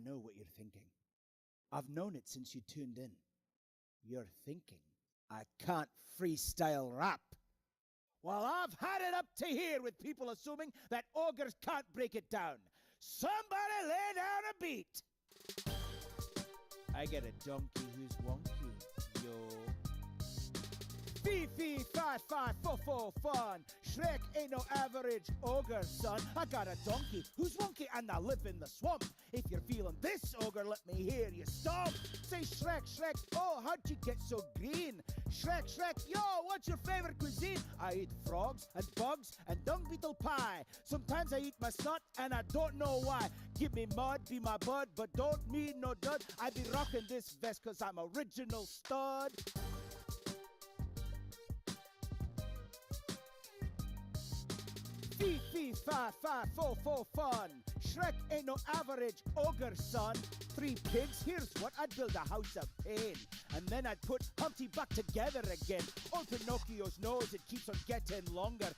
know what you're thinking. I've known it since you tuned in. You're thinking, I can't freestyle rap. Well, I've had it up to here with people assuming that ogres can't break it down. Somebody lay down a beat. I get a donkey who's wonky, yo. Fee, fee, fi, fi, fo, fo, fun. Shrek ain't no average ogre, son. I got a donkey who's wonky and I live in the swamp. If you're feeling this ogre, let me hear you stomp. Say Shrek, Shrek, oh, how'd you get so green? Shrek, Shrek, yo, what's your favorite cuisine? I eat frogs and bugs and dung beetle pie. Sometimes I eat my snot and I don't know why. Give me mud, be my bud, but don't mean no dud. I be rocking this vest cause I'm original stud. Fee, fee, fi, fi, fo, fo, fun. Shrek ain't no average ogre, son. 3 pigs, here's what I'd build a house of pain. And then I'd put Humpty back together again. On Pinocchio's nose, it keeps on getting longer.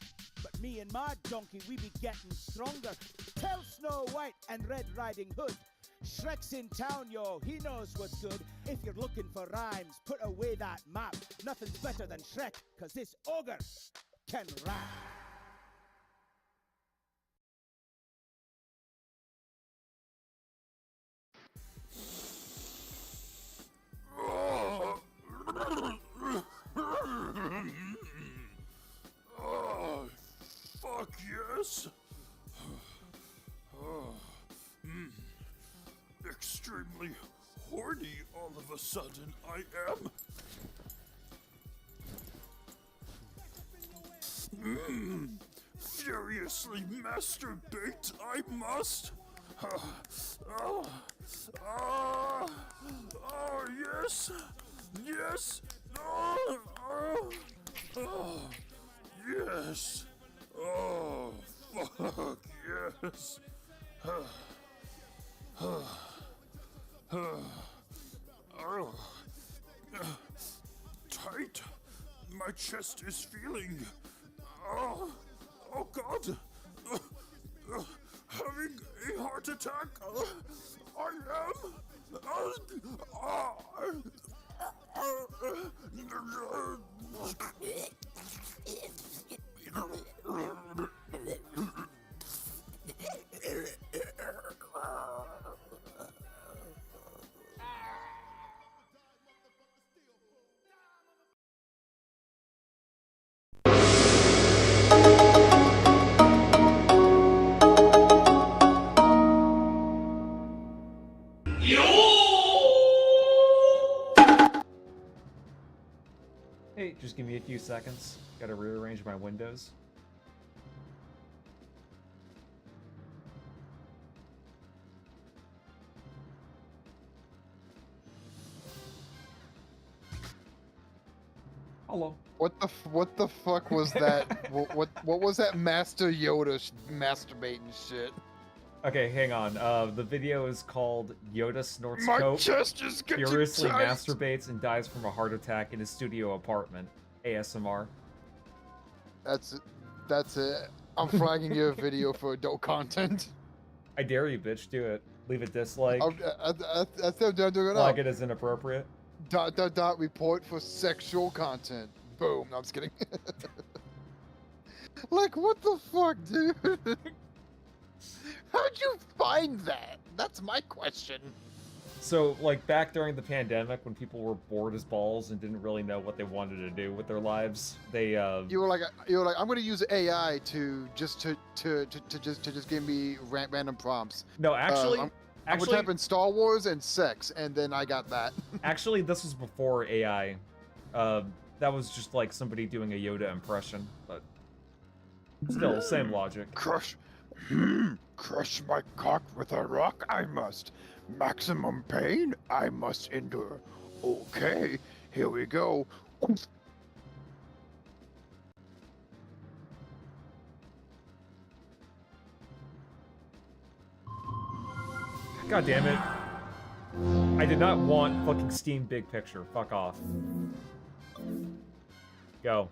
But me and my donkey, we be getting stronger. Tell Snow White and Red Riding Hood. Shrek's in town, yo, he knows what's good. If you're looking for rhymes, put away that map. Nothing's better than Shrek, cause this ogre can rap. Fuck yes. Extremely horny all of a sudden I am. Furiously masturbate I must. Oh yes. Yes. Yes. Oh, fuck, yes. Tight. My chest is feeling. Oh God. Having a heart attack. I am. Hey, just give me a few seconds. Gotta rearrange my windows. Hello. What the fuck was that? what was that Master Yoda masturbating shit? Okay, hang on. The video is called Yoda snorts My coke, chest is getting furiously tight. masturbates, and dies from a heart attack in his studio apartment. ASMR. That's it. I'm flagging your video for adult content. I dare you, bitch. Do it. Leave a dislike. I still don't do it. Flag it as inappropriate. ... report for sexual content. Boom. No, I'm just kidding. Like, what the fuck, dude? How'd you find that? That's my question. So, like, back during the pandemic, when people were bored as balls and didn't really know what they wanted to do with their lives, they You were like, I'm gonna use AI to just give me random prompts. No, actually, I'm gonna type in Star Wars and sex, and then I got that. Actually, this was before AI. That was just like somebody doing a Yoda impression, but still, same logic. Crush my cock with a rock I must. Maximum pain I must endure. Okay, here we go. God damn it. I did not want fucking Steam Big Picture. Fuck off. Go.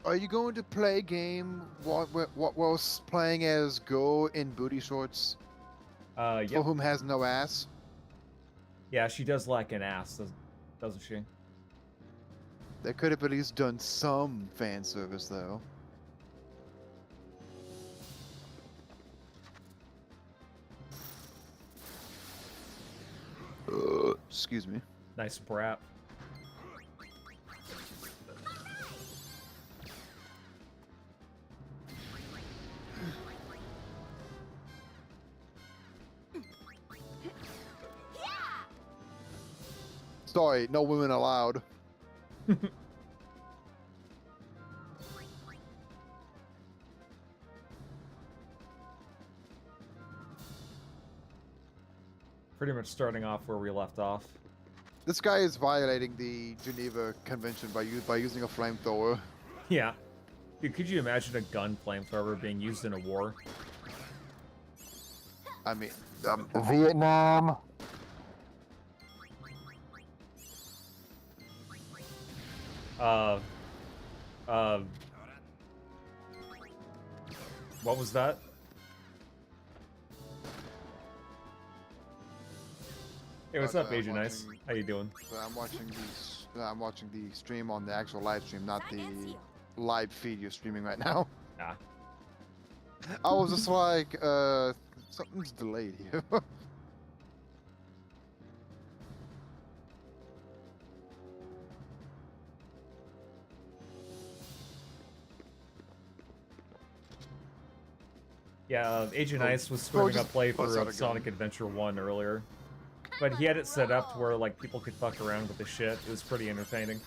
are you going to play a game whilst playing as Go in booty shorts? For Yep. whom has no ass? Yeah, she does lack an ass, doesn't she? They could have at least done some fan service, though. Excuse me. Nice brat. Sorry, no women allowed. Pretty much starting off where we left off. This guy is violating the Geneva Convention by using a flamethrower. Yeah. Dude, could you imagine a gun flamethrower being used in a war? I mean, Vietnam. What was that? Hey, what's up, Agent Ice? How you doing? I'm watching the stream on the actual live stream, not the live feed you're streaming right now. Nah. I was just like, something's delayed here. Yeah, Agent Ice was starting a play for out a Sonic gun. Adventure 1 earlier. But he had it set up to where, like, people could fuck around with the shit. It was pretty entertaining.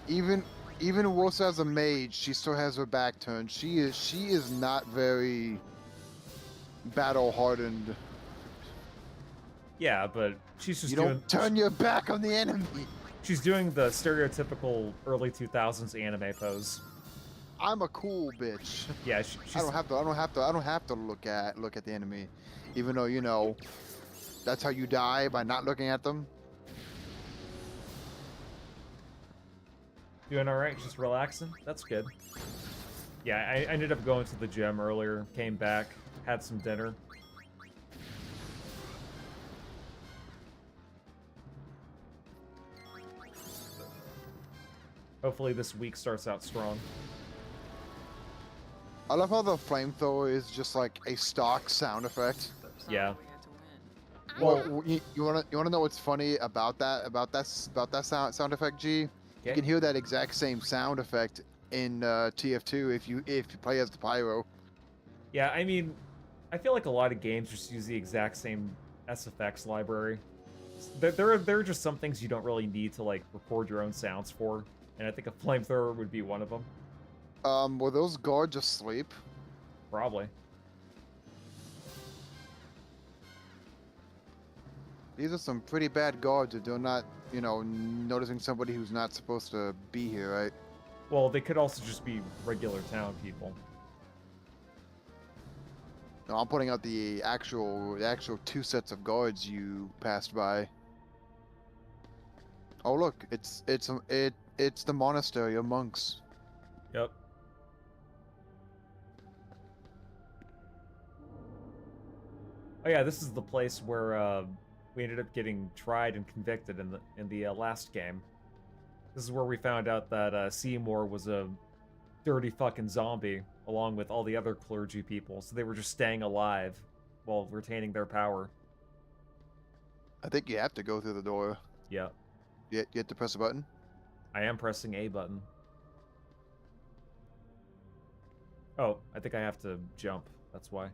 Even worse as a mage, she still has her back turned. She is not very battle hardened. Yeah, but she's just You doing... don't turn your back on the enemy. She's doing the stereotypical early 2000s anime pose. I'm a cool bitch. Yeah, she's... I don't have to look at the enemy, even though, you know, that's how you die, by not looking at them. Doing alright, just relaxing? That's good. Yeah, I ended up going to the gym earlier, came back, had some dinner. Hopefully this week starts out strong. I love how the flamethrower is just like a stock sound effect. Yeah. Well, you wanna know what's funny about that sound effect, G? You Okay. can hear that exact same sound effect in TF2 if you play as the pyro. Yeah, I mean, I feel like a lot of games just use the exact same SFX library. There are just some things you don't really need to, like, record your own sounds for, and I think a flamethrower would be one of them. Were those guards asleep? Probably. These are some pretty bad guards if they're not, you know, noticing somebody who's not supposed to be here, right? Well, they could also just be regular town people. No, I'm putting out the actual 2 sets of guards you passed by. Oh look, it's the monastery of monks. Yep. Oh yeah, this is the place where we ended up getting tried and convicted in the last game. This is where we found out that Seymour was a dirty fucking zombie, along with all the other clergy people. So they were just staying alive while retaining their power. I think you have to go through the door. Yeah, You have to press a button. I am pressing A button. Oh, I think I have to jump. That's why.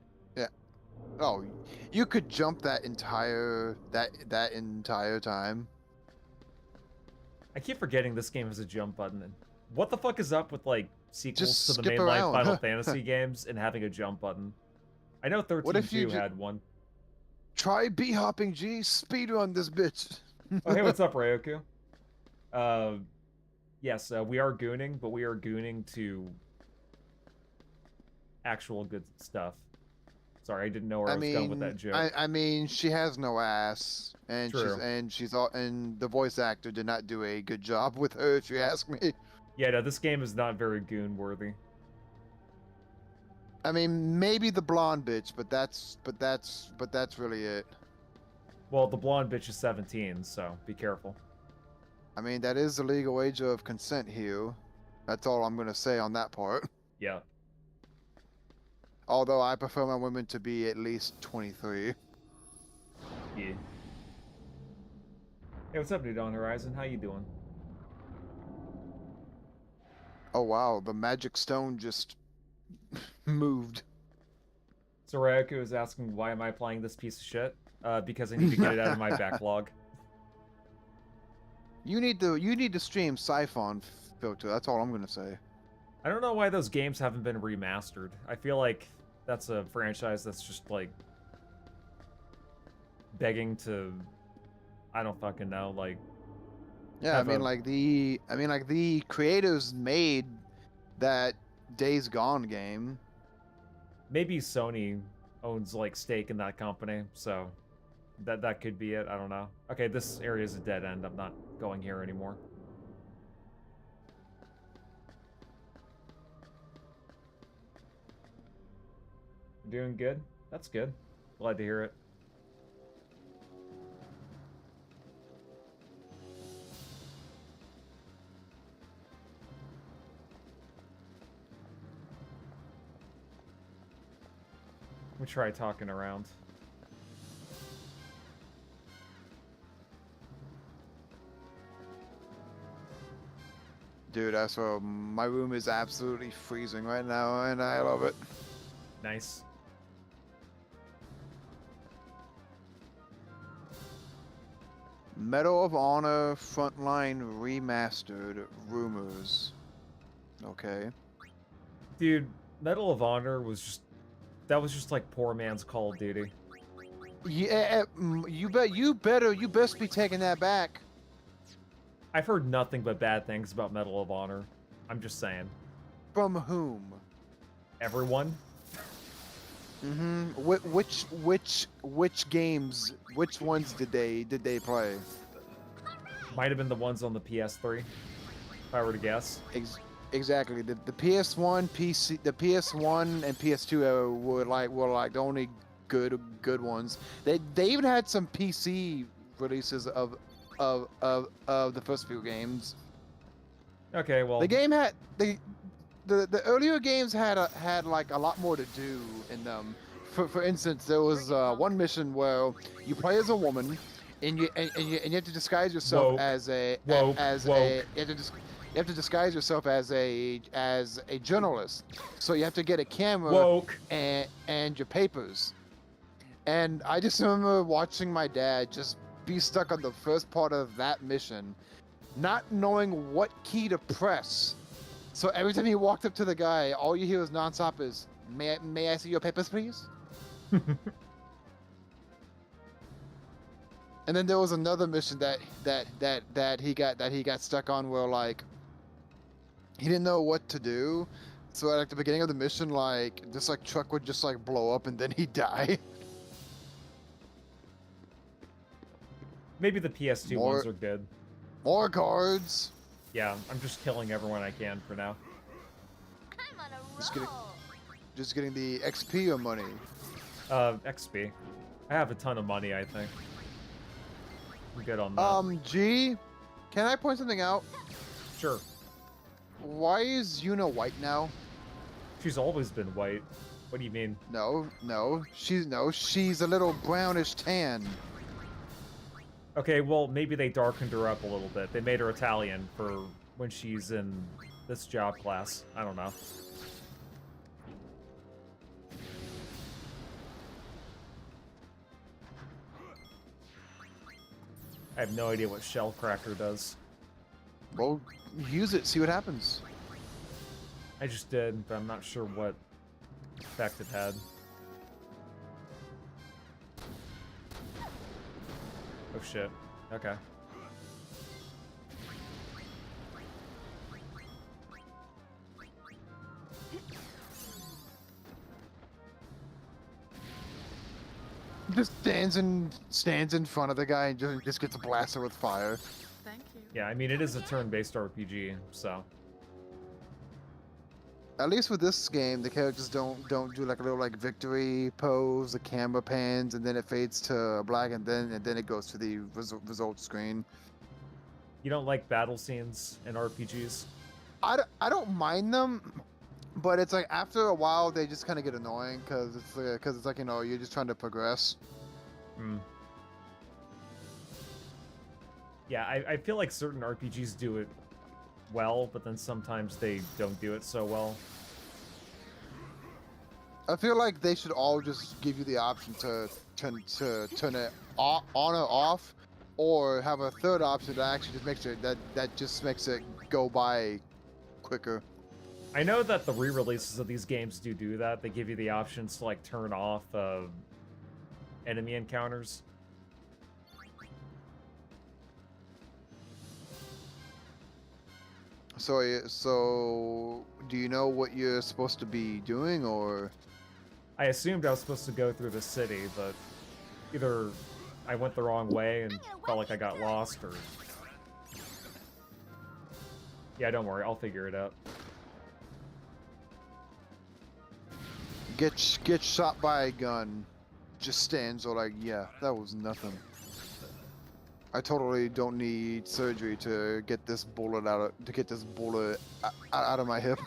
Oh, you could jump that entire time. I keep forgetting this game has a jump button. And what the fuck is up with, like, sequels Just to the skip mainline around. Final Fantasy games and having a jump button? I know 13-2 had one. Try B-hopping, G. Speedrun this bitch. Oh, hey, what's up, Ryoku? Yes, we are gooning, but we are gooning to actual good stuff. Sorry, I didn't know where I, I was going with that mean, joke. I mean, she has no ass, and True. and the voice actor did not do a good job with her, if you ask me. Yeah, no, this game is not very goon-worthy. I mean, maybe the blonde bitch, but that's really it. Well, the blonde bitch is 17, so be careful. I mean, that is the legal age of consent here. That's all I'm gonna say on that part. Yeah. Although I prefer my women to be at least 23. Yeah. Hey, what's up, dude on Horizon? How you doing? Oh wow, the magic stone just moved. So Ryoku is asking, why am I playing this piece of shit? Because I need to get it out of my backlog. You need to stream Siphon Filter. That's all I'm gonna say. I don't know why those games haven't been remastered. I feel like that's a franchise that's just like begging to, I don't fucking know, like. Yeah, I mean, like the creators made that Days Gone game. Maybe Sony owns like stake in that company, so that could be it. I don't know. Okay, this area is a dead end. I'm not going here anymore. Doing good? That's good. Glad to hear it. Let me try talking around. Dude, I swear, my room is absolutely freezing right now, and I love it. Nice. Medal of Honor Frontline Remastered rumors. Okay. Dude, Medal of Honor was just... That was just like poor man's Call of Duty. Yeah, you best be taking that back. I've heard nothing but bad things about Medal of Honor. I'm just saying. From whom? Everyone? Mm-hmm. Which games? Which ones did they play? Might have been the ones on the PS3, if I were to guess. Exactly. The PS1, the PS1 and PS2 were like the only good ones. They even had some PC releases of the first few games. Okay, well... The game had the earlier games had like a lot more to do in them. For instance, there was one mission where you play as a woman, and you have to disguise yourself as a you have to disguise yourself as a journalist. So you have to get a camera and your papers. And I just remember watching my dad just be stuck on the first part of that mission, not knowing what key to press. So every time he walked up to the guy, all you hear was nonstop is, "May I see your papers, please?" And then there was another mission that he got stuck on where like he didn't know what to do. So at the beginning of the mission, like this like truck would just like blow up and then he'd die. Maybe the PS2 ones are good. More cards. Yeah, I'm just killing everyone I can for now. I'm on a roll. Just getting the XP or money. XP. I have a ton of money, I think. I'm good on that. G, can I point something out? Sure. Why is Yuna white now? She's always been white. What do you mean? No, she's a little brownish tan. Okay, well, maybe they darkened her up a little bit. They made her Italian for when she's in this job class. I don't know. I have no idea what Shellcracker does. Well, use it, see what happens. I just did, but I'm not sure what effect it had. Oh shit. Okay. Just stands in front of the guy and just gets blasted with fire. Thank you. Yeah, I mean, it is a turn-based RPG, so... At least with this game, the characters don't do like a little like victory pose, the camera pans, and then it fades to black, and then it goes to the result screen. You don't like battle scenes in RPGs? I don't mind them, but it's like after a while they just kind of get annoying because it's like, you know, you're just trying to progress. Hmm. Yeah, I feel like certain RPGs do it well, but then sometimes they don't do it so well. I feel like they should all just give you the option to turn it on or off, or have a third option that actually just makes it that just makes it go by quicker. I know that the re-releases of these games do that. They give you the options to like turn off enemy encounters. So do you know what you're supposed to be doing, or? I assumed I was supposed to go through the city, but either I went the wrong way and felt like I got lost, or... Yeah, don't worry, I'll figure it out. Get shot by a gun. Just stands or like, yeah, that was nothing. I totally don't need surgery to get this bullet out of my hip.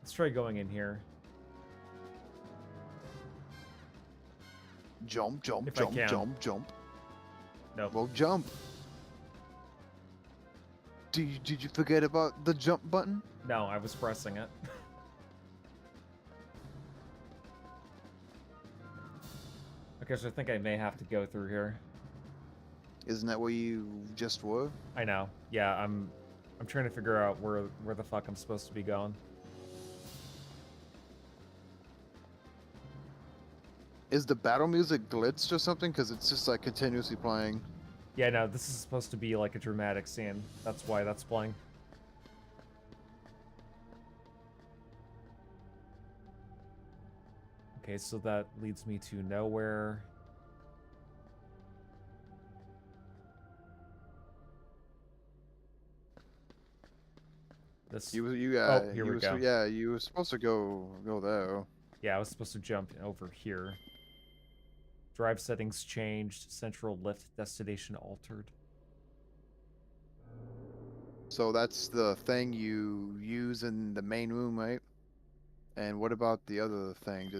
Let's try going in here. Jump, jump, If I jump, can. jump, jump. Nope. Well, jump. Did you forget about the jump button? No, I was pressing it. Okay, so I think I may have to go through here. Isn't that where you just were? I know. Yeah, I'm trying to figure out where the fuck I'm supposed to be going. Is the battle music glitched or something? Because it's just like continuously playing. Yeah, no, this is supposed to be like a dramatic scene. That's why that's playing. Okay, so that leads me to nowhere. This. Here we go. Yeah, you were supposed to go there. Yeah, I was supposed to jump over here. Drive settings changed. Central lift destination altered. So that's the thing you use in the main room, right? And what about the other thing?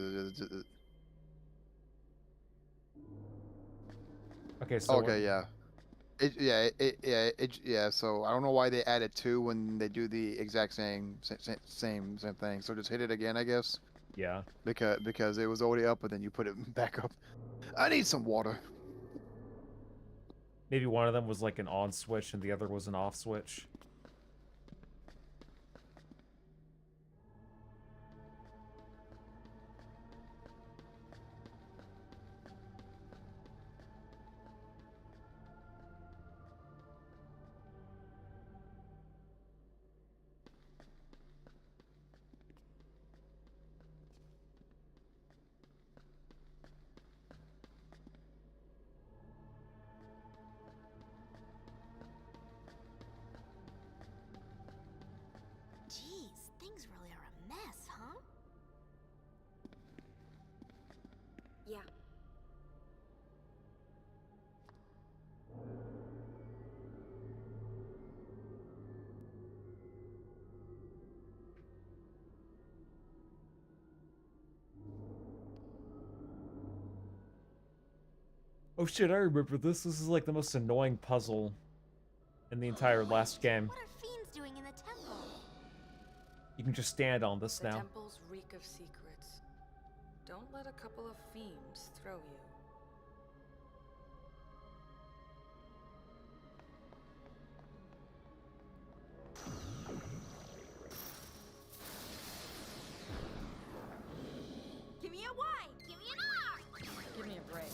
Okay, so Okay, yeah. Yeah. So I don't know why they added two when they do the exact same thing. So just hit it again, I guess. yeah. Because it was already up, but then you put it back up. I need some water. Maybe one of them was like an on switch and the other was an off switch. Jeez, things really are a mess, huh? Yeah. Oh shit, I remember this. This is like the most annoying puzzle in the entire last game. What are fiends doing in the temple? You can just stand on this The now. temples reek of secrets. Don't let a couple of fiends throw you. Give me a Y! Give me an R! Give me a break.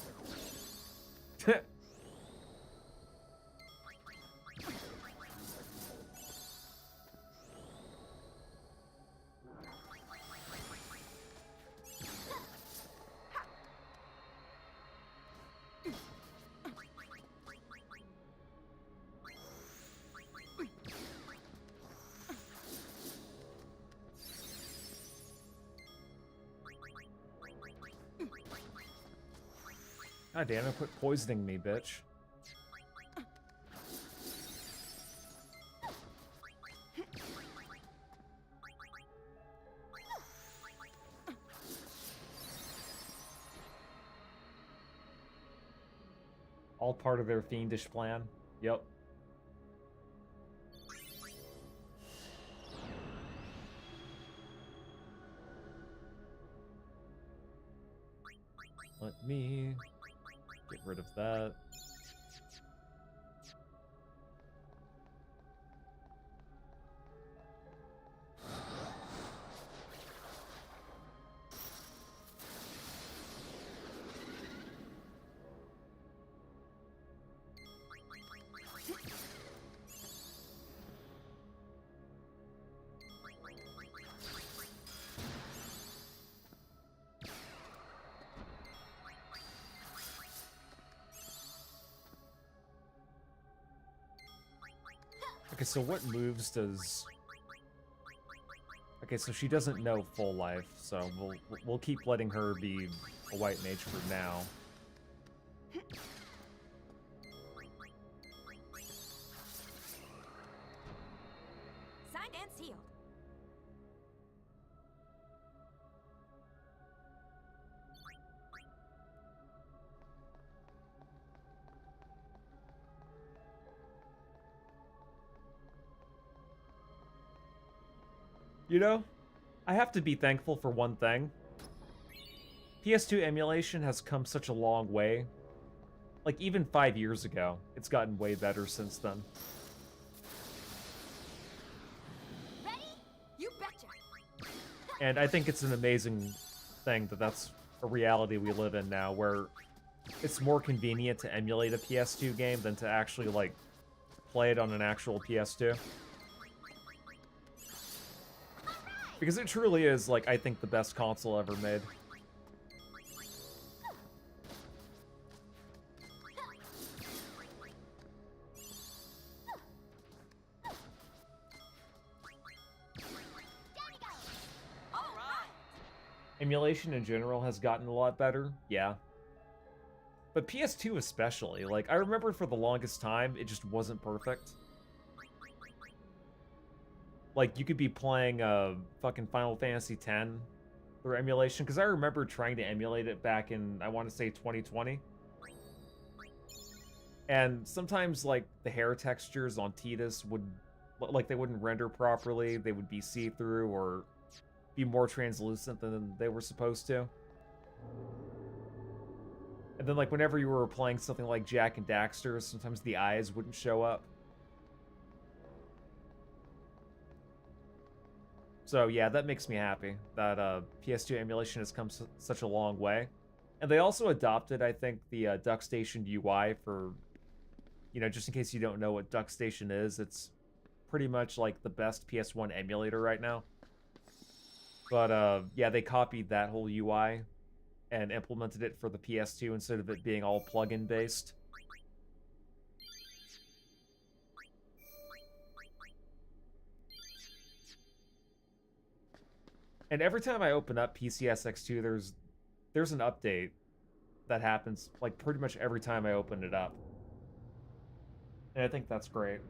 God damn it, quit poisoning me, bitch. All part of their fiendish plan. Yep. Let me get rid of that. Okay, so what moves does... Okay, so she doesn't know full life, so we'll keep letting her be a white mage for now. Signed and sealed. You know, I have to be thankful for one thing. PS2 emulation has come such a long way. Like, even 5 years ago, it's gotten way better since then. Ready? You betcha. And I think it's an amazing thing that that's a reality we live in now, where it's more convenient to emulate a PS2 game than to actually, like, play it on an actual PS2. Because it truly is, like, I think the best console ever made. Emulation in general has gotten a lot better, yeah. But PS2 especially, like, I remember for the longest time, it just wasn't perfect. Like, you could be playing fucking Final Fantasy X through emulation, because I remember trying to emulate it back in, I want to say, 2020. And sometimes, like, the hair textures on Tidus would, like, they wouldn't render properly, they would be see-through, or be more translucent than they were supposed to. And then, like, whenever you were playing something like Jak and Daxter, sometimes the eyes wouldn't show up. So yeah, that makes me happy that PS2 emulation has come such a long way. And they also adopted, I think, the DuckStation UI for, you know, just in case you don't know what DuckStation is, it's pretty much like the best PS1 emulator right now. But yeah, they copied that whole UI and implemented it for the PS2 instead of it being all plugin based. And every time I open up PCS X2, there's an update that happens like pretty much every time I open it up. And I think that's great.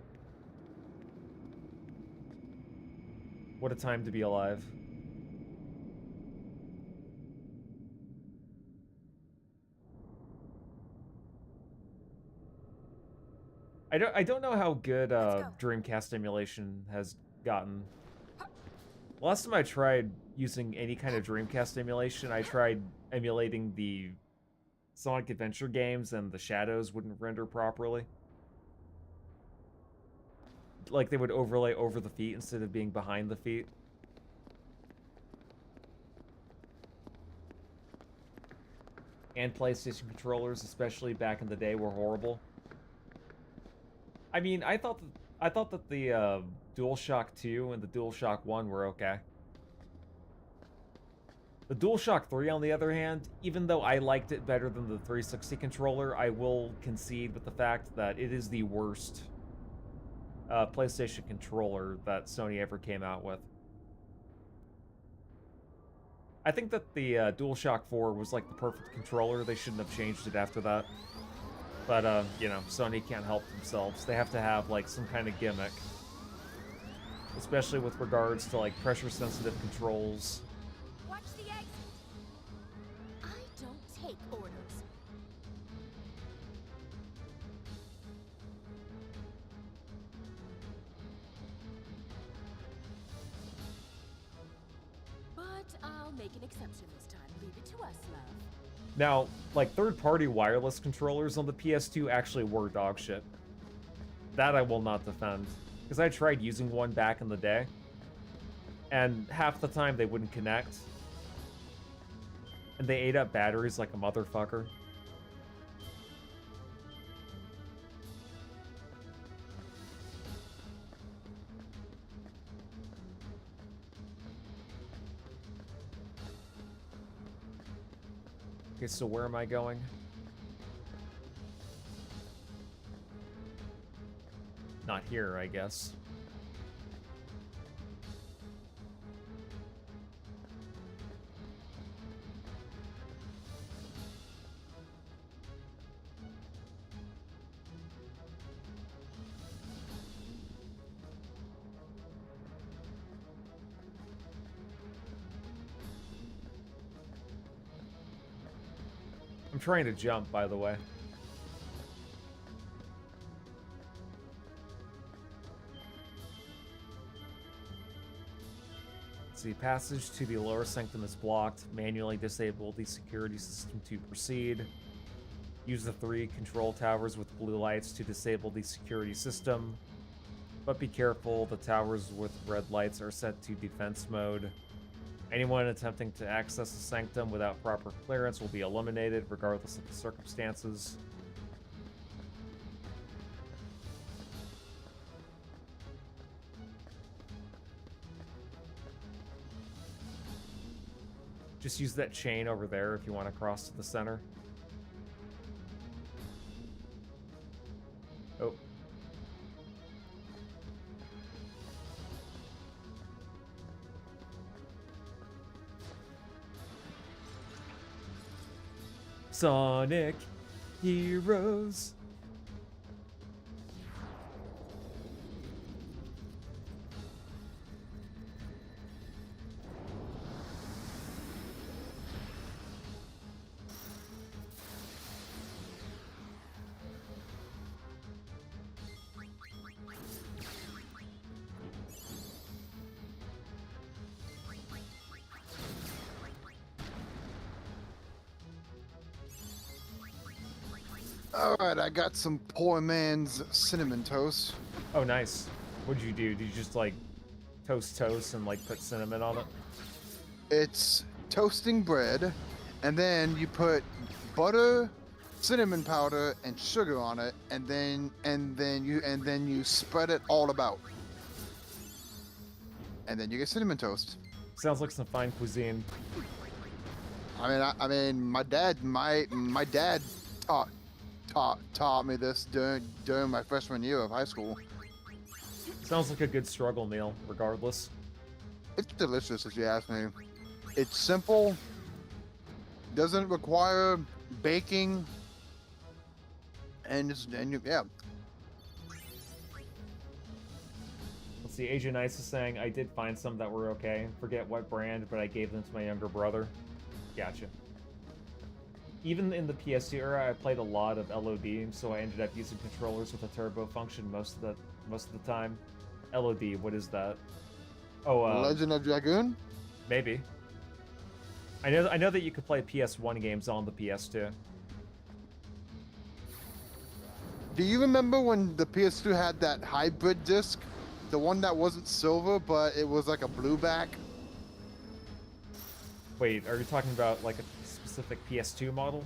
What a time to be alive. I don't know how good Dreamcast emulation has gotten. Last time I tried using any kind of Dreamcast emulation, I tried emulating the Sonic Adventure games, and the shadows wouldn't render properly. Like, they would overlay over the feet instead of being behind the feet. And PlayStation controllers, especially back in the day, were horrible. I mean, I thought that the DualShock 2 and the DualShock 1 were okay. The DualShock 3, on the other hand, even though I liked it better than the 360 controller, I will concede with the fact that it is the worst PlayStation controller that Sony ever came out with. I think that the DualShock 4 was like the perfect controller. They shouldn't have changed it after that. But, you know, Sony can't help themselves. They have to have, like, some kind of gimmick. Especially with regards to, like, pressure-sensitive controls. Watch the exit. I don't take orders. But I'll make an exception this time. Leave it to us, love. Now, like, third-party wireless controllers on the PS2 actually were dog shit. That I will not defend. Because I tried using one back in the day, and half the time they wouldn't connect. And they ate up batteries like a motherfucker. Okay, so where am I going? Not here, I guess. I'm trying to jump, by the way. Let's see, passage to the lower sanctum is blocked. Manually disable the security system to proceed. Use the 3 control towers with blue lights to disable the security system. But be careful, the towers with red lights are set to defense mode. Anyone attempting to access the sanctum without proper clearance will be eliminated, regardless of the circumstances. Just use that chain over there if you want to cross to the center. Oh. Sonic Heroes. Alright, I got some poor man's cinnamon toast. Oh, nice. What'd you do? Did you just, like, toast and, like, put cinnamon on it? It's toasting bread, and then you put butter, cinnamon powder, and sugar on it, and then you spread it all about. And then you get cinnamon toast. Sounds like some fine cuisine. I mean, my dad taught me this during my freshman year of high school. Sounds like a good struggle meal, regardless. It's delicious, if you ask me. It's simple, doesn't require baking, yeah. Let's see, Agent Ice is saying, I did find some that were okay. Forget what brand, but I gave them to my younger brother. Gotcha. Even in the PS2 era, I played a lot of LOD, so I ended up using controllers with a turbo function most of the time. LOD, what is that? Oh, Legend of Dragoon? Maybe. I know that you could play PS1 games on the PS2. Do you remember when the PS2 had that hybrid disc? The one that wasn't silver, but it was like a blue back? Wait, are you talking about like a specific PS2 model?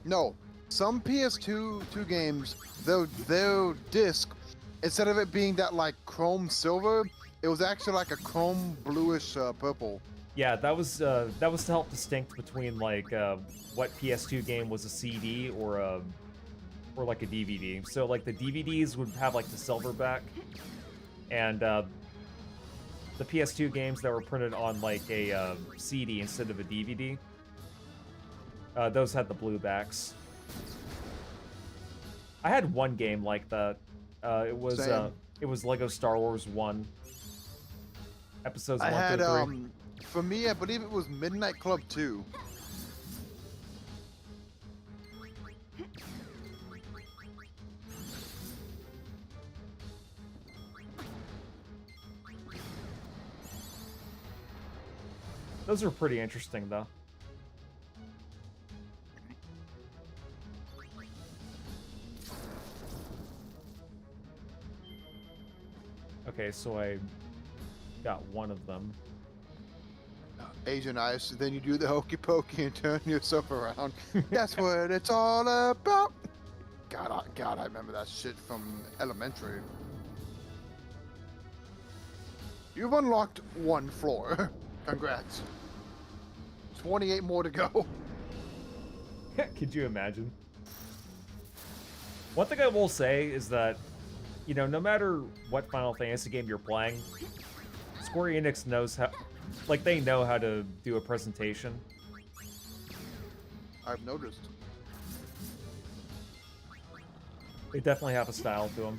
No. Some PS2 games, their disc, instead of it being that like chrome silver, it was actually like a chrome bluish purple. Yeah, that was to help distinct between like what PS2 game was a CD or like a DVD. So like the DVDs would have like the silver back, and the the PS2 games that were printed on like a CD instead of a DVD. Those had the blue backs. I had one game like that. It was Lego Star Wars 1. Episodes 1 through 3. For me, I believe it was Midnight Club 2. Those are pretty interesting, though. Okay, so I got one of them. Asian Ice, then you do the hokey pokey and turn yourself around. That's what it's all about. God, I remember that shit from elementary. You've unlocked one floor. Congrats. 28 more to go. Could you imagine? One thing I will say is that, you know, no matter what Final Fantasy game you're playing, Square Enix knows how, like, they know how to do a presentation. I've noticed. They definitely have a style to them.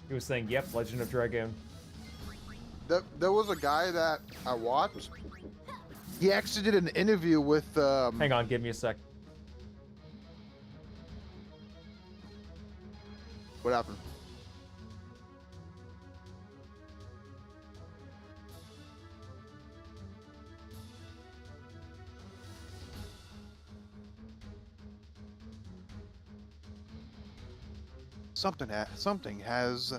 He was saying, yep, Legend of Dragoon. There was a guy that I watched. He actually did an interview with... Hang on, give me a sec. What happened? Something has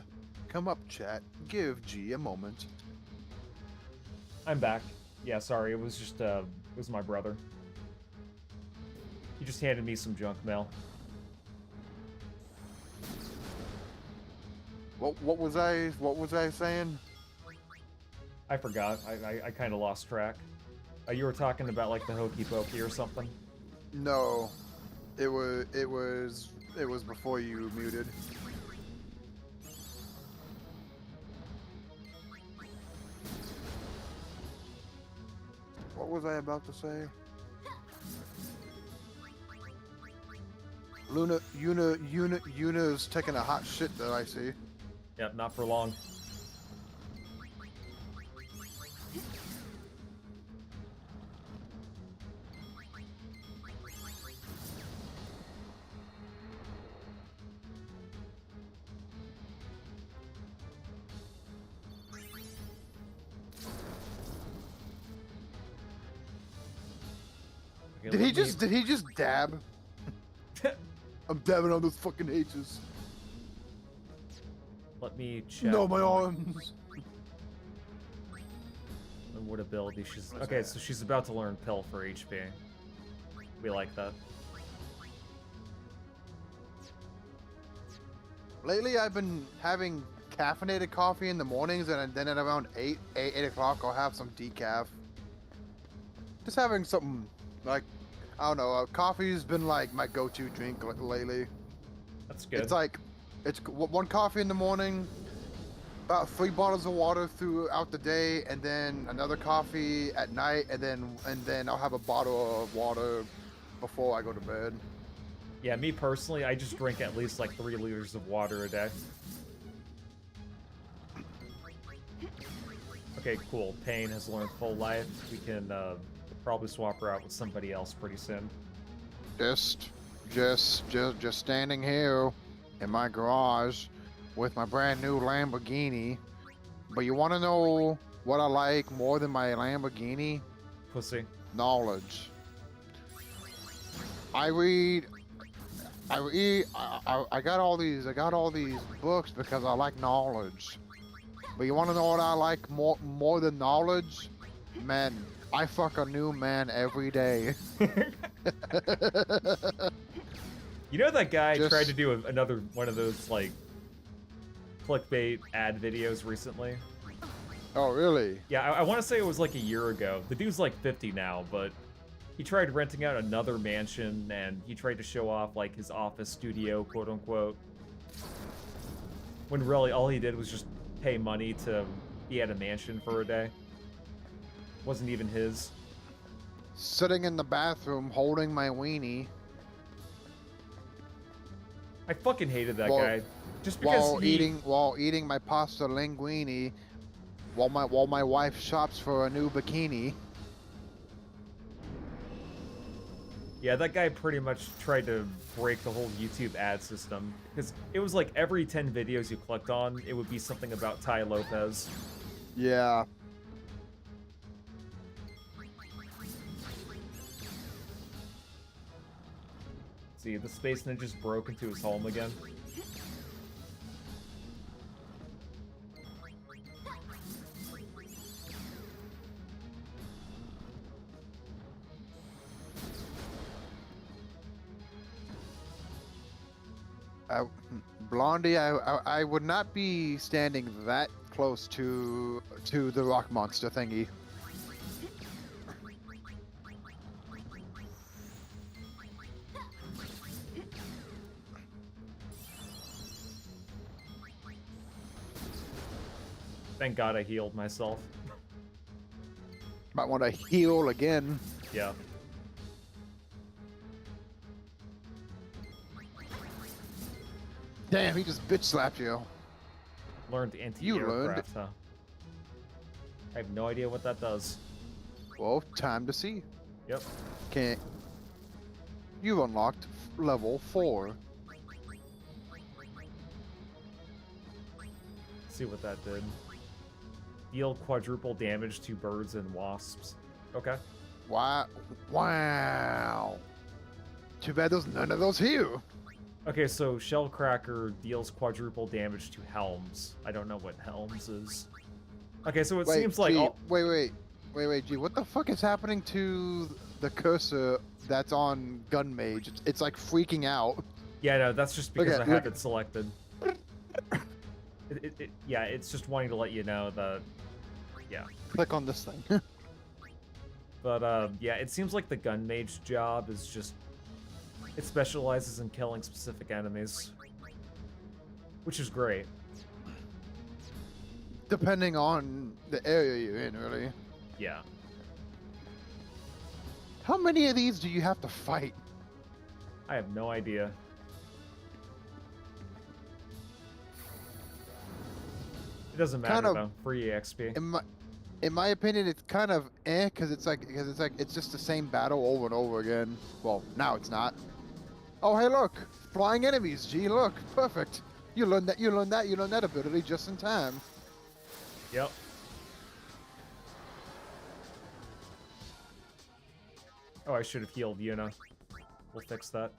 come up, chat. Give G a moment. I'm back. Yeah, sorry, it was just, it was my brother. He just handed me some junk mail. What was I saying? I forgot. I kind of lost track. You were talking about, like, the hokey pokey or something? No. It was before you muted. What was I about to say? Yuna's taking a hot shit that I see. Yep, not for long. Okay, Did he just dab? I'm dabbing on those fucking H's. Let me check. No, my arms. And what ability she's... Okay, so she's about to learn Pill for HP. We like that. Lately, I've been having caffeinated coffee in the mornings, and then at around 8 o'clock, I'll have some decaf. Just having something, like, I don't know, coffee's been like my go-to drink lately. That's good. It's like, it's one coffee in the morning, about 3 bottles of water throughout the day, and then another coffee at night, and then I'll have a bottle of water before I go to bed. Yeah, me personally, I just drink at least like 3 liters of water a day. Okay, cool. Pain has learned full life. We can probably swap her out with somebody else pretty soon. Just standing here in my garage with my brand new Lamborghini. But you want to know what I like more than my Lamborghini? Pussy. Knowledge. I got all these books because I like knowledge. But you want to know what I like more than knowledge? Men. I fuck a new man every day. You know that guy tried to do another one of those, like, clickbait ad videos recently? Oh, really? Yeah, I want to say it was like a year ago. The dude's like 50 now, but he tried renting out another mansion, and he tried to show off, like, his office studio, quote-unquote. When really all he did was just pay money to he had a mansion for a day. Wasn't even his. Sitting in the bathroom holding my weenie I fucking hated that Well, guy. Just because while eating my pasta linguine while my wife shops for a new bikini. Yeah, that guy pretty much tried to break the whole YouTube ad system. Because it was like every 10 videos you clicked on, it would be something about Ty Lopez. Yeah. See, the Space Ninja's broke into his home again. Blondie, I would not be standing that close to the rock monster thingy. Thank God I healed myself. Might want to heal again. Yeah. Damn, he just bitch slapped you. Learned learned. anti-aircraft, huh? I have no idea what that does. Well, time to see. Yep. Can't. You've unlocked level 4. See what that did. Deal quadruple damage to birds and wasps. Okay. Wow. Wow. Too bad there's none of those here. Okay, so Shellcracker deals quadruple damage to helms. I don't know what helms is. Okay, so it seems like... Gee, wait, G, what the fuck is happening to the cursor that's on Gun Mage? It's like freaking out. Yeah, no, that's just because I have look. it selected. Yeah, it's just wanting to let you know that... Yeah. Click on this thing. But, yeah, it seems like the Gun Mage job is just... It specializes in killing specific enemies. Which is great. Depending on the area you're in, really. Yeah. How many of these do you have to fight? I have no idea. It doesn't matter, Kind of- though. Free XP. In my opinion, it's kind of because it's just the same battle over and over again. Well, now it's not. Oh, hey, look, flying enemies. Gee, look, perfect. You learned that ability just in time. Yep. Oh, I should have healed Yuna. We'll fix that.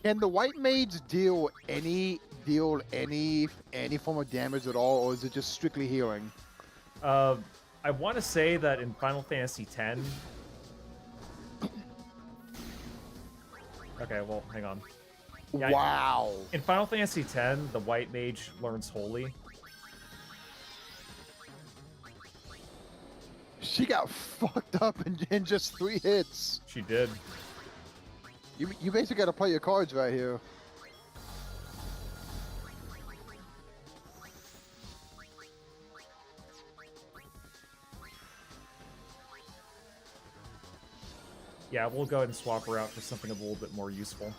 Can the white mage deal any form of damage at all, or is it just strictly healing? I want to say that in Final Fantasy X... Okay, well, hang on. Yeah, Wow. In Final Fantasy X, the white mage learns Holy. She got fucked up in just 3 hits. She did. You basically got to play your cards right here. Yeah, we'll go ahead and swap her out for something a little bit more useful.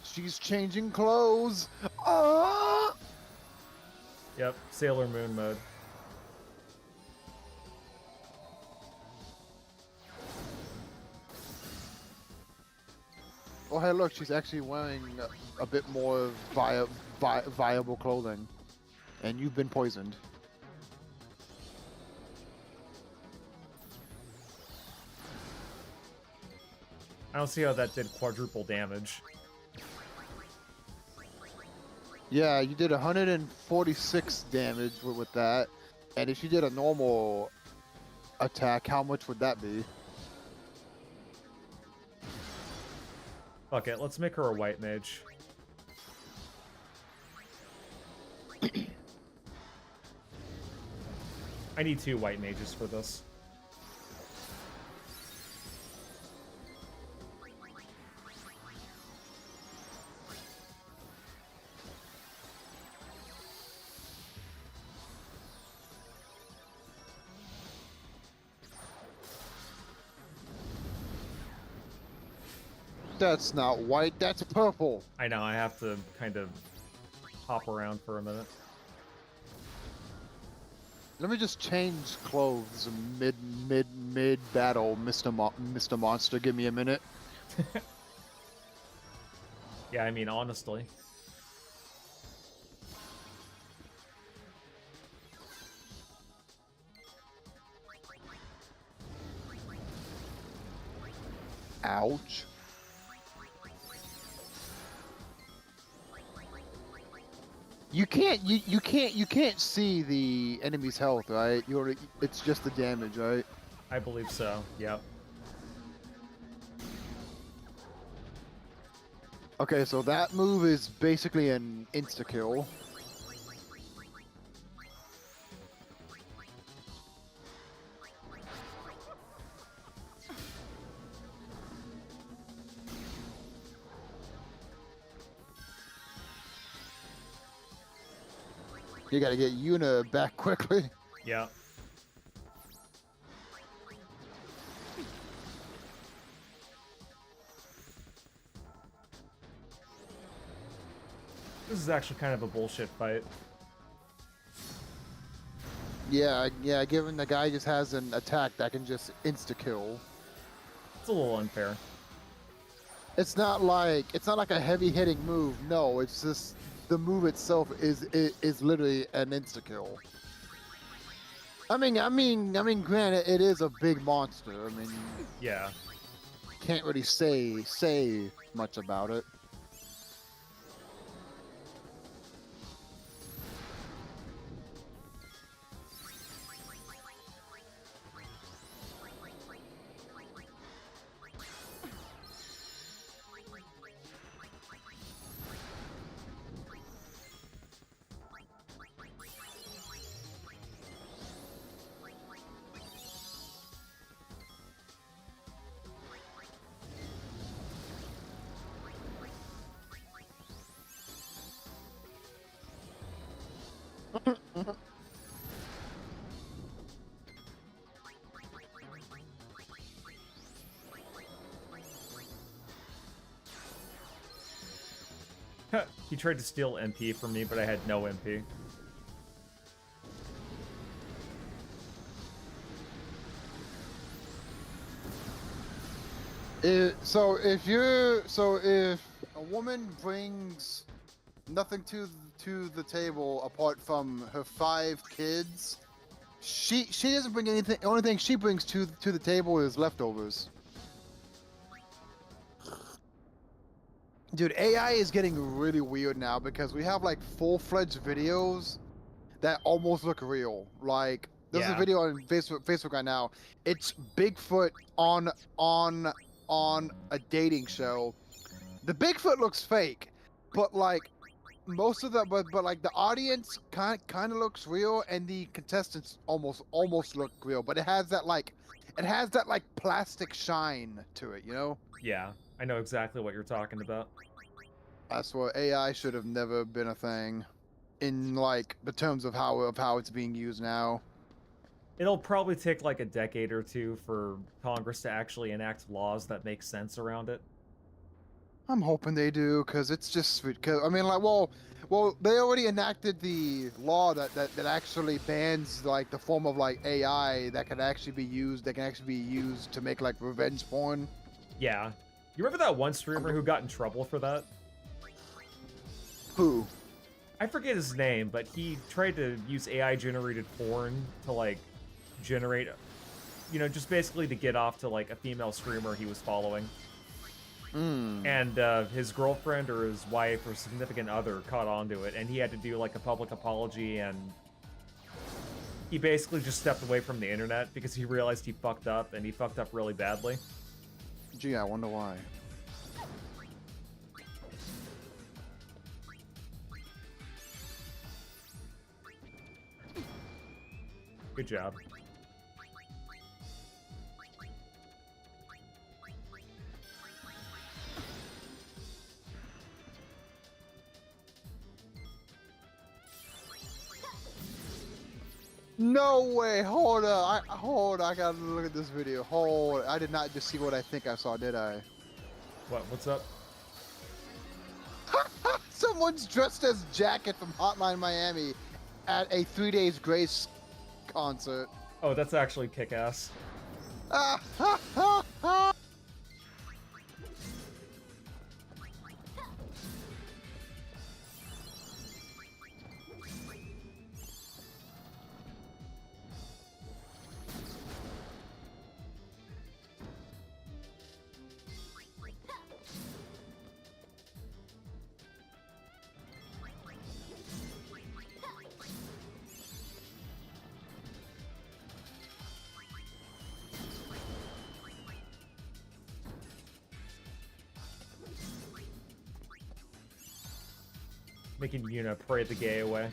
She's changing clothes. Ah! Yep, Sailor Moon mode. Oh, hey, look, she's actually wearing a bit more viable clothing. And you've been poisoned. I don't see how that did quadruple damage. Yeah, you did 146 damage with that. And if you did a normal attack, how much would that be? Fuck it, let's make her a white mage. I need 2 white mages for this. That's not white, that's purple. I know, I have to kind of hop around for a minute. Let me just change clothes mid battle, Mr. Monster. Give me a minute. Yeah, I mean, honestly. Ouch. You can't see the enemy's health, right? It's just the damage, right? I believe so, yep. Okay, so that move is basically an insta-kill. You gotta get Yuna back quickly. Yeah. This is actually kind of a bullshit fight. Yeah, given the guy just has an attack that can just insta-kill. It's a little unfair. It's not like a heavy-hitting move. No, it's just the move itself is literally an insta-kill. I mean, granted, it is a big monster. I mean, Yeah. can't really say much about it. He tried to steal MP from me, but I had no MP. So if a woman brings nothing to the table apart from her 5 kids, she doesn't bring anything. The only thing she brings to the table is leftovers. Dude, AI is getting really weird now because we have like full-fledged videos that almost look real. Like there's a Yeah. video on Facebook right now. It's Bigfoot on a dating show. The Bigfoot looks fake, but like most of the but like the audience kind of looks real, and the contestants almost look real. But it has that like plastic shine to it, you know? Yeah, I know exactly what you're talking about. That's what AI should have never been a thing, in like the terms of how it's being used now. It'll probably take like a decade or two for Congress to actually enact laws that make sense around it. I'm hoping they do, cause it's just cause I mean, like, well, they already enacted the law that actually bans like the form of like AI that can actually be used to make like revenge porn. Yeah. You remember that one streamer who got in trouble for that? Who? I forget his name, but he tried to use AI-generated porn to, like, generate, you know, just basically to get off to, like, a female streamer he was following. And his girlfriend or his wife or significant other caught onto it, and he had to do, like, a public apology, and he basically just stepped away from the internet because he realized he fucked up, and he fucked up really badly. Gee, I wonder why. Good job. No way! Hold up! I gotta look at this video. I did not just see what I think I saw, did I? What? What's up? Someone's dressed as Jacket from Hotline Miami at a 3 Days Grace concert. Oh, that's actually kick-ass. Making Yuna parade the gay away.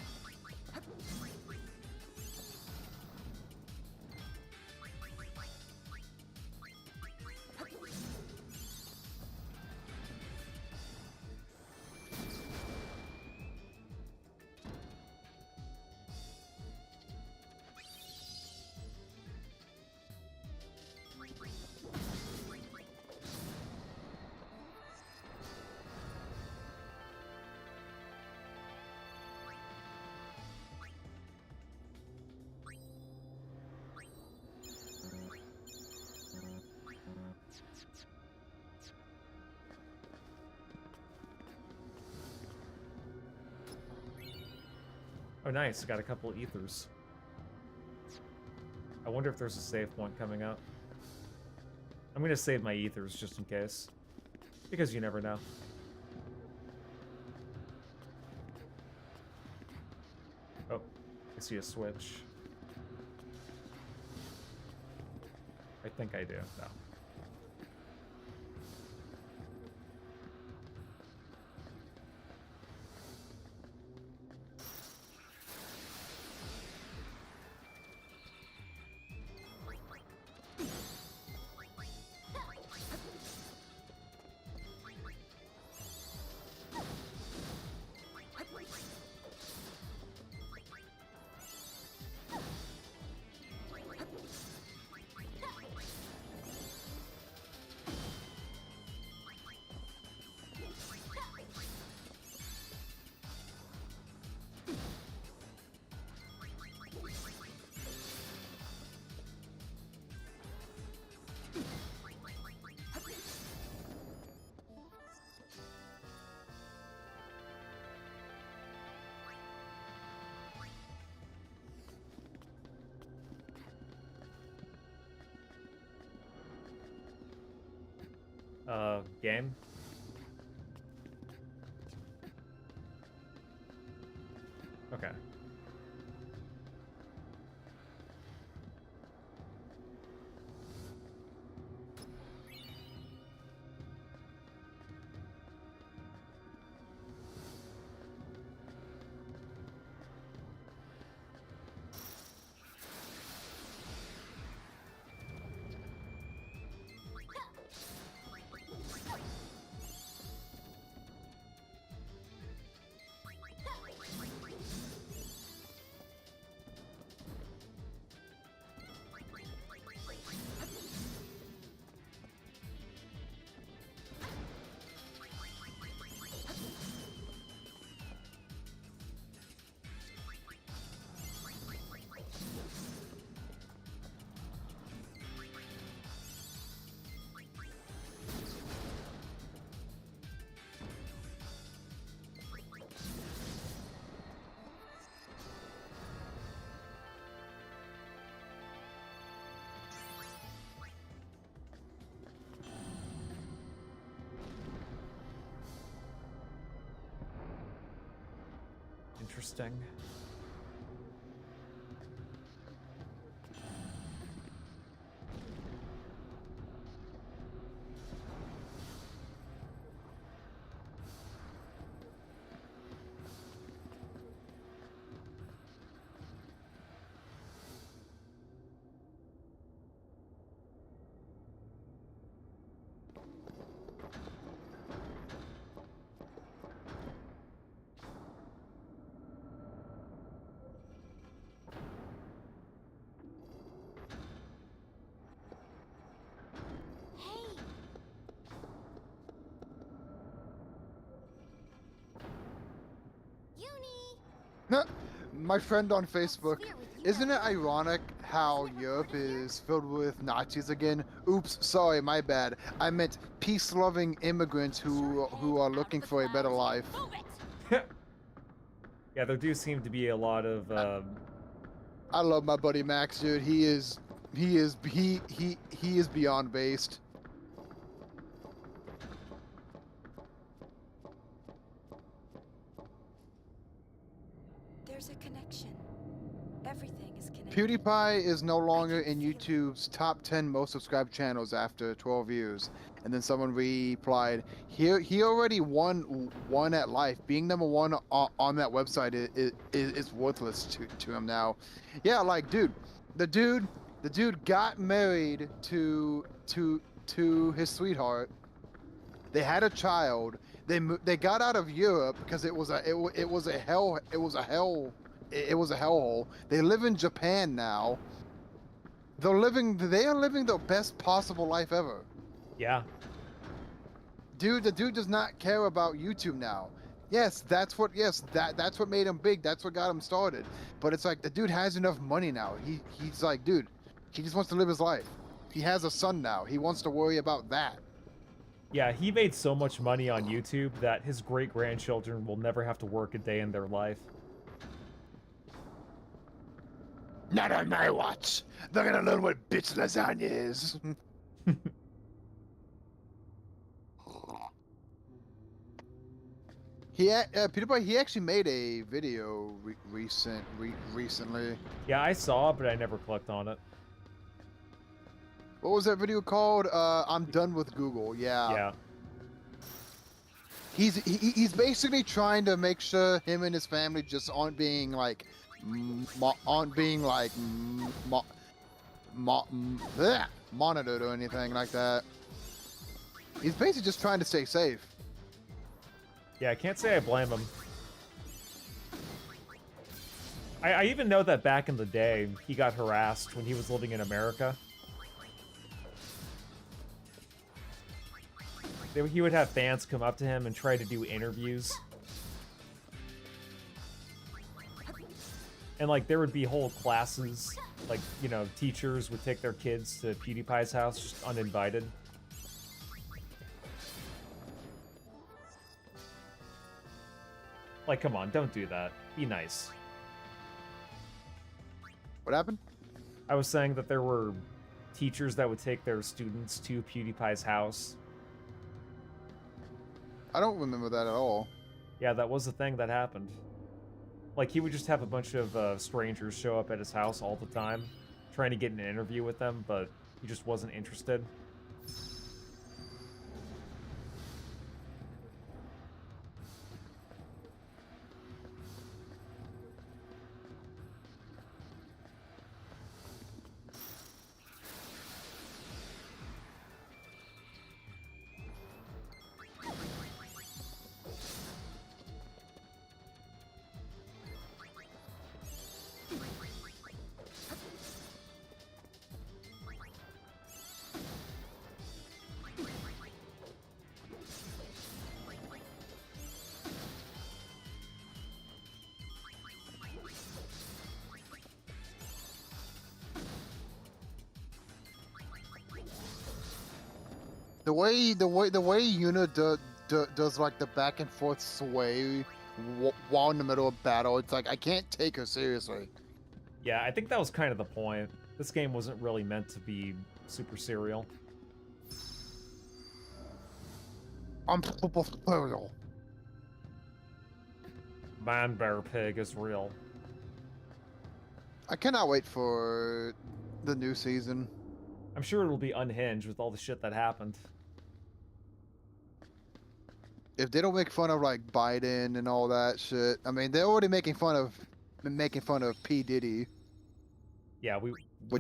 Oh, nice. Got a couple of ethers. I wonder if there's a save point coming up. I'm gonna save my ethers just in case. Because you never know. Oh, I see a switch. I think I do. No. Game? Okay. Interesting. my friend on Facebook, isn't it ironic how Europe is filled with Nazis again? Oops, sorry, my bad. I meant peace-loving immigrants who are looking for a better life. Yeah, there do seem to be a lot of I love my buddy Max, dude. He is beyond based. There's a connection. Everything is connected. PewDiePie is no longer in YouTube's top 10 most subscribed channels after 12 years. And then someone replied, he already won at life. Being number one on that website is worthless to him now. Yeah, like, dude, the dude got married to his sweetheart. They had a child. They got out of Europe because it was a hellhole. They live in Japan now. They are living the best possible life ever. yeah. Dude, the dude does not care about YouTube now. Yes, that's what made him big. That's what got him started. But it's like the dude has enough money now. He's like, dude, he just wants to live his life. He has a son now. He wants to worry about that. Yeah, he made so much money on YouTube that his great-grandchildren will never have to work a day in their life. Not on my watch. They're gonna learn what bitch lasagna is. PewDiePie, he actually made a video recently. Yeah, I saw it, but I never clicked on it. What was that video called? I'm done with Google. Yeah. He's basically trying to make sure him and his family just aren't being like monitored or anything like that. He's basically just trying to stay safe. Yeah, I can't say I blame him. I even know that back in the day, he got harassed when he was living in America. He would have fans come up to him and try to do interviews. And, like, there would be whole classes, like, you know, teachers would take their kids to PewDiePie's house just uninvited. Like, come on, don't do that. Be nice. What happened? I was saying that there were teachers that would take their students to PewDiePie's house. I don't remember that at all. Yeah, that was the thing that happened. Like, he would just have a bunch of strangers show up at his house all the time, trying to get an interview with them, but he just wasn't interested. The way Yuna does like the back and forth sway while in the middle of battle, it's like I can't take her seriously. Yeah, I think that was kind of the point. This game wasn't really meant to be super serial. I'm super serial. Man Bear Pig is real. I cannot wait for the new season. I'm sure it'll be unhinged with all the shit that happened. If they don't make fun of like Biden and all that shit, I mean they're already making fun of P. Diddy. Yeah, we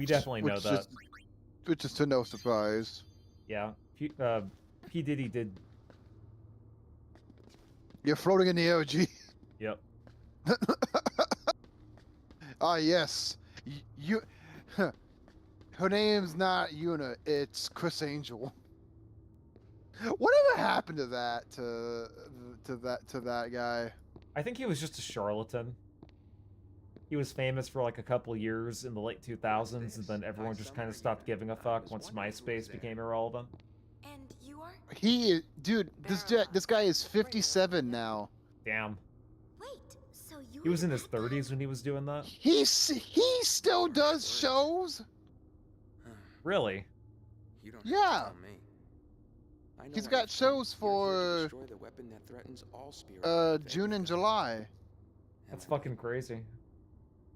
definitely know that. Which is to no surprise. Yeah, P. Diddy did. You're floating in the air, G. Yep. Ah yes, you. Her name's not Yuna, it's Chris Angel. Whatever happened to that to that guy? I think he was just a charlatan. He was famous for like a couple years in the late 2000s, and then everyone just kind of stopped giving a fuck once MySpace became irrelevant. And you are? Dude, this guy is 57 now. Damn. Wait, so you He was were in his that guy? 30s when he was doing that? He still does shows. Really? You don't Yeah. have to tell me. I know He's I got have shows come. You're here to for destroy the weapon that threatens all spirit June and July. That's fucking crazy.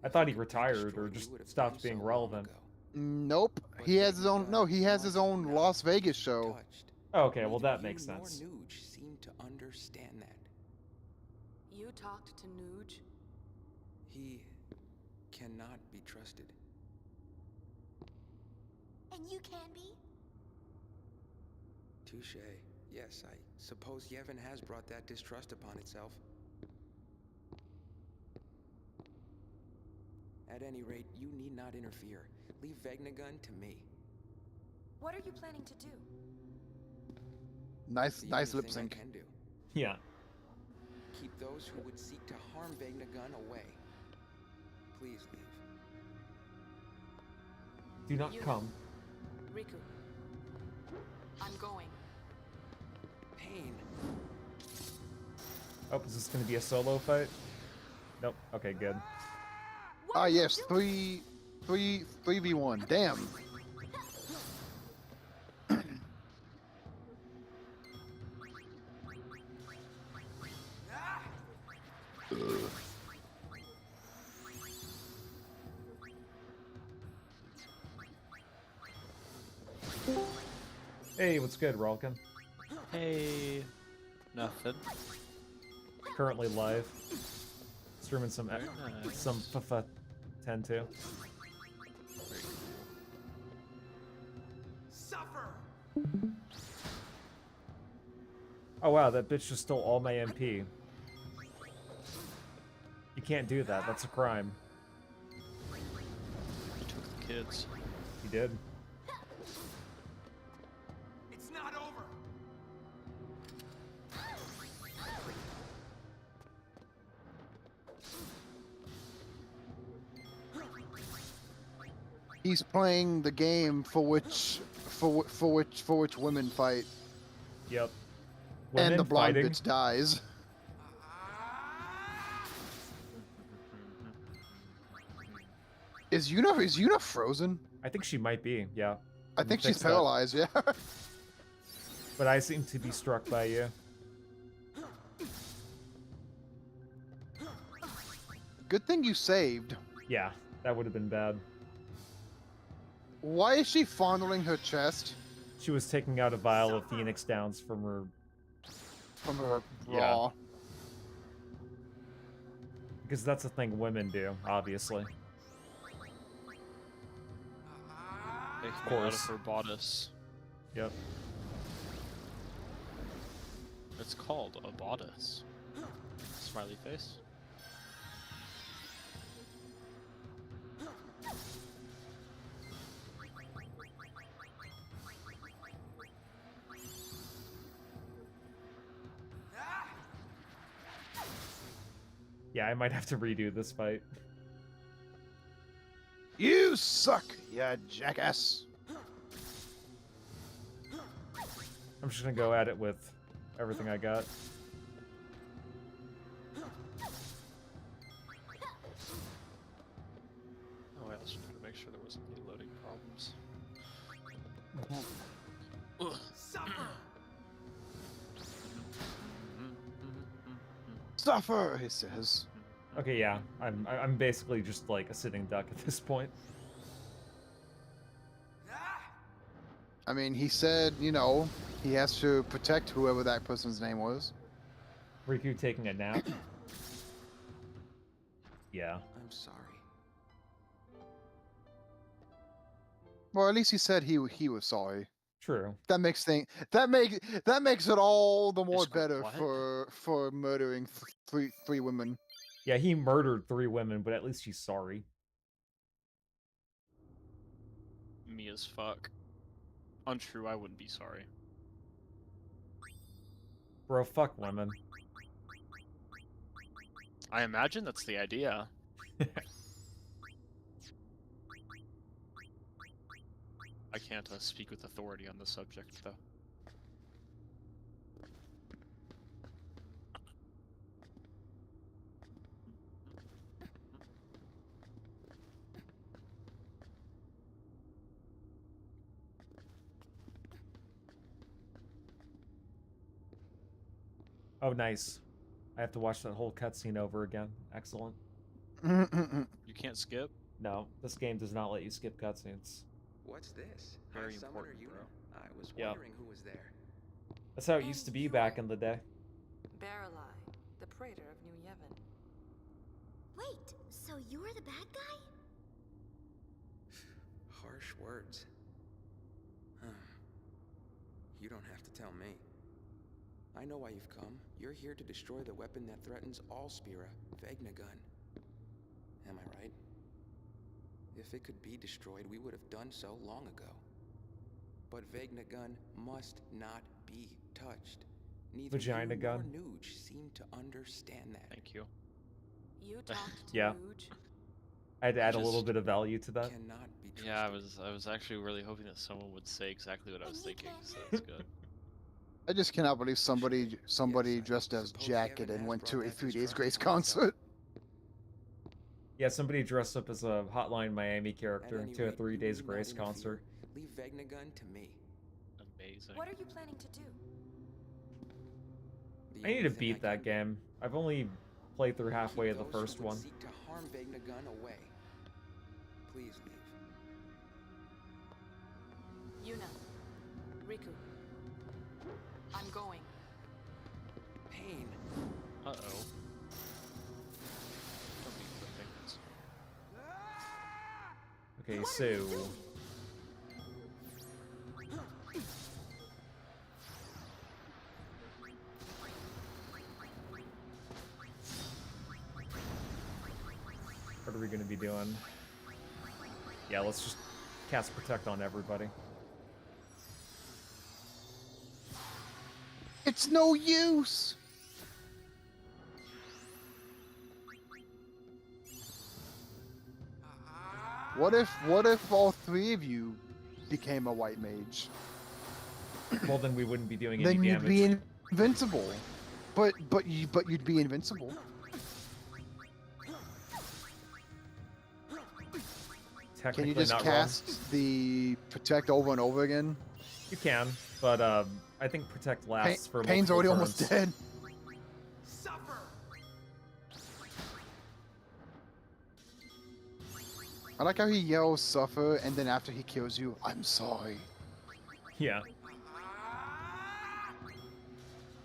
I thought he retired or just stopped being relevant. Nope. He has his own. No, he has his own Las Vegas show. Oh, okay, well that makes sense. Nuge seem to understand that. You talked to Nuge? He cannot be trusted. And you can be? Touche. Yes, I suppose Yevon has brought that distrust upon itself. At any rate, you need not interfere. Leave Vegnagun to me. What are you planning to do? Nice The lip only thing I sync. can do. Yeah. Keep those who would seek to harm Vegnagun away. Please leave. Do not You- come. Riku. I'm going. Pain. Oh, is this gonna be a solo fight? Nope. Okay, good. Ah yes, 3v1. Damn. Hey, what's good, Rolkin? Hey, nothing. Currently live. Streaming some Very nice. some FIFA 10 too. Oh wow, that bitch just stole all my MP. You can't do that, that's a crime. He took the kids. He did. It's not over. He's playing the game for which women fight, Yep. and the Women blonde fighting. bitch dies. Is Yuna frozen? I think she might be, yeah. I think she's Fix that. paralyzed. Yeah. But I seem to be struck by you. Good thing you saved. Yeah, that would have been bad. Why is she fondling her chest She was taking out a vial of Phoenix Downs from her. from her Yeah. bra? Because that's a thing women do, obviously. Taking Of it out of course. her bodice. Yep. It's called a bodice. Smiley face. Yeah, I might have to redo this fight. You suck, you jackass. I'm just gonna go at it with everything I got. Oh, I also need to make sure there wasn't any loading problems. Suffer, he says. Okay, yeah, I'm basically just like a sitting duck at this point. I mean, he said, you know, he has to protect whoever that person's name was. Riku taking a nap. Yeah. I'm sorry. Well, at least he said he was sorry. True. That makes it all the more It's called better what? for murdering three women. Yeah, he murdered 3 women, but at least she's sorry. Me as fuck. Untrue, I wouldn't be sorry. Bro, fuck women. I imagine that's the idea. I can't speak with authority on the subject, though. Oh, nice. I have to watch that whole cutscene over again. Excellent. You can't skip? No, this game does not let you skip cutscenes. What's this? Very High Summoner important, unit? bro. I was Yep. wondering who was there. That's how it used to be back in the day. Baralai, the praetor of New Yevon. Wait, so you're the bad guy? Harsh words. You don't have to tell me. I know why you've come. You're here to destroy the weapon that threatens all Spira, Vegnagun. Am I right? If it could be destroyed, we would have done so long ago. But Vegnagun must not be touched. Neither Vagina you gun. nor Nuge seem to understand that. Thank you. You talked to Yeah. Nuge? I had to add a little Just- bit of value to that. Cannot be trusted. Yeah, I was actually really hoping that someone would say exactly what I was thinking, so that's good. I just cannot believe somebody Yes, I dressed as suppose Jacket Yevon and has went to brought a back 3 his Days tribe Grace upon concert. Yeah, somebody dressed up as a Hotline Miami character At any to a rate, 3 you Days need not Grace interfere. concert. Leave Vegnagun to me. Amazing. What are you planning to do? The I need to only thing beat that can do. game. I've only played through halfway Keep of the those who first would one. Seek to harm Vegnagun away. Please leave. Yuna. Riku. I'm going. Pain. Uh-oh. Don't be flipping. Okay, so... What are we going to be doing? Yeah, let's just cast Protect on everybody. It's no use. What if all 3 of you became a white mage? Well, then we wouldn't be doing Then any you'd damage. be invincible. But you'd be invincible. Can Technically you just not cast the Protect over and over again? wrong. You can, but I think Protect lasts for Pain's multiple already turns. almost dead. I like how he yells "suffer" and then after he kills you, "I'm sorry." Yeah.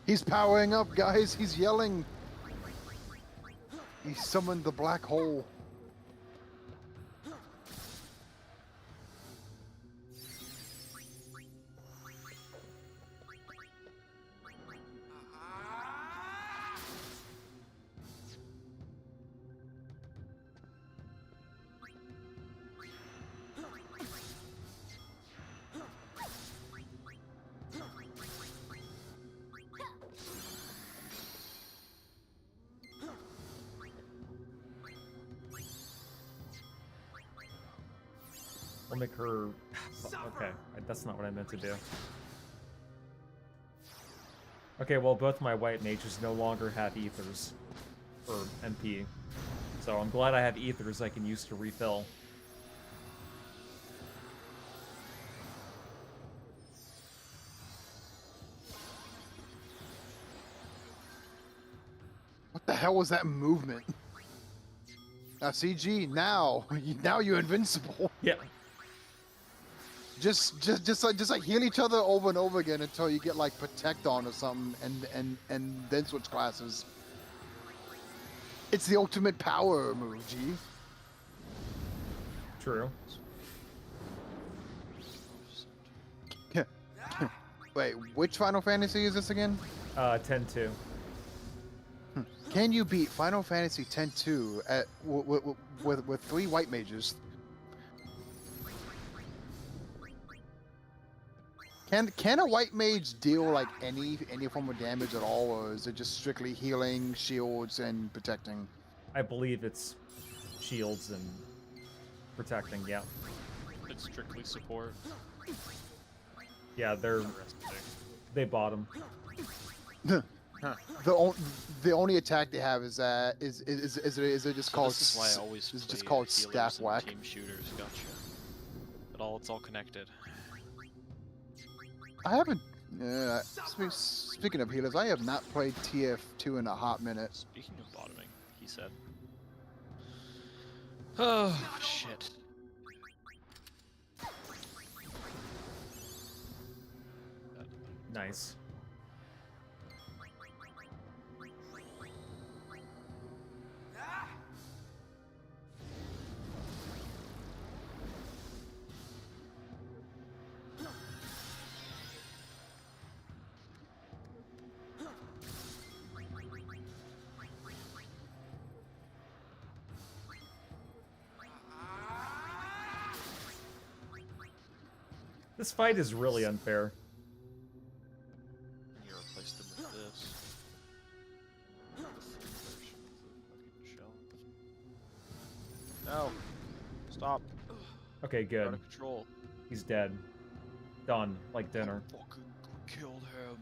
He's powering up, guys. He's yelling. He summoned the black hole. I'll make her... Okay, that's not what I meant to do. Okay, well, both my white mages no longer have ethers for MP. So I'm glad I have ethers I can use to refill. What the hell was that movement? Now, CG, now you're invincible. Yeah. Just like heal each other over and over again until you get like Protect on or something, and then switch classes. It's the ultimate power move, G. True. Wait, which Final Fantasy is this again? 10-2. Can you beat Final Fantasy X-2 at with 3 white mages? Can a white mage deal like any form of damage at all, or is it just strictly healing, shields, and protecting? I believe it's shields and protecting, yeah. It's strictly support. Yeah, they bought him. The only attack they have is that is it just So called this is why I always is just play called healers staff and whack. team shooters. Gotcha. It's all connected. I haven't. Speaking of healers, I have not played TF2 in a hot minute. Speaking of bottoming, he said. Oh shit. Nice. This fight is really unfair. You replaced him with this. The full version of the fucking shell. No. Stop. Okay, good. Out of control. He's dead. Done, like dinner. Fucking killed him.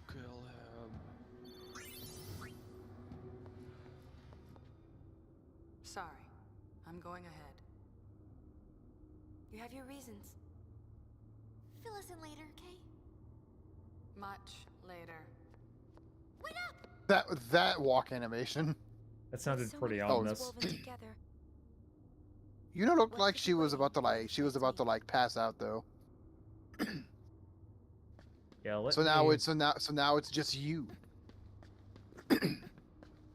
Kill him. Sorry. I'm going ahead. You have your reasons. Fill us in later, okay? Much later. Wait up! That walk animation. That sounded So pretty many ominous. things woven together. You know, looked like she was about to like pass out though. Yeah, So now it's just you.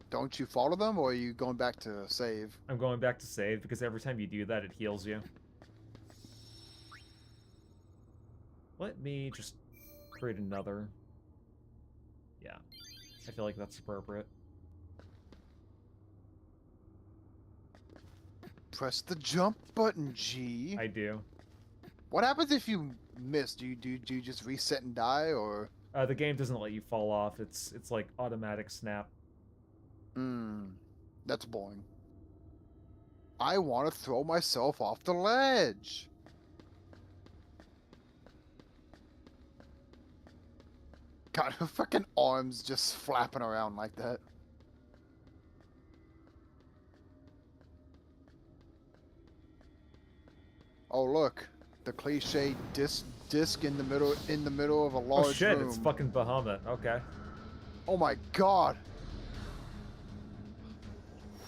Don't you follow them, or are you going back to save? I'm going back to save because every time you do that, it heals you. Let me just create another. Yeah, I feel like that's appropriate. Press the jump button, G. I do. What happens if you miss? Do you just reset and die, or? The game doesn't let you fall off. It's like automatic snap. That's boring. I want to throw myself off the ledge. God, her fucking arms just flapping around like that. Oh look, the cliche disc in the middle of a large Oh shit! room. It's fucking Bahamut. Okay. Oh my god!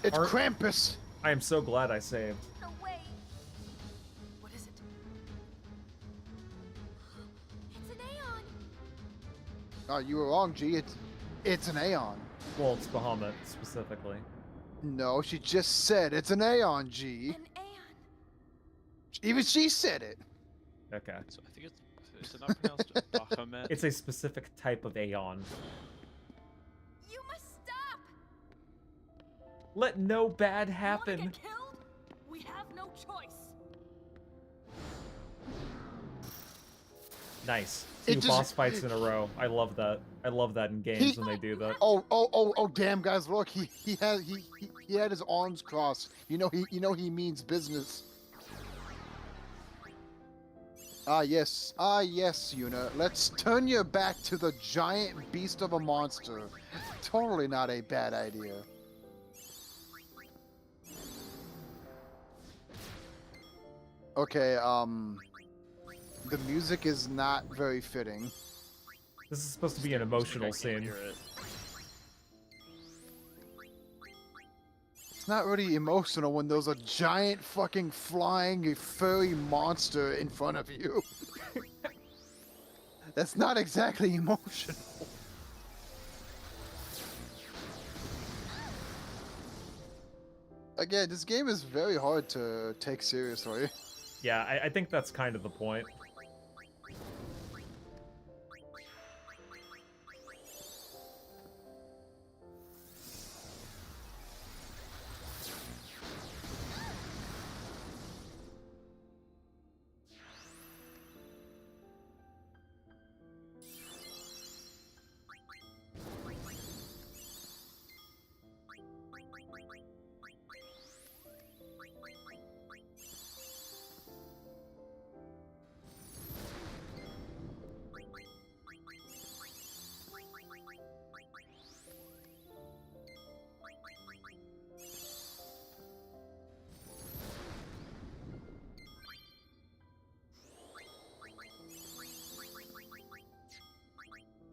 It's Aren't- Krampus! I am so glad I saved. No way! What is it? It's an Aeon! Oh, you were wrong, G. It's an Aeon. Well, it's Bahamut specifically. No, she just said it's an Aeon, G. An Aeon! Even she said it. Okay. So I think it's not pronounced Bahamut. It's a specific type of Aeon. You must stop! Let no bad You wanna happen. get killed? We have no choice. Nice. It Two just- boss fights in a row. I love that. I love that in games when they do that. Oh, damn, guys! Look, he had his arms crossed. You know he means business. Ah yes, Yuna. Let's turn your back to the giant beast of a monster. Totally not a bad idea. Okay, the music is not very fitting. This is supposed to be an emotional scene. Hear it. It's not really emotional when there's a giant fucking flying furry monster in front of you. That's not exactly emotional. Again, this game is very hard to take seriously. Yeah, I think that's kind of the point.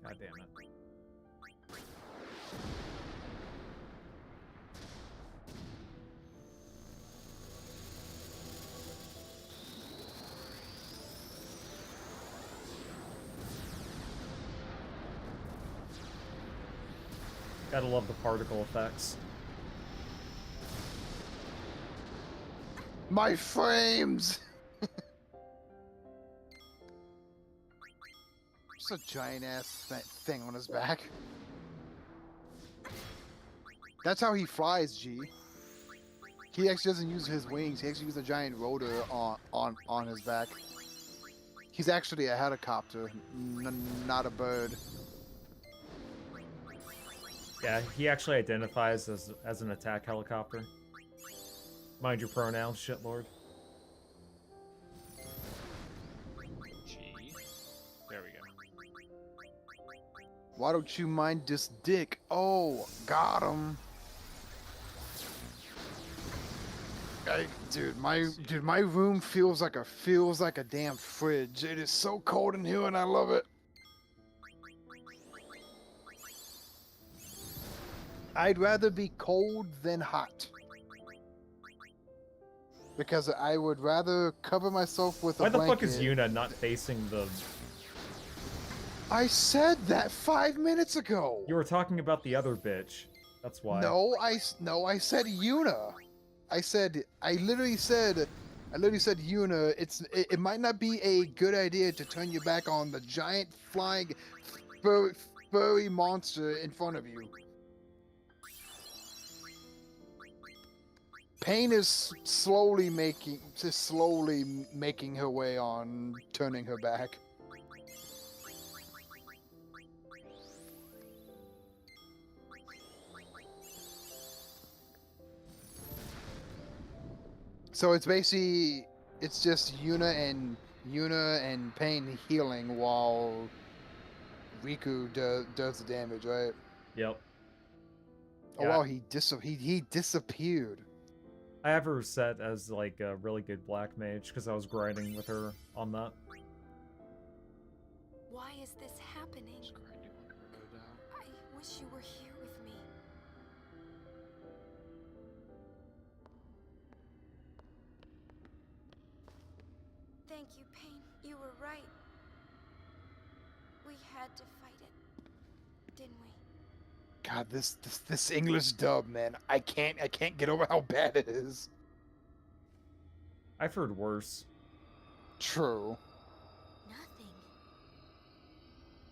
God damn it. Gotta love the particle effects. My frames! Just a giant ass thing on his back. That's how he flies, G. He actually doesn't use his wings. He actually uses a giant rotor on his back. He's actually a helicopter, not a bird. Yeah, he actually identifies as an attack helicopter. Mind your pronouns, shitlord. G. There we go. Why don't you mind this dick? Oh, got him. Dude, my room feels like a damn fridge. It is so cold in here, and I love it. I'd rather be cold than hot. Because I would rather cover myself with a Why the blanket. fuck is Yuna not facing the... I said that 5 minutes ago. You were talking about the other bitch. That's why. No, I said Yuna. I literally said Yuna. It might not be a good idea to turn your back on the giant flying furry monster in front of you. Pain is slowly making her way on turning her back. So it's basically just Yuna and Pain healing while Riku does the damage, right? Yep. Oh Yeah. wow, he disappeared. I have her set as like a really good black mage because I was grinding with her on that. Why is this happening? Just grinding on her good out. I wish you were here with me. Thank you, Pain. You were right. We had to fight it, didn't we? God, this English dub, man. I can't get over how bad it is. I've heard worse. True. Nothing.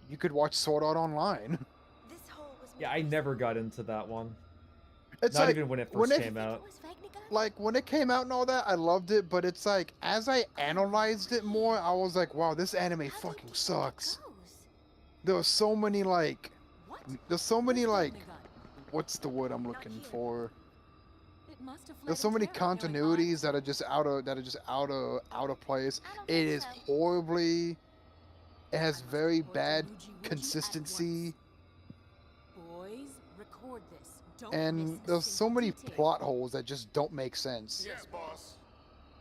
You could watch Sword Art Online. This hole was Yeah, made I for never got into that one. It's Not like even when it when first it- came out. like when it came out and all that, I loved it, but it's like as I analyzed it more, I was like, wow, this anime fucking sucks. There are so many like what's the word I'm looking for? There's so many continuities that are just out of place. It is horribly. It has very bad consistency, Boys, record this. Don't and miss a there's so single many detail. plot holes that just don't make sense. Yes, boss.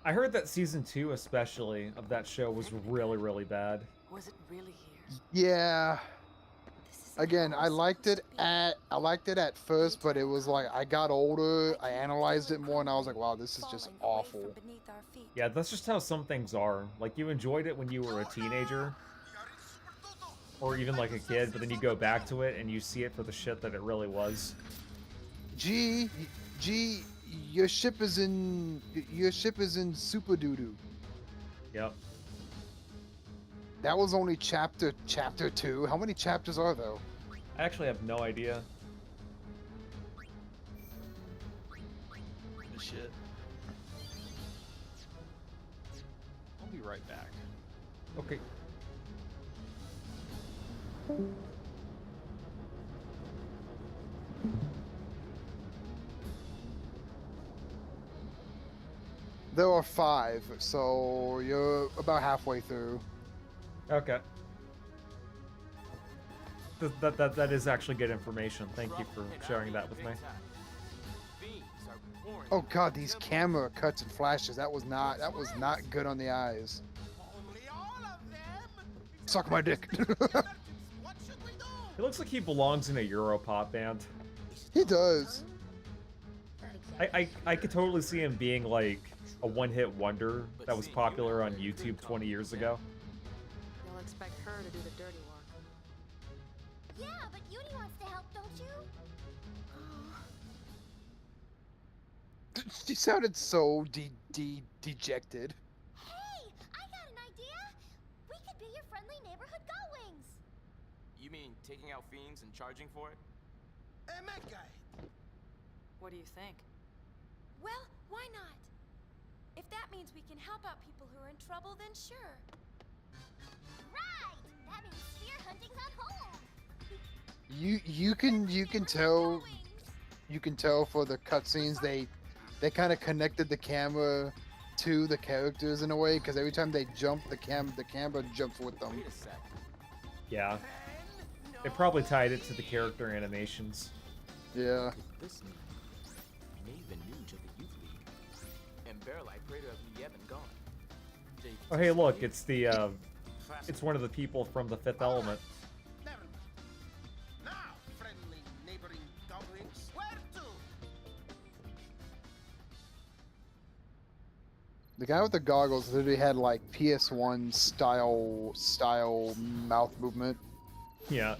I heard that season 2 especially of that show was really, really bad. Was it really here? Yeah. This is Again, I liked it at first, but it was like I got older, I analyzed it more, and I was like, wow, this is just awful. Yeah, that's just how some things are. Like, you enjoyed it when you were a teenager, or even like a kid, but then you go back to it and you see it for the shit that it really was. G, your ship is in super doo-doo. Yep. That was only chapter 2. How many chapters are there? I actually have no idea. The shit. I'll be right back. Okay. There are 5, so you're about halfway through. Okay. That is actually good information. Thank you for sharing that with me. Oh god, these camera cuts and flashes. That was not good on the eyes. Suck my dick. What should we do? He looks like he belongs in a Europop band. He does. I could totally see him being like a one-hit wonder that was popular on YouTube 20 years ago. You'll expect her to do the dirty work. Yeah, but Uni wants to help, don't you? She sounded so dejected. Hey, I got an idea. We could be your friendly neighborhood Gullwings. You mean taking out fiends and charging for it? What do you think? Well, why not? If that means we can help out people who are in trouble, then sure. Right. That means spear hunting's on hold. You can tell for the cutscenes they kind of connected the camera to the characters in a way, because every time they jump, the camera jumps with them. Wait a sec. Yeah. They probably tied it to the character animations. Yeah. This means Maven Nuge of the Youth League. And Bearlight Praetor of Yevon gone. Oh hey, look, it's the it's one of the people from the Fifth Element. Never mind. Now, friendly neighboring Gullwings, where to? The guy with the goggles literally had like PS1 style mouth movement. Yeah.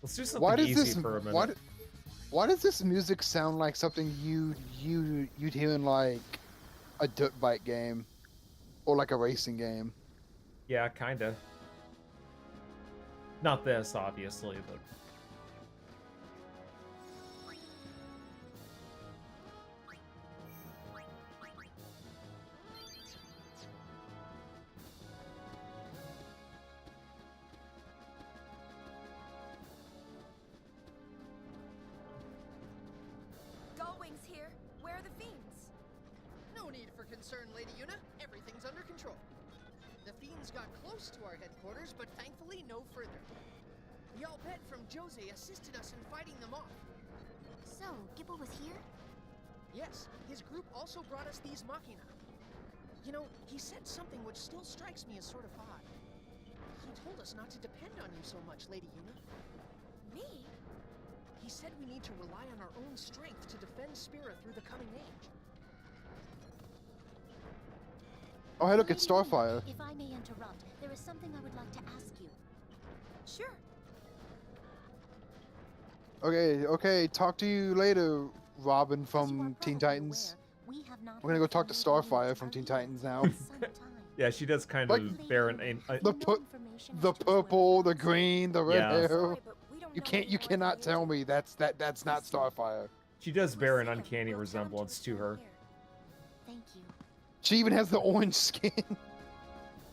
Let's do something easy for a minute. Why does this music sound like something you'd hear in like a dirt bike game or like a racing game? Yeah, kinda. Not this, obviously, but Gullwings here. Where are the fiends? No need for concern, Lady Yuna. Everything's under control. The fiends got close to our headquarters, but thankfully no further. Y'all bet from Jose assisted us in fighting them off. So, Gibble was here? Yes, his group also brought us these machina. You know, he said something which still strikes me as sort of odd. He told us not to depend on you so much, Lady Yuna. Me? He said we need to rely on our own strength to defend Spira through the coming age. Oh hey, look, it's Starfire. If I may interrupt, there is something I would like to ask you. Sure. Okay, talk to you later, Robin As you from are Teen probably Titans. aware, we have not We're gonna go talk to had any Starfire from Teen Titans now. yeah, she does kind Like- of bear an The purple, the green, the red Yeah. hair. Sorry, but we don't know You what cannot that tell is. me that's not Starfire. she does bear an We'll see 'em. uncanny We'll tell 'em resemblance to return her. here. Thank you. She even has the orange skin.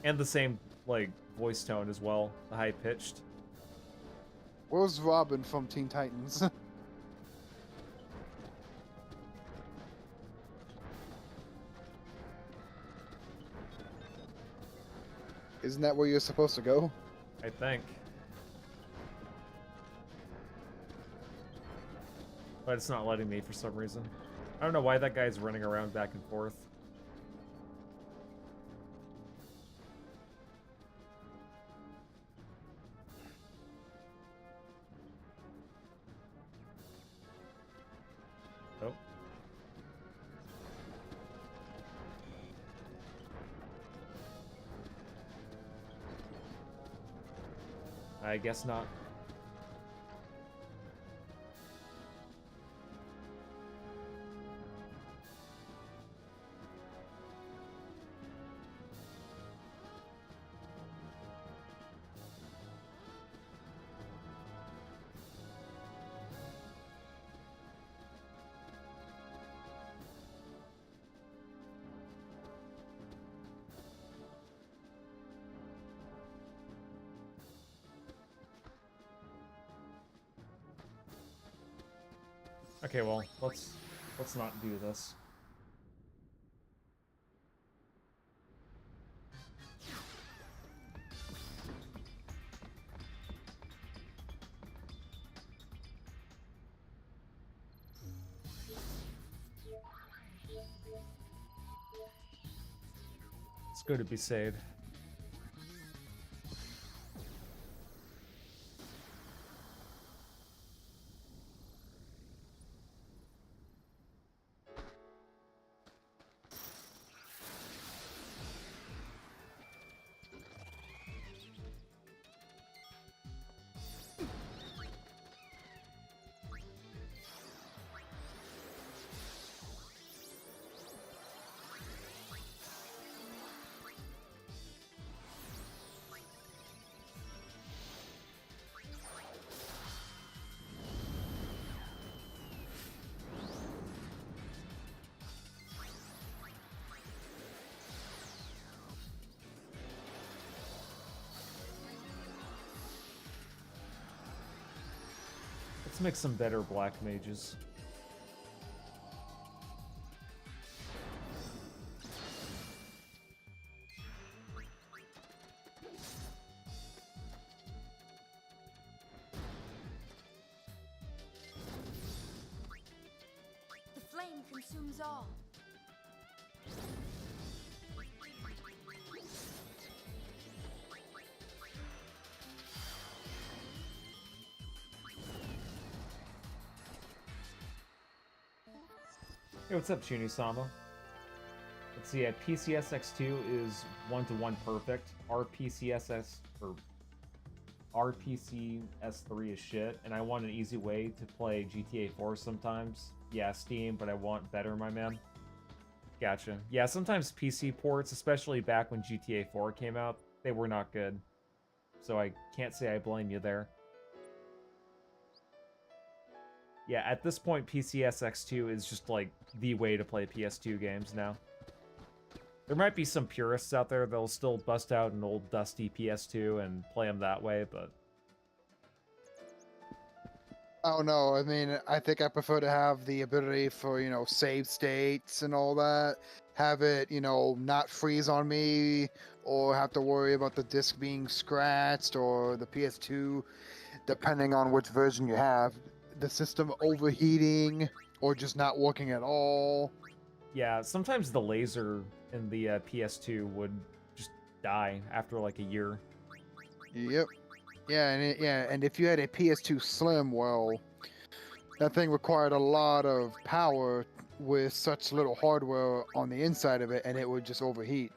And the same like voice tone as well, the high pitched. Where's Robin from Teen Titans? Isn't that where you're supposed to go? I think. But it's not letting me for some reason. I don't know why that guy's running around back and forth. Oh. I guess not. Okay, well, let's not do this. It's good to be saved. Let's make some better black mages. The flame consumes all. Hey, what's up, Chuni-sama? Let's see, PCS X2 is 1-to-1 perfect. RPCS3 is shit, and I want an easy way to play GTA 4 sometimes. Yeah, Steam, but I want better, my man. Gotcha. Yeah, sometimes PC ports, especially back when GTA 4 came out, they were not good. So I can't say I blame you there. Yeah, at this point, PCS X2 is just, like, the way to play PS2 games now. There might be some purists out there that'll still bust out an old dusty PS2 and play them that way, but... Oh no, I mean, I think I prefer to have the ability for, you know, save states and all that. Have it, you know, not freeze on me, or have to worry about the disc being scratched, or the PS2, depending on which version you have, the system overheating, or just not working at all. Yeah, sometimes the laser in the PS2 would just die after like a year. Yep. Yeah, and if you had a PS2 Slim, well, that thing required a lot of power with such little hardware on the inside of it, and it would just overheat.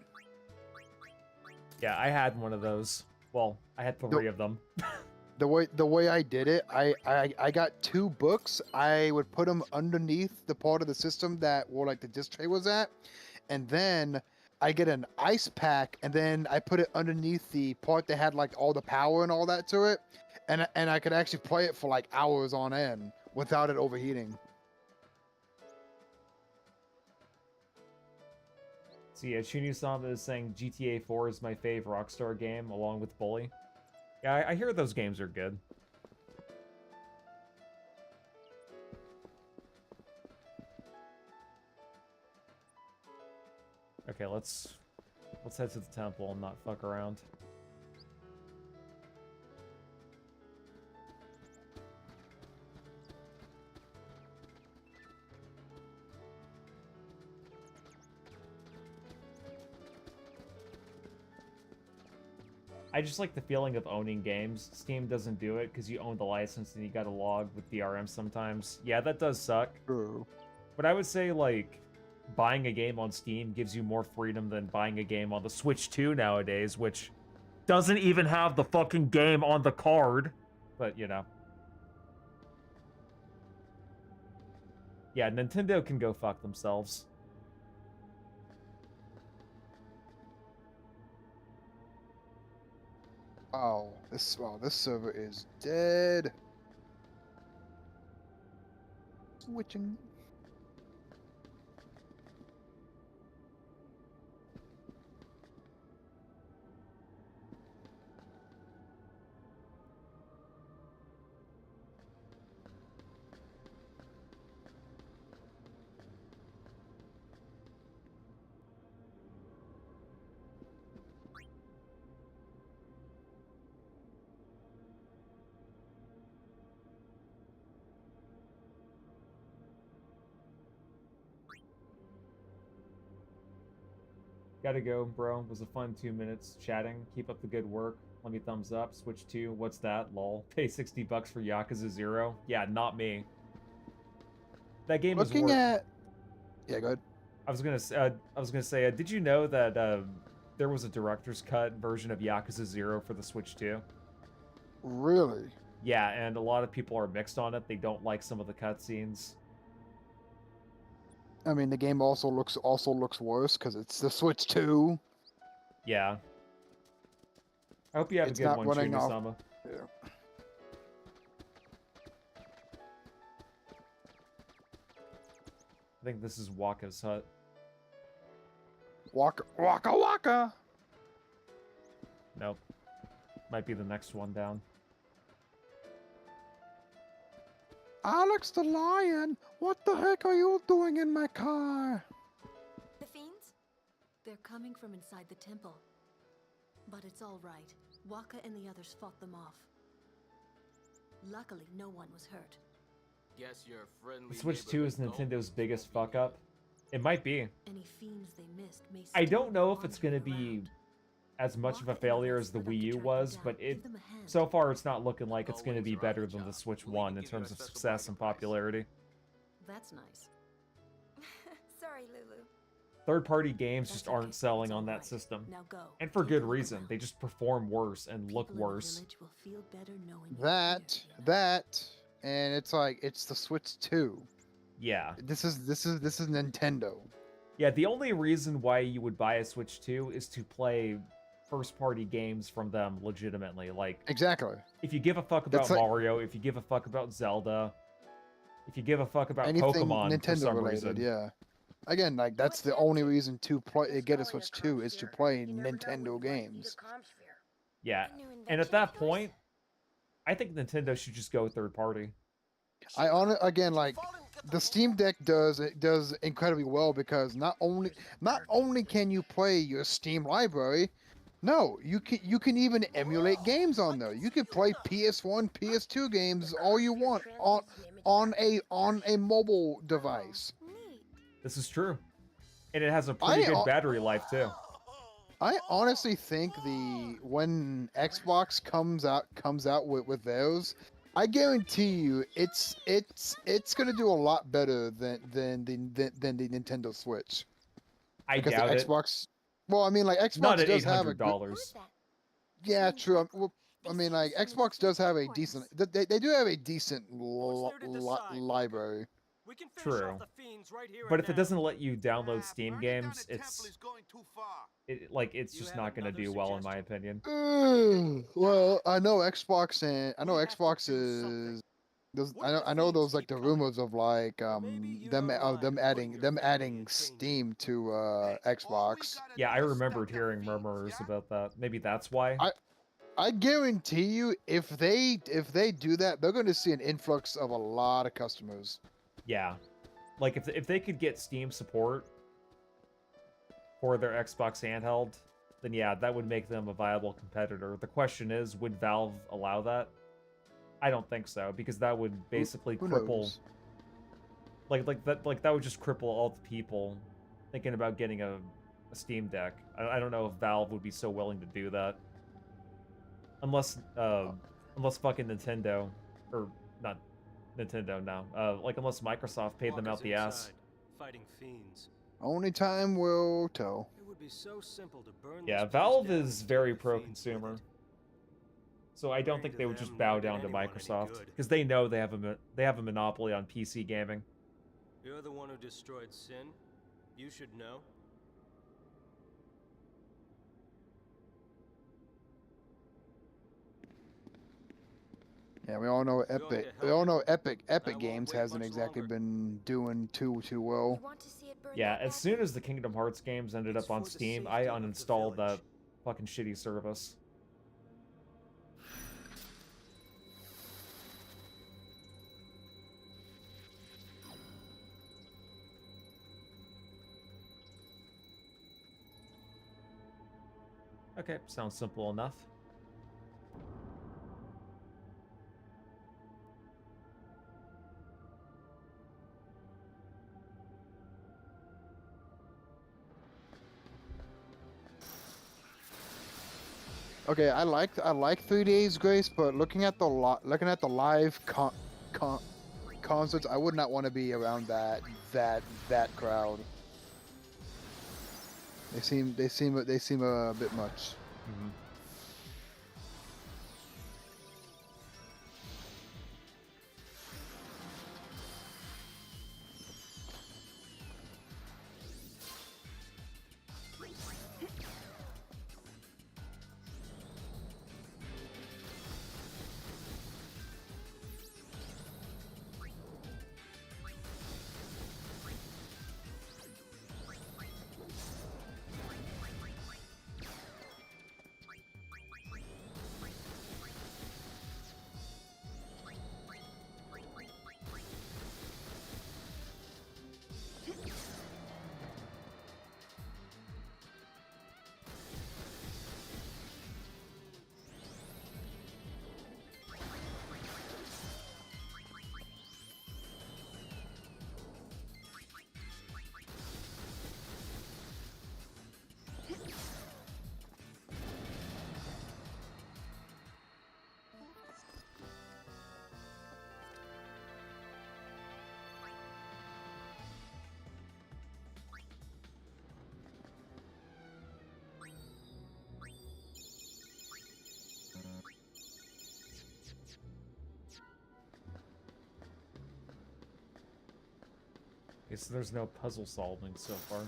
Yeah, I had one of those. Well, I had 3 of them. The way I did it, I got 2 books. I would put them underneath the part of the system that where like the disc tray was at, and then I get an ice pack, and then I put it underneath the part that had like all the power and all that to it, and I could actually play it for like hours on end without it overheating. So yeah, Chunu-sama is saying GTA 4 is my fave Rockstar game, along with Bully. Yeah, I hear those games are good. Okay, let's head to the temple and not fuck around. I just like the feeling of owning games. Steam doesn't do it because you own the license and you gotta log with DRM sometimes. Yeah, that does suck. True. But I would say, like, buying a game on Steam gives you more freedom than buying a game on the Switch 2 nowadays, which doesn't even have the fucking game on the card. But, you know. Yeah, Nintendo can go fuck themselves. Wow, this server is dead. Switching. Gotta go, bro. It was a fun 2 minutes chatting. Keep up the good work. Let me thumbs up. Switch 2. What's that? Lol. Pay 60 bucks for Yakuza 0. Yeah, not me. That game was Looking worth... at... Yeah, go ahead. I was gonna say, did you know that there was a director's cut version of Yakuza 0 for the Switch 2? Really? Yeah, and a lot of people are mixed on it. They don't like some of the cutscenes. I mean, the game also looks worse because it's the Switch 2. Yeah. I hope you have It's a good not one, running off. Tsunosama. Yeah. I think this is Waka's hut. Waka waka waka. Nope. Might be the next one down. Alex the Lion, what the heck are you doing in my car? The fiends? They're coming from inside the temple. But it's all right. Waka and the others fought them off. Luckily, no one was hurt. Guess your friendly Switch 2 is Nintendo's biggest fuck up. It might be. Any fiends they missed may I still don't know if it's wander gonna be around. as much of a failure as the Wii U was, but so far it's not looking like it's gonna be better than the Switch 1 in terms of success and popularity. That's nice. Sorry, Lulu. Third-party games just aren't selling on that system. Now go. And for good reason. They just perform worse and look worse. Will feel better knowing you're That, and it's like it's the Switch 2. Yeah. This is Nintendo. Yeah, the only reason why you would buy a Switch 2 is to play first-party games from them legitimately. Like, exactly. If you give a fuck about Mario, if you give a fuck about Zelda, if you give a fuck about Anything Pokemon Nintendo for some related, reason. yeah. Again, like that's the only reason to play get a Switch 2 is to play Nintendo games. Yeah, and at that point, I think Nintendo should just go third-party. Again, like the Steam Deck does incredibly well because not only can you play your Steam library, no, you can even emulate games on there. You can play PS1, PS2 games all you want on a mobile device. This is true, and it has a pretty good battery life too. I honestly think when Xbox comes out with those, I guarantee you it's gonna do a lot better than the Nintendo Switch. I because doubt Xbox, well, I mean, like Xbox Not at does have a $800. Yeah, true. Well, I mean, like Xbox does have a decent. They do have a decent library. True, but if it doesn't let you download Steam games, it's just not gonna do well in my opinion. Well, I know Xbox is. I know those like the rumors of like them adding Steam to Xbox. Yeah, I remembered hearing murmurs about that. Maybe that's why. I guarantee you, if they do that, they're going to see an influx of a lot of customers. Yeah, like if they could get Steam support for their Xbox handheld, then yeah, that would make them a viable competitor. The question is, would Valve allow that? I don't think so, because that would basically cripple. That would just cripple all the people thinking about getting a Steam Deck. I don't know if Valve would be so willing to do that, unless fucking Nintendo, or not Nintendo now, unless Microsoft paid them out the ass. Fighting fiends. Only time will tell. It would be so simple to burn. Yeah, Valve is very pro-consumer. So I don't think they would just bow down to Microsoft, because they know they have a monopoly on PC gaming. You're the one who destroyed Sin. You should know. Yeah, we all know Epic Games hasn't exactly been doing too well. Yeah, as soon as the Kingdom Hearts games ended up on Steam, I uninstalled that fucking shitty service. Okay, sounds simple enough. Okay, I like 3 Days Grace, but looking at the live concerts, I would not want to be around that crowd. They seem a bit much. Mhm. Okay, so there's no puzzle solving so far.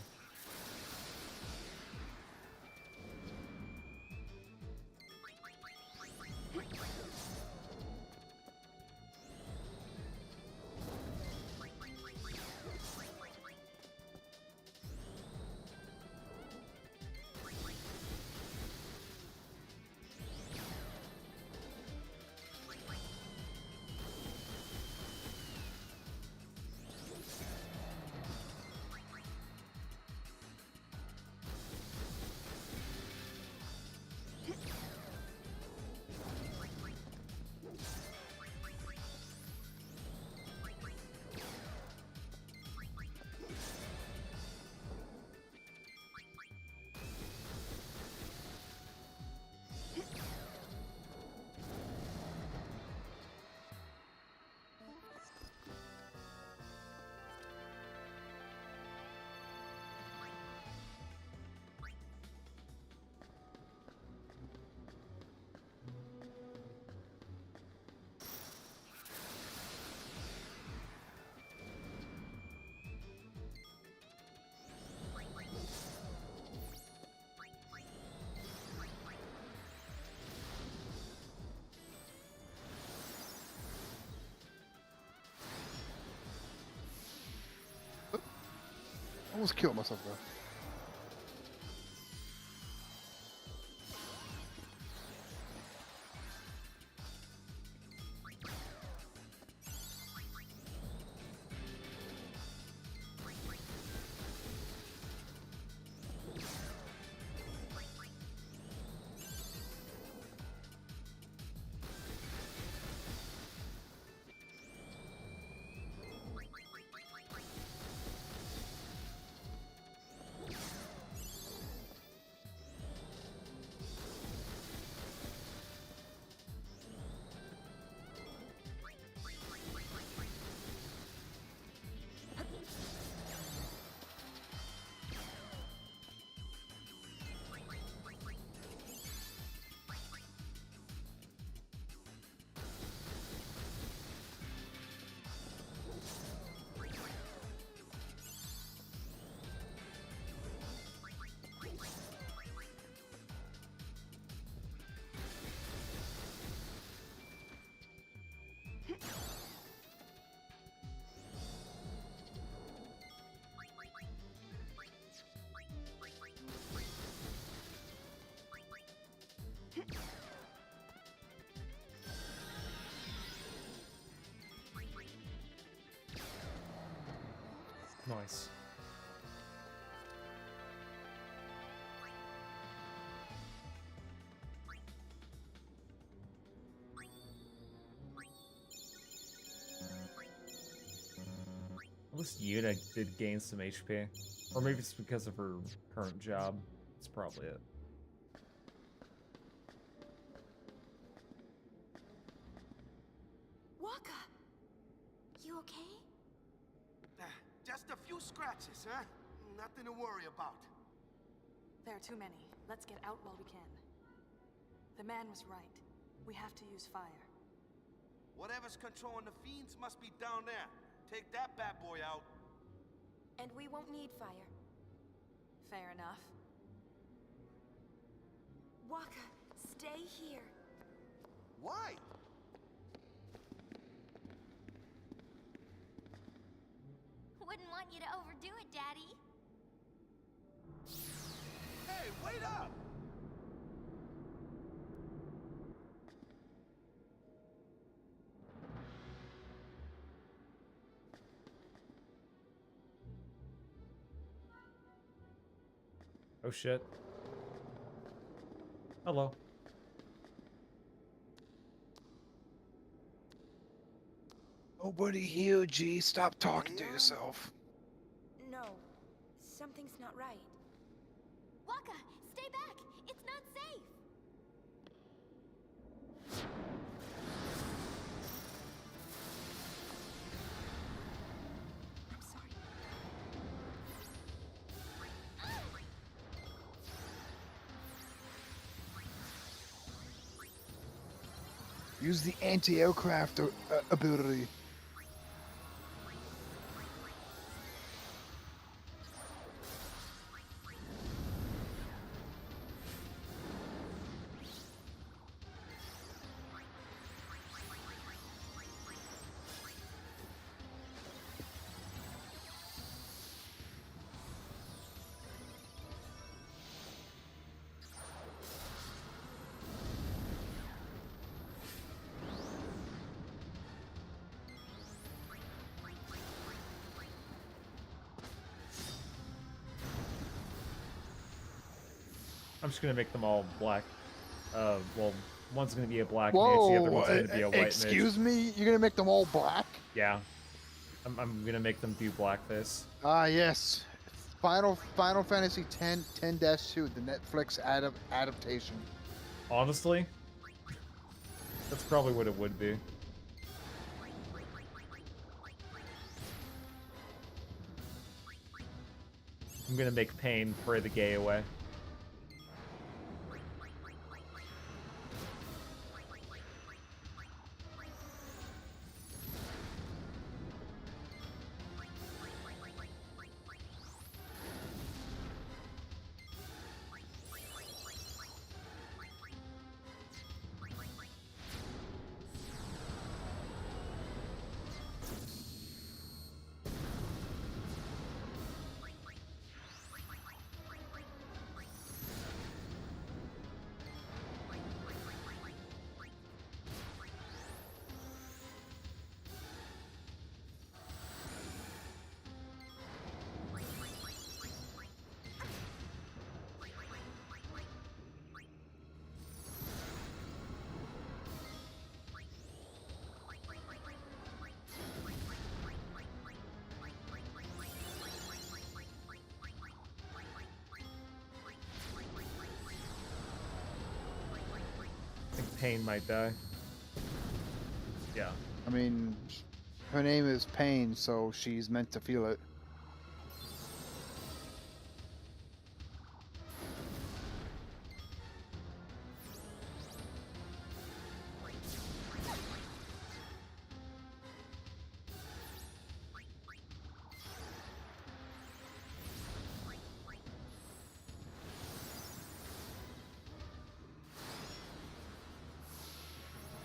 Almost killed myself though. Nice. At least Yuna did gain some HP. Or maybe it's because of her current job. That's probably it. Just a few scratches, huh? Nothing to worry about. There are too many. Let's get out while we can. The man was right. We have to use fire. Whatever's controlling the fiends must be down there. Take that bad boy out. And we won't need fire. Fair enough. Waka, stay here. Why? Wouldn't want you to overdo it, Daddy. Hey, wait up! Oh shit. Hello. Nobody here, G. Stop talking to yourself. No, something's not right. Waka, stay back! It's not safe! I'm sorry. Use the anti-aircraft ability. I'm just gonna make them all black. Well, one's gonna be a black mage, the other one's gonna be a white mage. Excuse me? You're gonna make them all black? Yeah. I'm gonna make them do blackface. Ah, yes. Final Fantasy X 10-2, the Netflix adaptation. Honestly, that's probably what it would be. I'm gonna make Pain pray the gay away. I think Pain might die. Yeah. I mean, her name is Pain, so she's meant to feel it.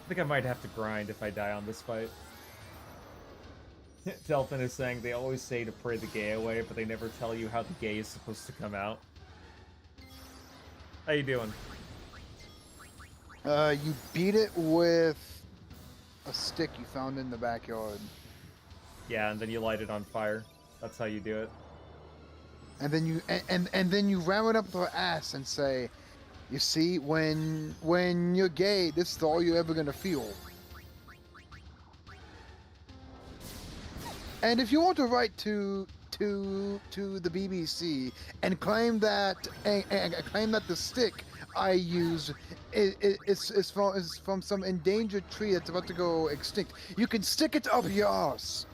I think I might have to grind if I die on this fight. Delphin is saying they always say to pray the gay away, but they never tell you how the gay is supposed to come out. How you doing? You beat it with a stick you found in the backyard. Yeah, and then you light it on fire. That's how you do it. And then you and then you ram it up her ass and say, "You see, when you're gay, this is all you're ever gonna feel." And if you want to write to the BBC and claim that the stick I use is from some endangered tree that's about to go extinct, you can stick it up your ass.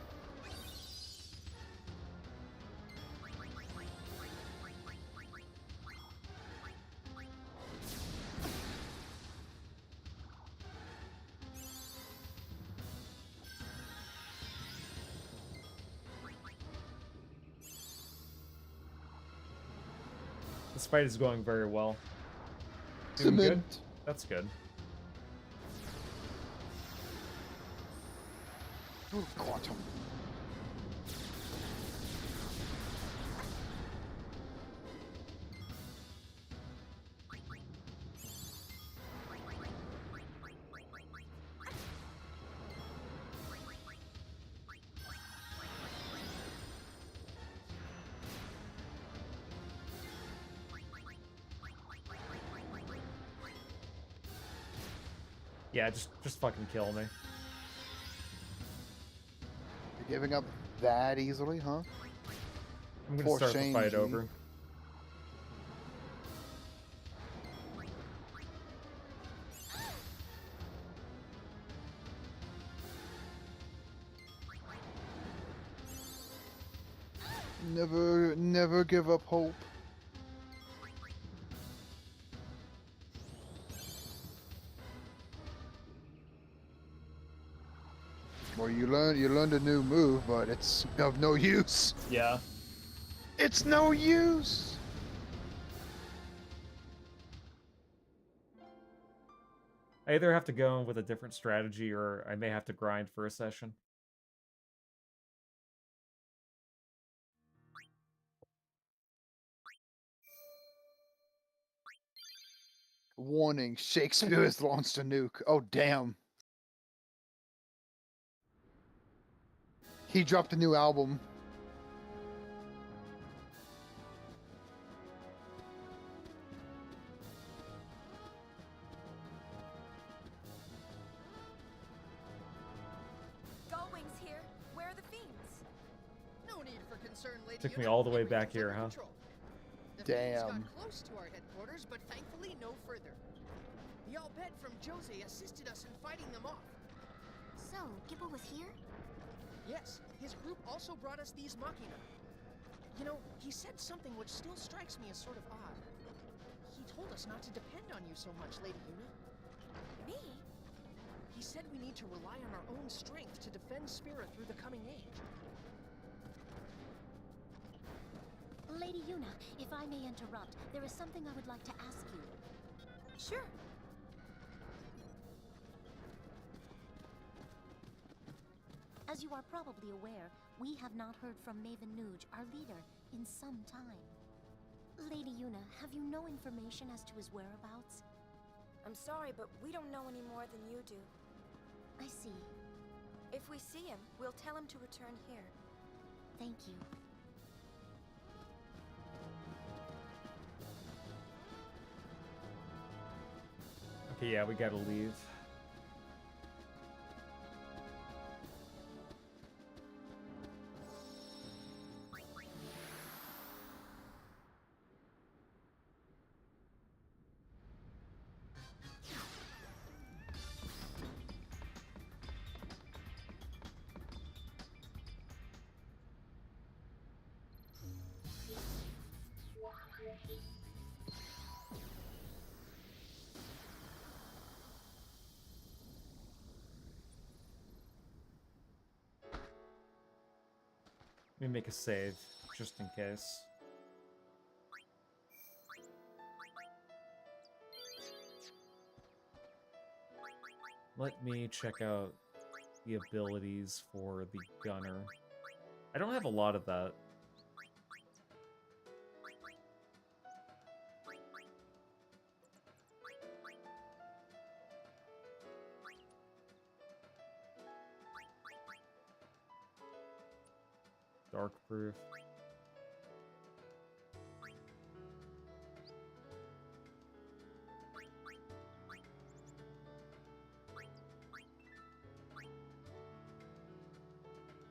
This fight is going very well. Doing good? Cement. That's good. Ooh, quantum. Yeah, just fucking kill me. You're giving up that easily, huh? I'm gonna For start the shame, fight G. over. Never give up hope. Well, you learned a new move, but it's of no use. Yeah. It's no use. I either have to go in with a different strategy or I may have to grind for a session. Warning, Shakespeare has launched a nuke. Oh, damn. He dropped a new album. Gullwing's here. Where are the fiends? No need for concern, Lady Took me Una. all the way Everything's back here, under huh? control. The fiends Damn. got close to our headquarters, but thankfully no further. The Albed from Jose assisted us in fighting them off. So, Gibble was here? Yes, his group also brought us these machina. You know, he said something which still strikes me as sort of odd. He told us not to depend on you so much, Lady Una. Me? He said we need to rely on our own strength to defend Spira through the coming age. Lady Una, if I may interrupt, there is something I would like to ask you. Sure. As you are probably aware, we have not heard from Maven Nuge, our leader, in some time. Lady Una, have you no information as to his whereabouts? I'm sorry, but we don't know any more than you do. I see. If we see him, we'll tell him to return here. Thank you. Okay, yeah, we gotta leave. Let me make a save, just in case. Let me check out the abilities for the gunner. I don't have a lot of that. Dark proof.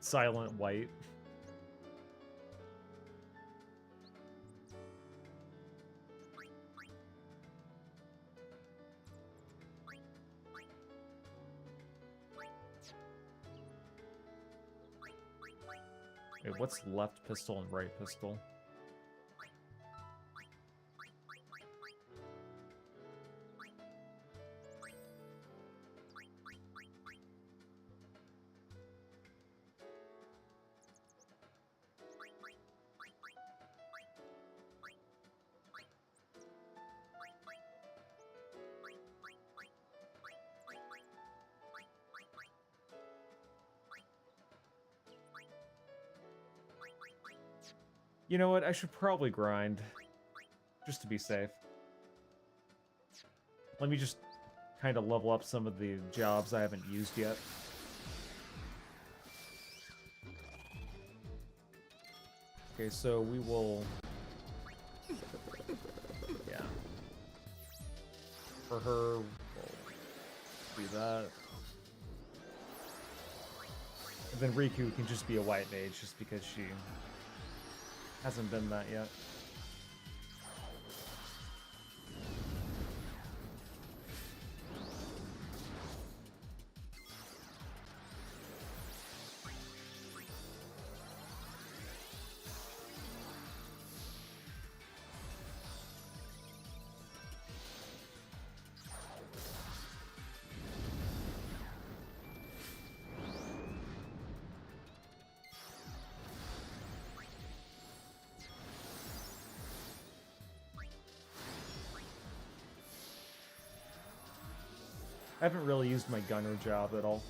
Silent white. Wait, what's left pistol and right pistol? You know what? I should probably grind. Just to be safe. Let me just kind of level up some of the jobs I haven't used yet. Okay, so we will... Yeah. For her, we'll do that. And then Riku can just be a white mage, just because she hasn't been that yet. I haven't really used my gunner job at all.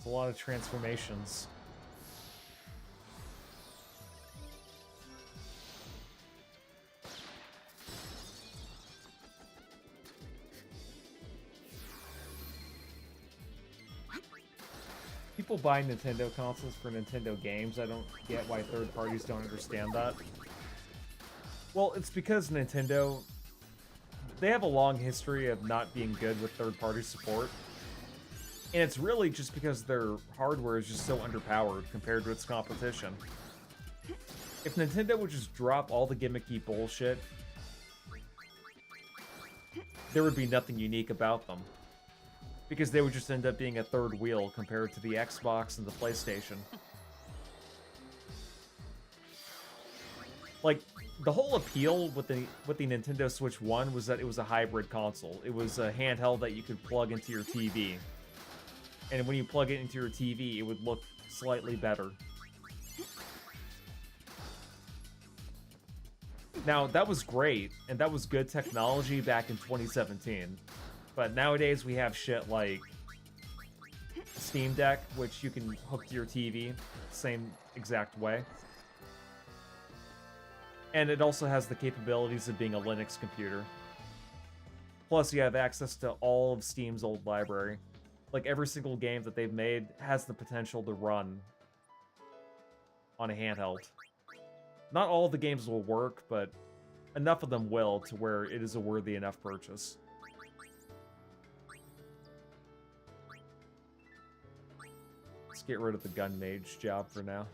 A lot of transformations. People buy Nintendo consoles for Nintendo games. I don't get why third parties don't understand that. Well, it's because Nintendo, they have a long history of not being good with third-party support. And it's really just because their hardware is just so underpowered compared to its competition. If Nintendo would just drop all the gimmicky bullshit, there would be nothing unique about them. Because they would just end up being a third wheel compared to the Xbox and the PlayStation. Like, the whole appeal with the Nintendo Switch 1 was that it was a hybrid console. It was a handheld that you could plug into your TV. And when you plug it into your TV, it would look slightly better. Now, that was great, and that was good technology back in 2017. But nowadays, we have shit like Steam Deck, which you can hook to your TV, same exact way. And it also has the capabilities of being a Linux computer. Plus, you have access to all of Steam's old library. Like, every single game that they've made has the potential to run on a handheld. Not all of the games will work, but enough of them will to where it is a worthy enough purchase. Let's get rid of the gun mage job for now.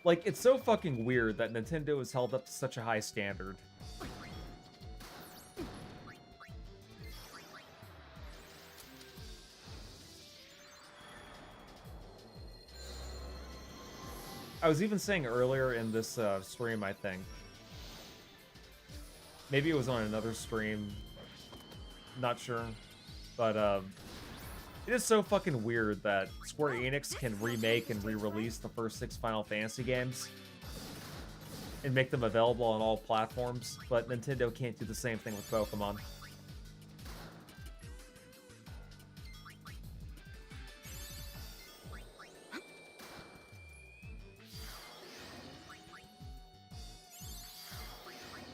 Like, it's so fucking weird that Nintendo is held up to such a high standard. I was even saying earlier in this stream, I think. Maybe it was on another stream. Not sure. But, it is so fucking weird that Square Enix can remake and re-release the first 6 Final Fantasy games and make them available on all platforms, but Nintendo can't do the same thing with Pokemon.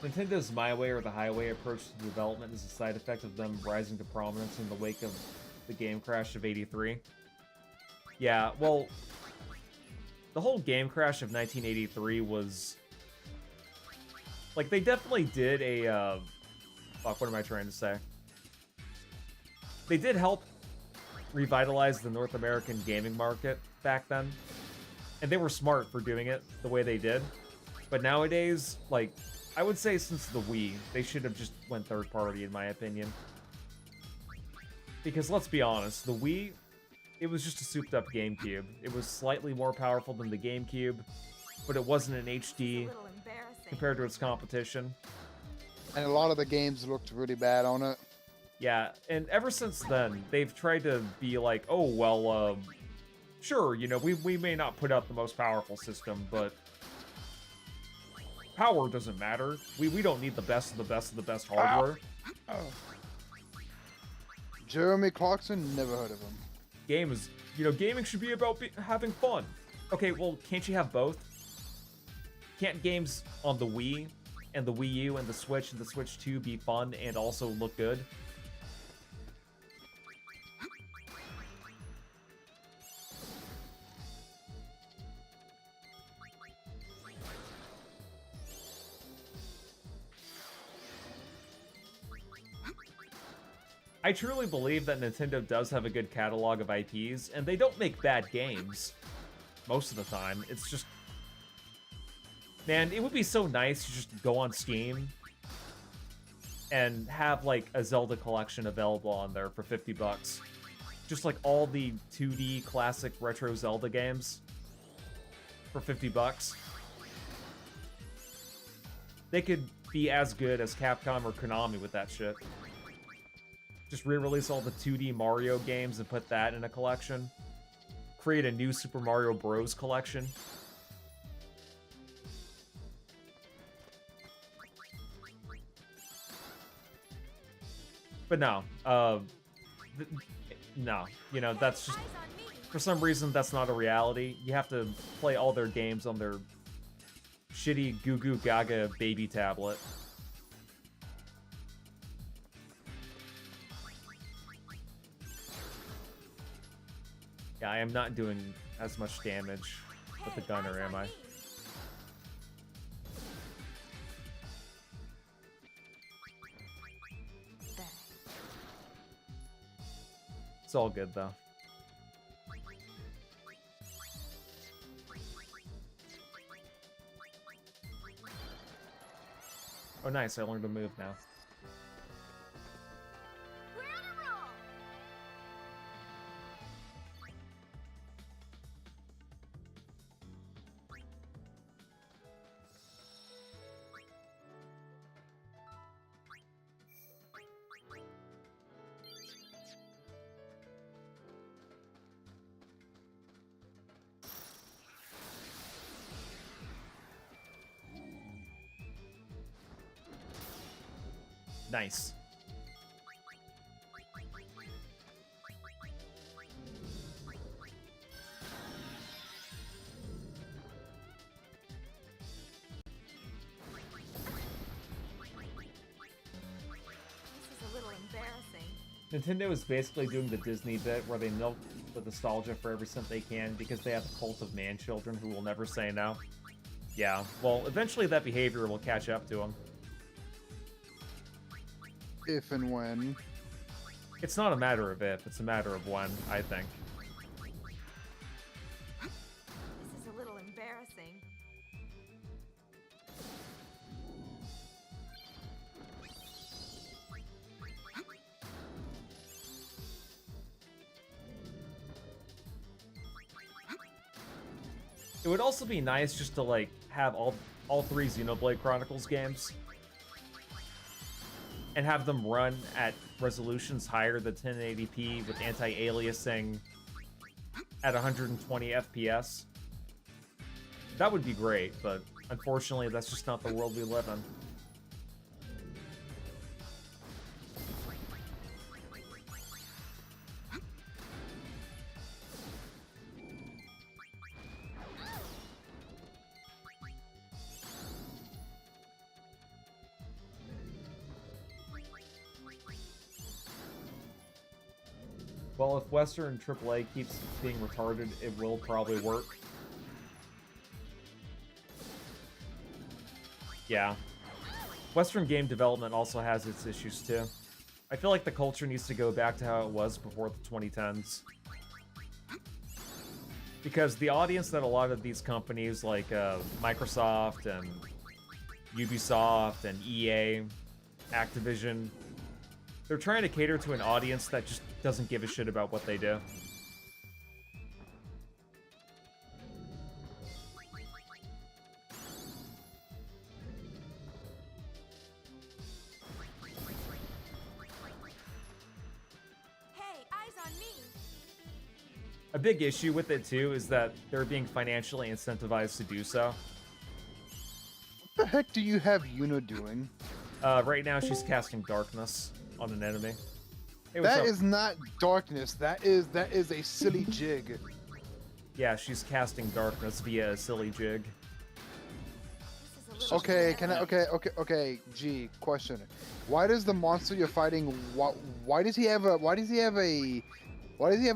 Nintendo's My Way or the Highway approach to development is a side effect of them rising to prominence in the wake of the game crash of '83. Yeah, well, the whole game crash of 1983 was... Like, they definitely did a, Fuck, what am I trying to say? They did help revitalize the North American gaming market back then. And they were smart for doing it the way they did. But nowadays, like, I would say since the Wii, they should have just went third party in my opinion. Because let's be honest, the Wii, it was just a souped up GameCube. It was slightly more powerful than the GameCube, but it wasn't an HD compared to its competition. And a lot of the games looked really bad on it. Yeah, and ever since then, they've tried to be like, oh, well, sure, you know, we may not put out the most powerful system, but power doesn't matter. We don't need the best of the best of the best hardware. Oh. Jeremy Clarkson, never heard of him. Gaming should be about having fun. Okay, well, can't you have both? Can't games on the Wii and the Wii U and the Switch 2 be fun and also look good? I truly believe that Nintendo does have a good catalog of IPs, and they don't make bad games. Most of the time. It's just... Man, it would be so nice to just go on Steam and have, like, a Zelda collection available on there for $50. Just like all the 2D classic retro Zelda games for $50. They could be as good as Capcom or Konami with that shit. Just re-release all the 2D Mario games and put that in a collection. Create a new Super Mario Bros. Collection. But no, no, you know, that's just, for some reason, that's not a reality. You have to play all their games on their shitty Goo Goo Gaga baby tablet. Yeah, I am not doing as much damage with the gunner, am I? It's all good, though. Oh, nice. I learned to move now. Nice. This is a little embarrassing. Nintendo is basically doing the Disney bit where they milk the nostalgia for every cent they can because they have a cult of man-children who will never say no. Yeah, well, eventually that behavior will catch up to them. If and when. It's not a matter of if, it's a matter of when, I think. This is a little embarrassing. It would also be nice just to, like, have all three Xenoblade Chronicles games and have them run at resolutions higher than 1080p with anti-aliasing at 120 FPS. That would be great, but unfortunately that's just not the world we live in. Well, if Western AAA keeps being retarded, it will probably work. Yeah. Western game development also has its issues too. I feel like the culture needs to go back to how it was before the 2010s. Because the audience that a lot of these companies like Microsoft and Ubisoft and EA, Activision, they're trying to cater to an audience that just doesn't give a shit about what they do. A big issue with it, too, is that they're being financially incentivized to do so. What the heck do you have Yuna doing? Right now, she's casting Darkness on an enemy. Hey, that is not Darkness. That is a silly jig. Yeah, she's casting Darkness via a silly jig. Okay, okay. G, question. Why does the monster you're fighting? Why does he have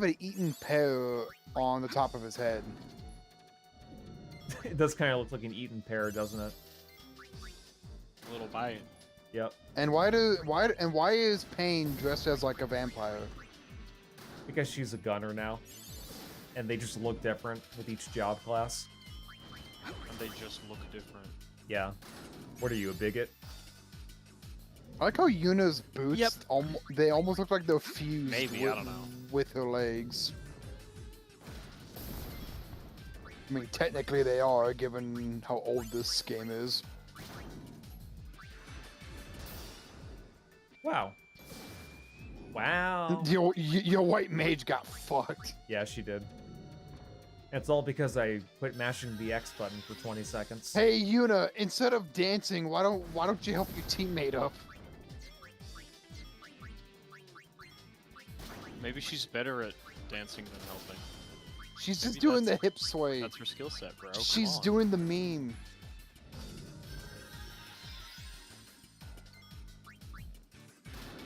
an eaten pear on the top of his head? It does kind of look like an eaten pear, doesn't it? A little bite. Yep. And why is Pain dressed as like a vampire? Because she's a gunner now. And they just look different with each job class. And they just look different. Yeah. What are you, a bigot? I like how Yuna's boots, they almost look like they're fused Maybe, I don't know. With her legs. I mean, technically they are, given how old this game is. Wow. Wow. Your white mage got fucked. Yeah, she did. It's all because I quit mashing the X button for 20 seconds. Hey Yuna, instead of dancing, why don't you help your teammate up? Maybe she's better at dancing than helping. She's just doing the hip sway. That's her skill set, bro. She's doing the meme.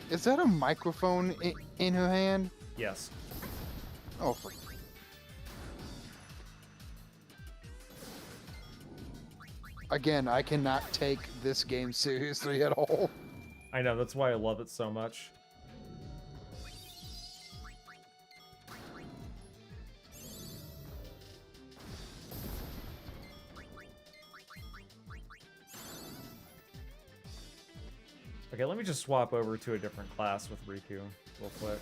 Is that a microphone in her hand? Yes. Oh, freak. Again, I cannot take this game seriously at all. I know, that's why I love it so much. Okay, let me just swap over to a different class with Riku real quick.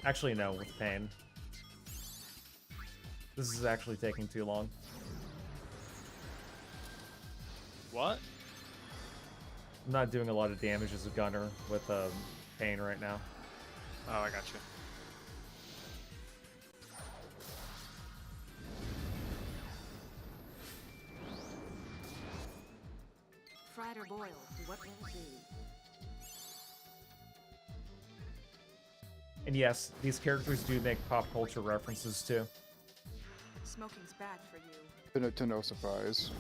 Actually, no, with Pain. This is actually taking too long. What? I'm not doing a lot of damage as a gunner with Pain right now. Oh, I got you. Fried or boiled, what will it be? And yes, these characters do make pop culture references too. Smoking's bad for you. To no surprise.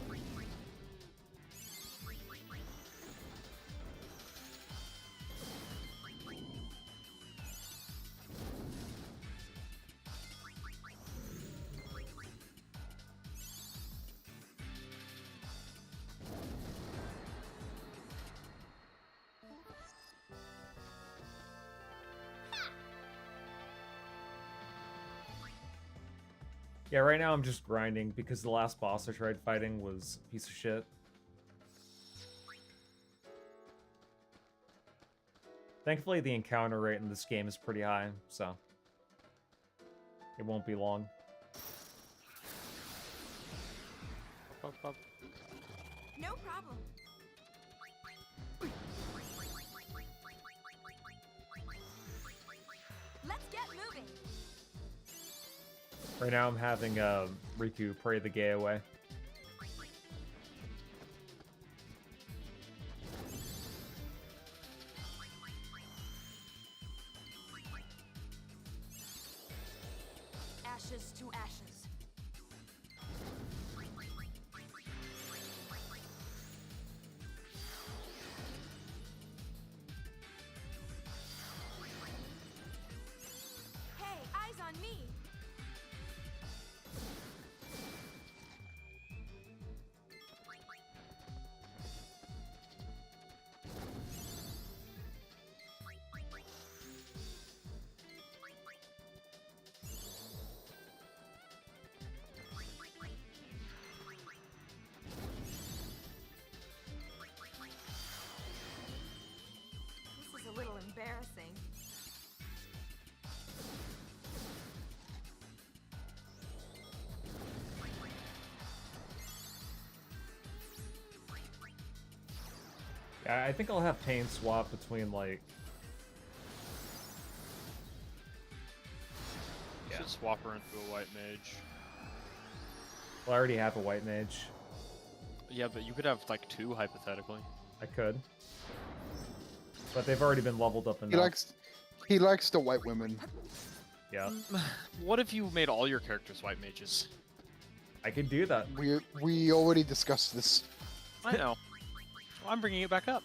Yeah, right now I'm just grinding because the last boss I tried fighting was a piece of shit. Thankfully, the encounter rate in this game is pretty high, so it won't be long. No problem. Let's get moving. Right now I'm having Riku pray the gay away. Ashes to ashes. Hey, eyes on me. I think I'll have Pain swap between, like... You should swap her into a white mage. Well, I already have a white mage. Yeah, but you could have, like, 2, hypothetically. I could. But they've already been leveled up enough. He likes the white women. Yeah. What if you made all your characters white mages? I could do that. We already discussed this. I know. Well, I'm bringing it back up.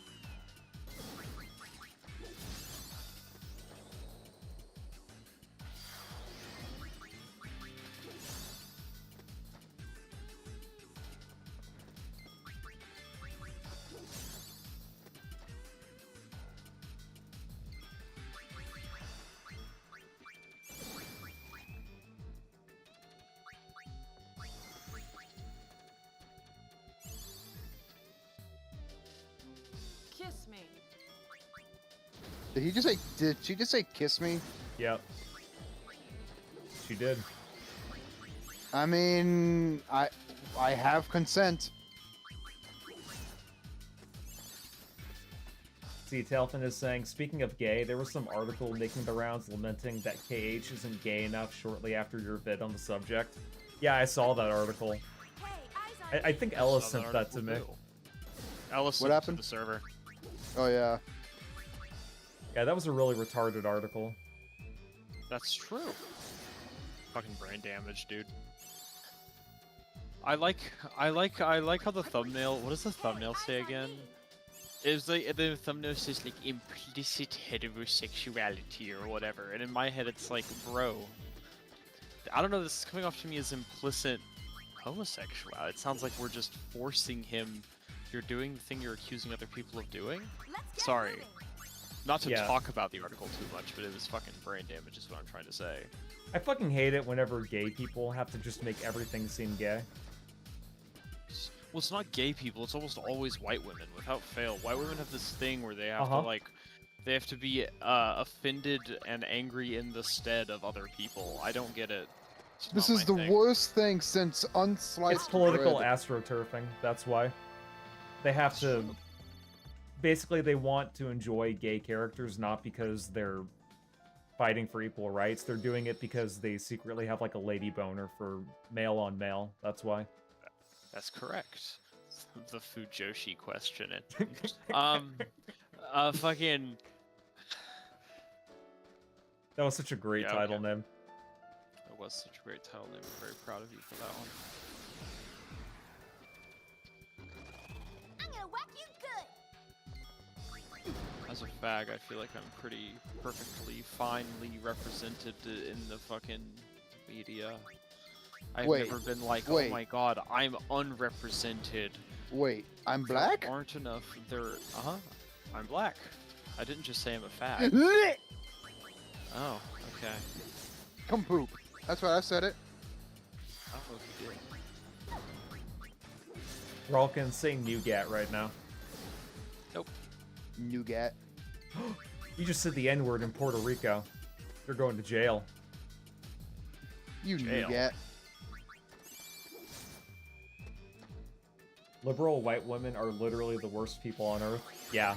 Kiss me. Did he just say? Did she just say kiss me? Yep. She did. I mean, I have consent. See, Telfin is saying, speaking of gay, there was some article making the rounds lamenting that KH isn't gay enough shortly after your vid on the subject. Yeah, I saw that article. I think Ellis sent that to me. Ellis What sent it happened? to the server. Oh yeah. Yeah, that was a really retarded article. That's true. Fucking brain damage, dude. I like how the thumbnail. What does the thumbnail say again? It was like the thumbnail says like implicit heterosexuality or whatever, and in my head it's like, bro, I don't know. This is coming off to me as implicit homosexuality. It sounds like we're just forcing him. You're doing the thing you're accusing other people of doing. Sorry, not to talk about the article too much, but it was fucking brain damage. Is what I'm trying to say. I fucking hate it whenever gay people have to just make everything seem gay. Well, it's not gay people. It's almost always white women, without fail. White women have this thing where they have to like, they have to be offended and angry in the stead of other people. I don't get it. This is the worst thing since unsliced It's political bread. astroturfing. That's why. They have to... Basically, they want to enjoy gay characters, not because they're fighting for equal rights. They're doing it because they secretly have, like, a lady boner for male on male. That's why. That's correct. The Fujoshi question. Fucking... That was such a great title name. It was such a great title name. I'm very proud of you for that one. I'm gonna whack you good. As a fag, I feel like I'm pretty perfectly, finely represented in the fucking media. I've never been like, oh my god, I'm unrepresented. Wait, I'm black? There aren't enough. I'm black. I didn't just say I'm a fag. Oh, okay. Come poop. That's why I said it. I don't know if you did. Ralkin's saying nougat right now. Nope. Nougat. You just said the N-word in Puerto Rico. You're going to jail. You nougat. Liberal white women are literally the worst people on Earth. Yeah.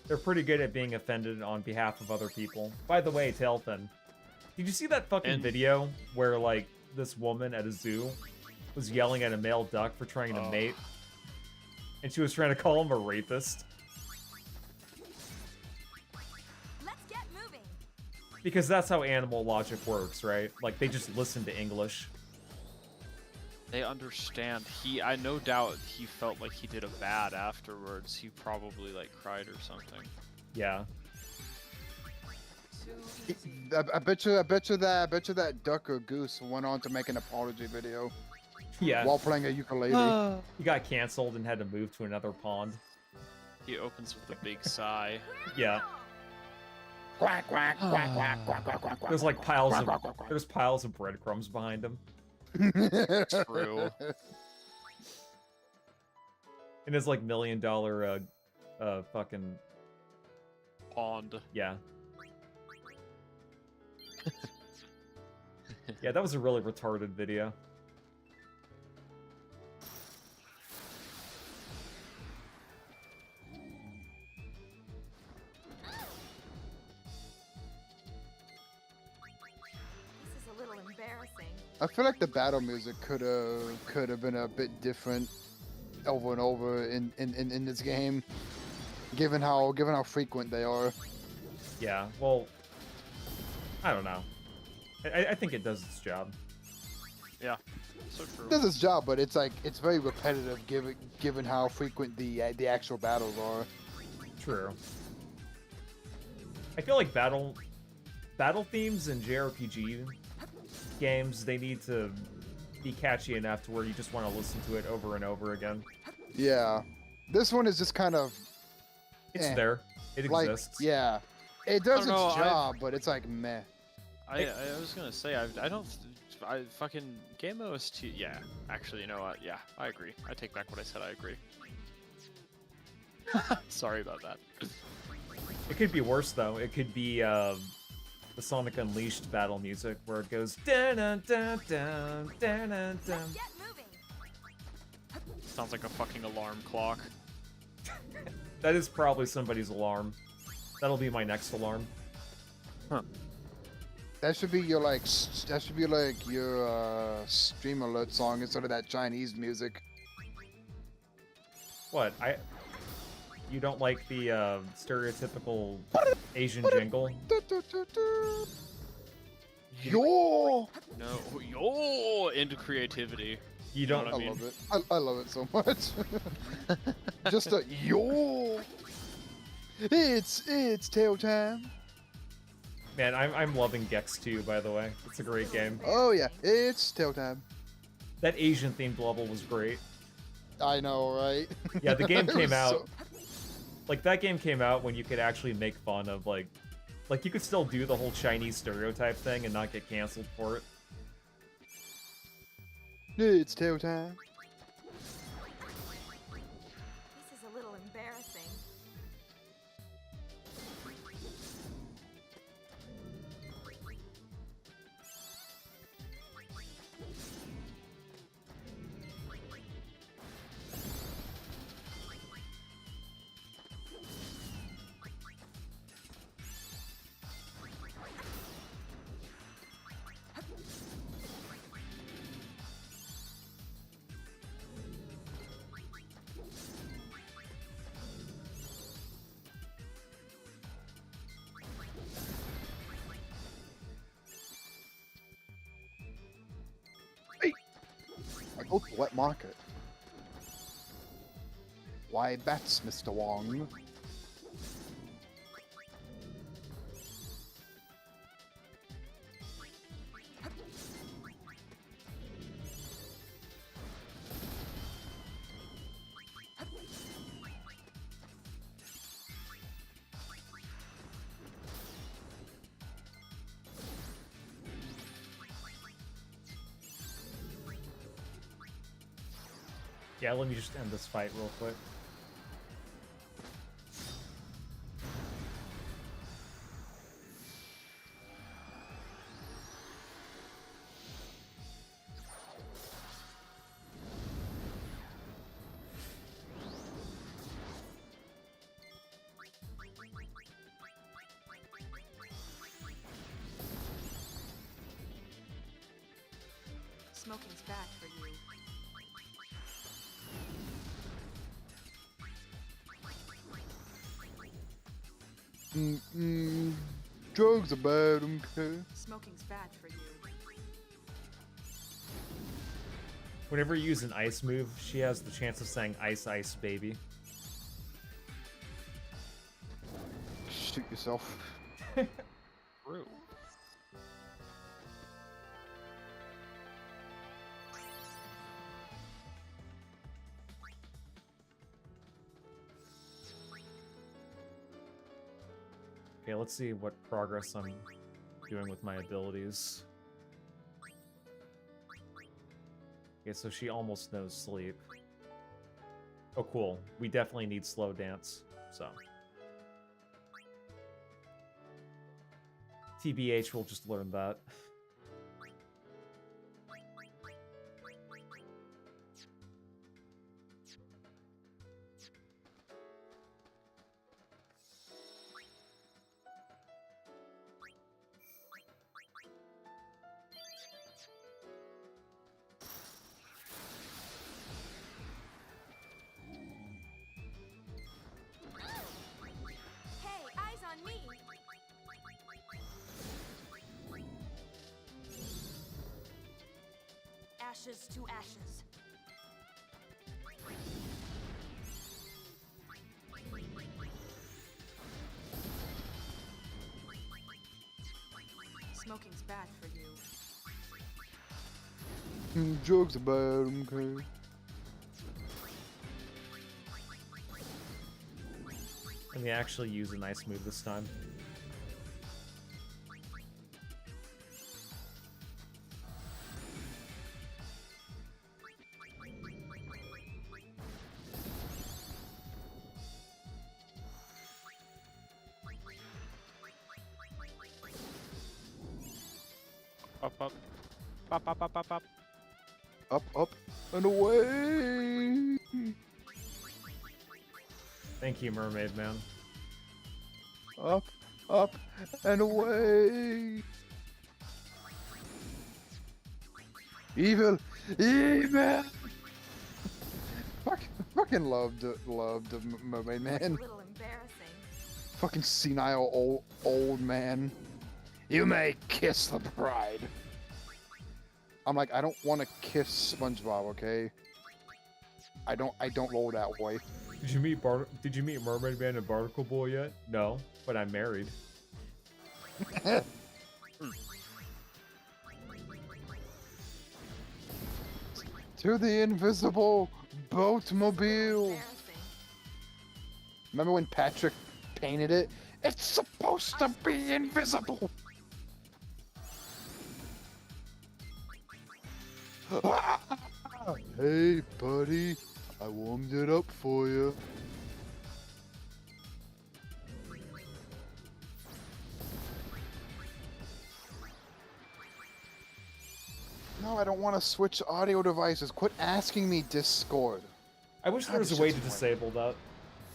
They're pretty good at being offended on behalf of other people. By the way, Tailfin, did you see that fucking video where, like, this woman at a zoo was yelling at a male duck for trying to mate? And she was trying to call him a rapist? Let's get moving. Because that's how animal logic works, right? Like, they just listen to English. They understand. I no doubt he felt like he did a bad afterwards. He probably like cried or something. Yeah. I bet you that duck or goose went on to make an apology video. Yeah. While playing a ukulele. He got canceled and had to move to another pond. He opens with a big sigh. Yeah. Quack, quack, quack, quack, quack, quack, quack, quack. There's like there's piles of breadcrumbs behind him. True. In his like $1 million fucking pond. Yeah. Yeah, that was a really retarded video. embarrassing. I feel like the battle music could have been a bit different over and over in this game, given how frequent they are. Yeah, well, I don't know. I think it does its job. Yeah, so true. It does its job, but it's like it's very repetitive given how frequent the actual battles are. True. I feel like battle themes in JRPG games, they need to be catchy enough to where you just want to listen to it over and over again. Yeah, this one is just kind of. It's there. It like, exists. Yeah, it does its know, job, but it's like meh. I was gonna say I fucking Game OST. Yeah, actually, you know what? Yeah, I agree. I take back what I said. I agree. Sorry about that. It could be worse though. It could be the Sonic Unleashed battle music where it goes dun dun dun dun dun dun dun. Sounds like a fucking alarm clock. That is probably somebody's alarm. That'll be my next alarm. Huh. That should be your your stream alert song instead of that Chinese music. What? You don't like the stereotypical Asian jingle? Yo! No, yo! Into creativity. You don't. I love it. I love it so much. Just a yo! It's tail time. Man, I'm loving X-2, by the way. It's a great game. Oh yeah, it's tail time. That Asian themed level was great. I know, right? Yeah, the game It came was out. so- Like that game came out when you could actually make fun of like you could still do the whole Chinese stereotype thing and not get canceled for it. It's tail time. This is a little embarrassing. I go to the wet market. Why bats, Mr. Wong? Yeah, let me just end this fight real quick. Smoking's bad for you. Drugs are bad, okay? Smoking's bad for you. Whenever you use an ice move, she has the chance of saying "Ice, ice, baby." Shoot yourself. True. Okay, let's see what progress I'm doing with my abilities. Okay, so she almost knows sleep. Oh, cool. We definitely need slow dance, so. TBH, we'll just learn that. ashes to ashes. Smoking's bad for you. Jokes about him, okay. And they actually use a nice move this time. Up, up. Up, up, up, up, up. Up, up, and away! Thank you, Mermaid Man. Up, up, and away! Evil! Evil! Fucking loved Mermaid Man. A little embarrassing. Fucking senile old man. You may kiss the bride. I'm like, I don't want to kiss SpongeBob, okay? I don't roll that way. Did you meet Mermaid Man and Barnacle Boy yet? No, but I'm married. To the invisible boatmobile. Remember when Patrick painted it? It's supposed to be invisible. Hey, buddy, I warmed it up for you. No, I don't want to switch audio devices. Quit asking me, Discord. I wish there was a way to disable that.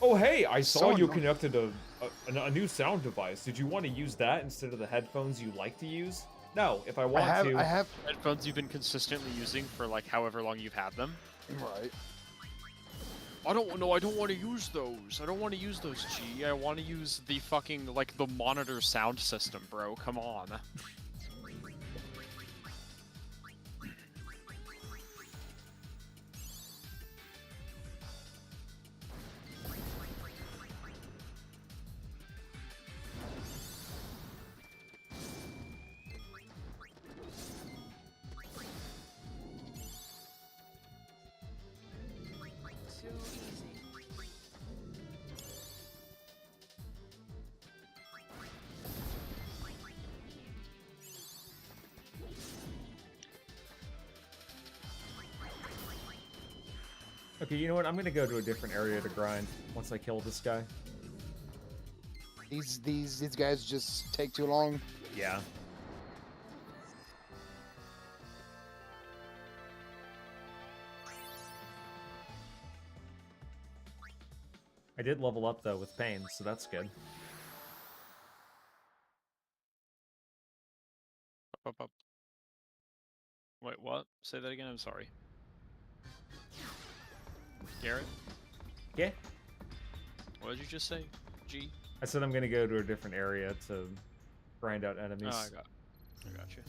Oh, hey, I saw you connected a new sound device. Did you want to use that instead of the headphones you like to use? No, if I want to... I have headphones you've been consistently using for like however long you've had them. Right. I don't want to use those. I don't want to use those, G. I want to use the fucking, like, the monitor sound system, bro. Come on. Too easy. Okay, you know what? I'm gonna go to a different area to grind once I kill this guy. These guys just take too long. Yeah. I did level up though with pain, so that's good. Up, up. Wait, what? Say that again? I'm sorry. Garrett? Yeah? What did you just say? G? I said I'm gonna go to a different area to grind out enemies. Oh, I got you.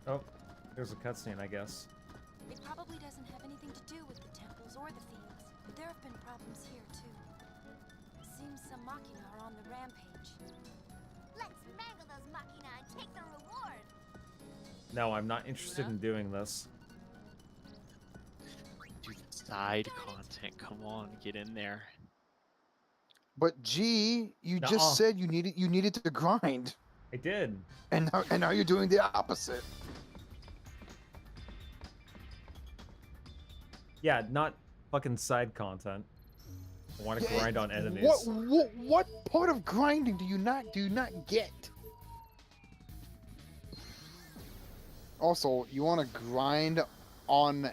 Oh, there's a cutscene, I guess. It probably doesn't have anything to do with the temples or the fiends. There have been problems here, too. Seems some Machina are on the rampage. Let's mangle those Machina and take the reward. No, I'm not interested in doing this. Dude, side content. Come on, get in there. But G, you Nuh-uh. just said you needed to grind. I did. And now you're doing the opposite. Yeah, not fucking side content. I want to grind on enemies. What part of grinding do you not get? Also, you want to grind on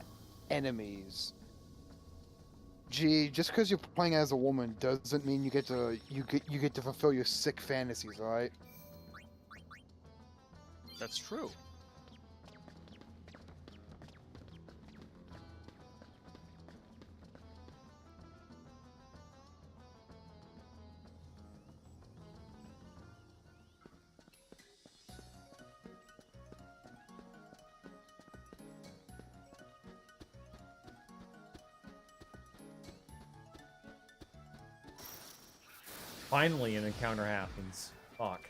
enemies. Gee, just because you're playing as a woman doesn't mean you get to fulfill your sick fantasies, alright? That's true. Finally, an encounter happens. Fuck.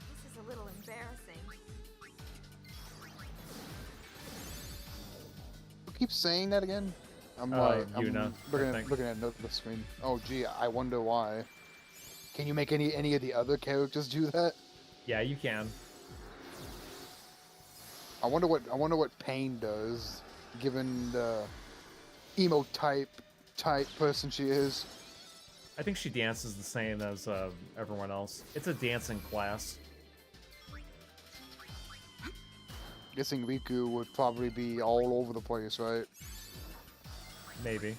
This is a little embarrassing. Who keeps saying that again? I'm Yuna, looking at the screen. Oh gee, I wonder why. Can you make any of the other characters do that? Yeah, you can. I wonder what Pain does, given the emo type person she is. I think she dances the same as everyone else. It's a dancing class. Guessing Riku would probably be all over the place, right? Maybe.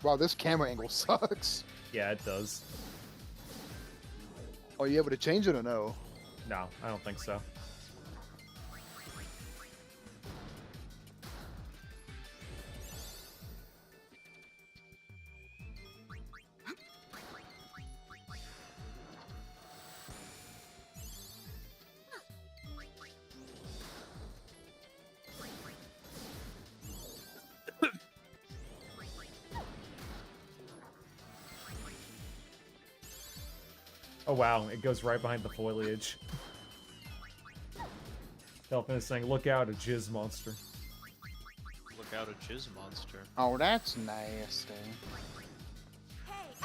Wow, this camera angle sucks. Yeah, it does. Are you able to change it or no? No, I don't think so. Oh wow, it goes right behind the foliage. Delphin is saying, look out, a jizz monster. Look out, a jizz monster. Oh, that's nasty.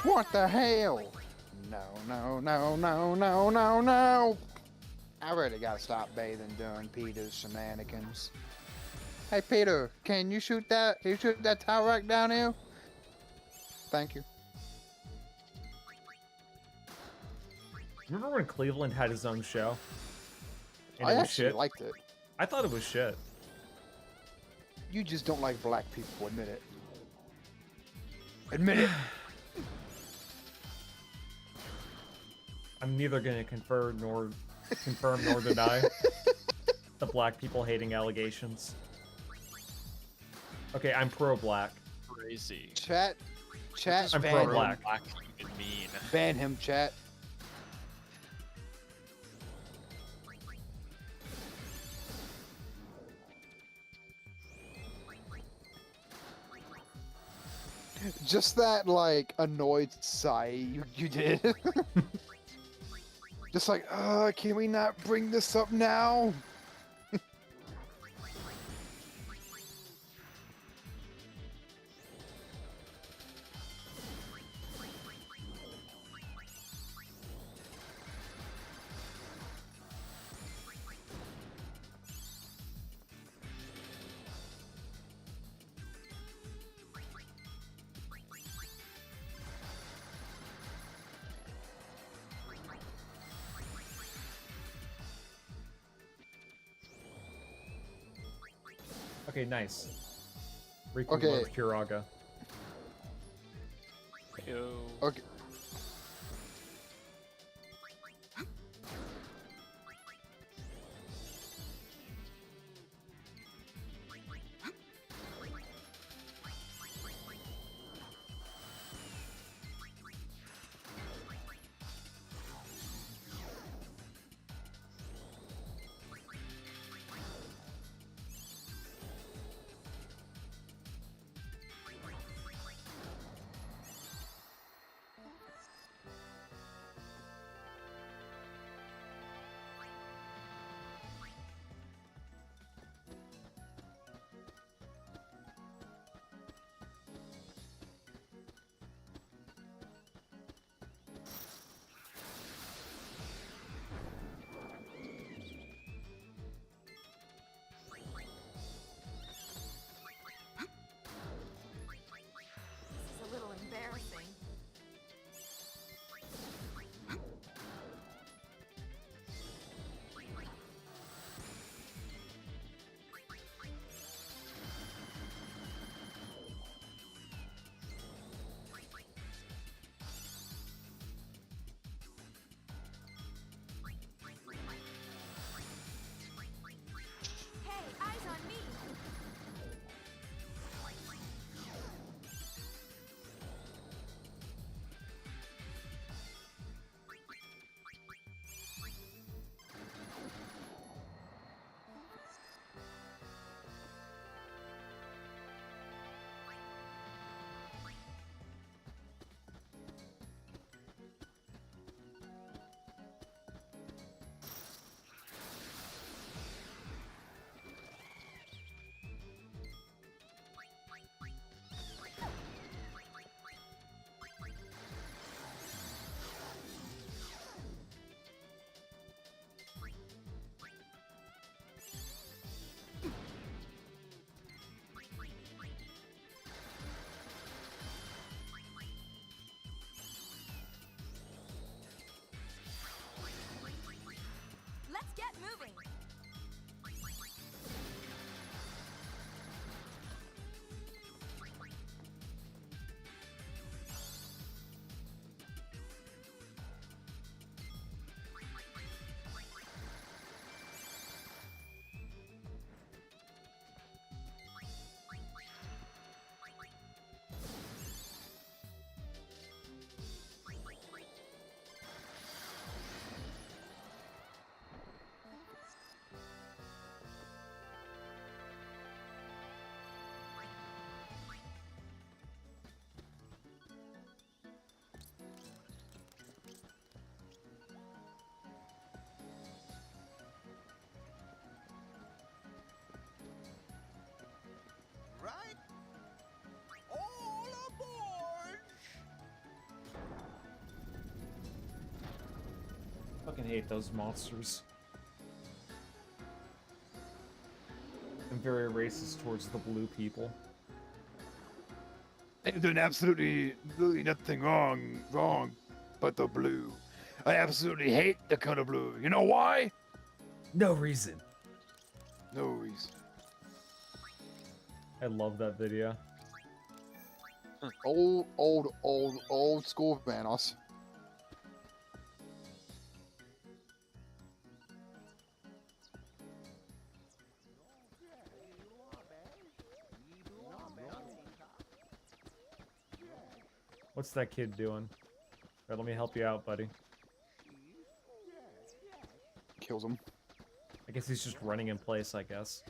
What the hell? No, no, no, no, no, no, no! I really gotta stop bathing during Peter's shenanigans. Hey Peter, can you shoot that? Can you shoot that Tyrek down here? Thank you. Remember when Cleveland had his own show? And I it was actually shit? liked it. I thought it was shit. You just don't like black people, admit it. Admit it! I'm neither gonna confirm nor deny the black people hating allegations. Okay, I'm pro-black. Crazy. Chat, I'm ban pro-black. Black even mean. Ban him, chat. Just that, like, annoyed sigh you did. Just like, can we not bring this up now? Okay, nice. Riku Okay. loves Kiraga. Ew. Okay. This is a little embarrassing. Hey, eyes on me! Let's get moving! Right? All aboard! Fucking hate those monsters. I'm very racist towards the blue people. They've done absolutely nothing wrong, but the blue. I absolutely hate the color blue. You know why? No reason. No reason. I love that video. Old school Manos. What's that kid doing? Alright, let me help you out, buddy. Kills him. I guess he's just running in place, I guess.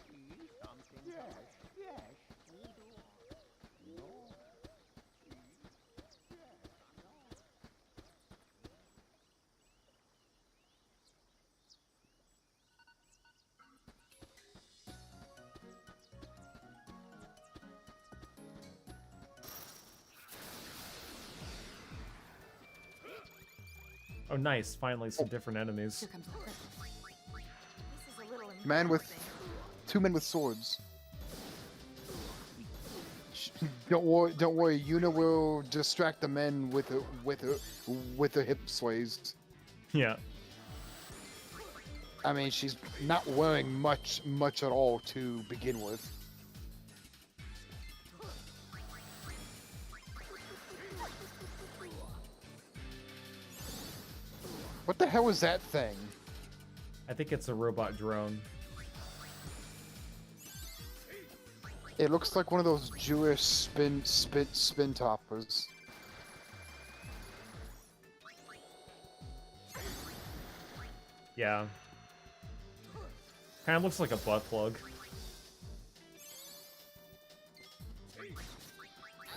Oh, nice. Finally, some different enemies. Here comes the clip. This is a little Man with embarrassing. 2 men with swords. Don't worry. Yuna will distract the men with her hip sways. Yeah. I mean, she's not wearing much at all to begin with. What the hell was that thing? I think it's a robot drone. It looks like one of those Jewish spin toppers. Yeah. Kind of looks like a butt plug.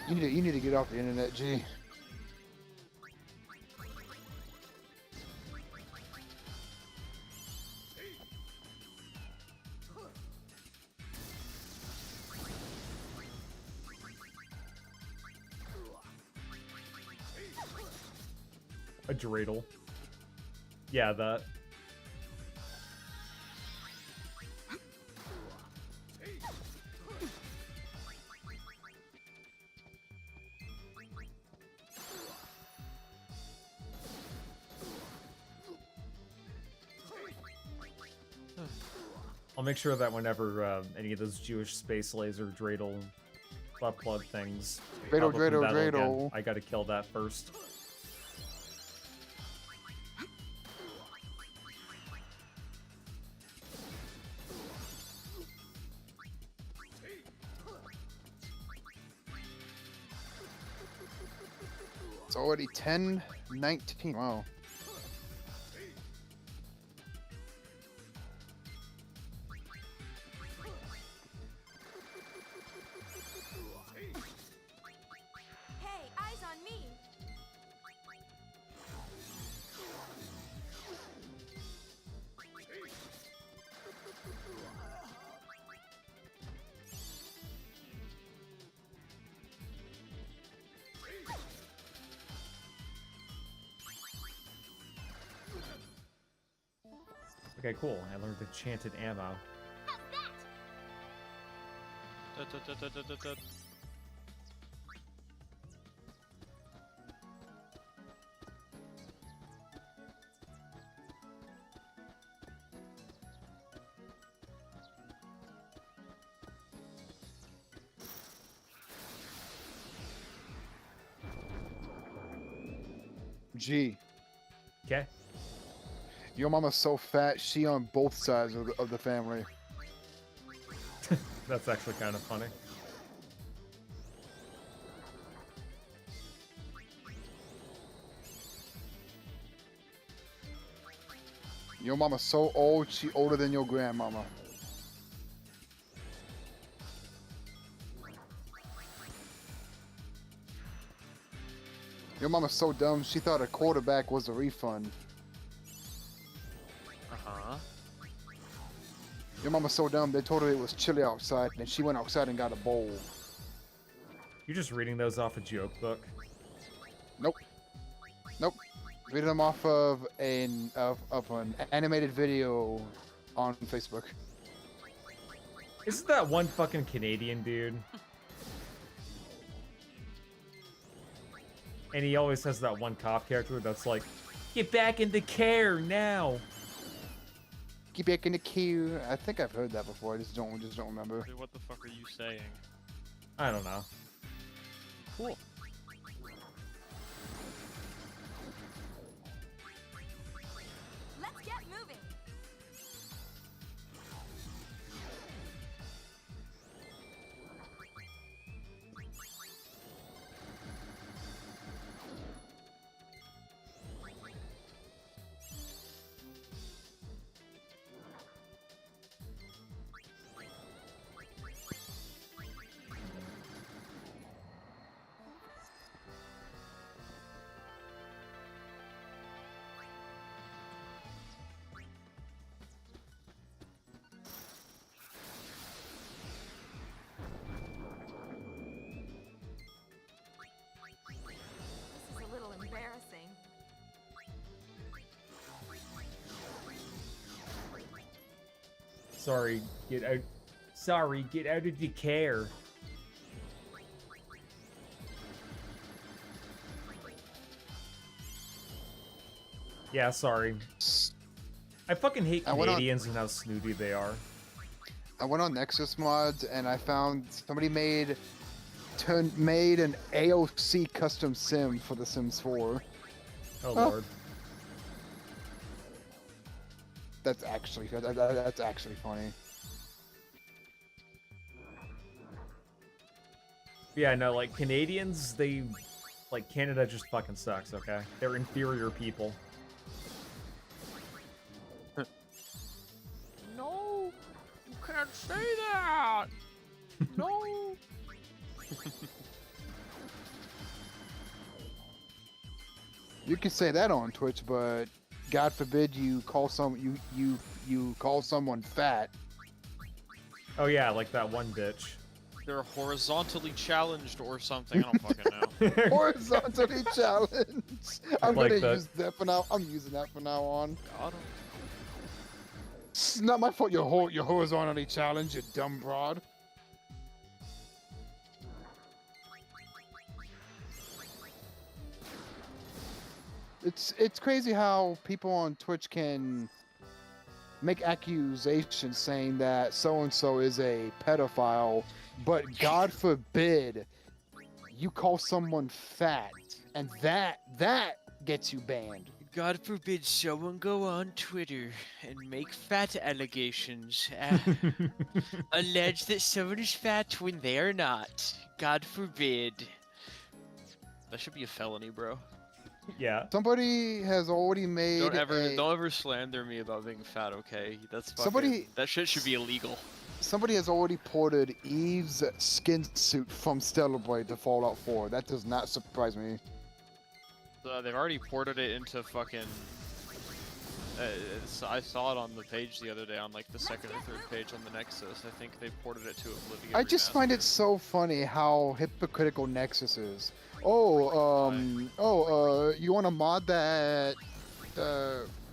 You need to get off the internet, G. A dreidel. Yeah, that. I'll make sure that whenever any of those Jewish space laser dreidel butt plug things pop up in battle again, I gotta kill that first. It's already 10:19. Wow. Hey, eyes on me! Okay, cool. I learned enchanted ammo. G. Okay. Your mama's so fat, she on both sides of the family. That's actually kind of funny. Your mama's so old, she older than your grandmama. Your mama's so dumb, she thought a quarterback was a refund. Uh-huh. Your mama's so dumb, they told her it was chilly outside, and she went outside and got a bowl. You're just reading those off a joke book. Nope. Nope. Reading them off of an animated video on Facebook. Isn't that one fucking Canadian dude? And he always has that one cop character that's like, get back in the care now. Get back in the queue. I think I've heard that before. I just don't remember. Dude, what the fuck are you saying? I don't know. Cool. Let's get moving! This is a little embarrassing. Sorry, get out. Sorry, get out of the care. Yeah, sorry. I fucking hate Canadians and how snooty they are. I went on Nexus Mods and I found somebody made an AOC custom sim for The Sims 4. Oh lord. That's actually funny. Yeah, no, like Canadians, like Canada just fucking sucks. Okay, they're inferior people. No, you can't say that. No. You can say that on Twitch, but God forbid you call you call someone fat. Oh yeah, like that one bitch. They're horizontally challenged or something. I don't fucking know. Horizontally challenged. I'm Like gonna that. use that for now. I'm using that from now on. God. It's not my fault. You're horizontally challenged. You dumb broad. It's crazy how people on Twitch can make accusations saying that so and so is a pedophile, but God forbid you call someone fat, and that gets you banned. God forbid someone go on Twitter and make fat allegations. Allege that someone is fat when they are not. God forbid. That should be a felony, bro. Yeah. Somebody has already made Don't ever slander me about being fat, okay? That's fucking, that shit should be illegal. Somebody has already ported Eve's skin suit from Stellar Blade to Fallout 4. That does not surprise me. They've already ported it into fucking... I saw it on the page the other day, on like the second or third page on the Nexus. I think they ported it to Oblivion. I just find it so funny how hypocritical Nexus is. Oh, you want a mod that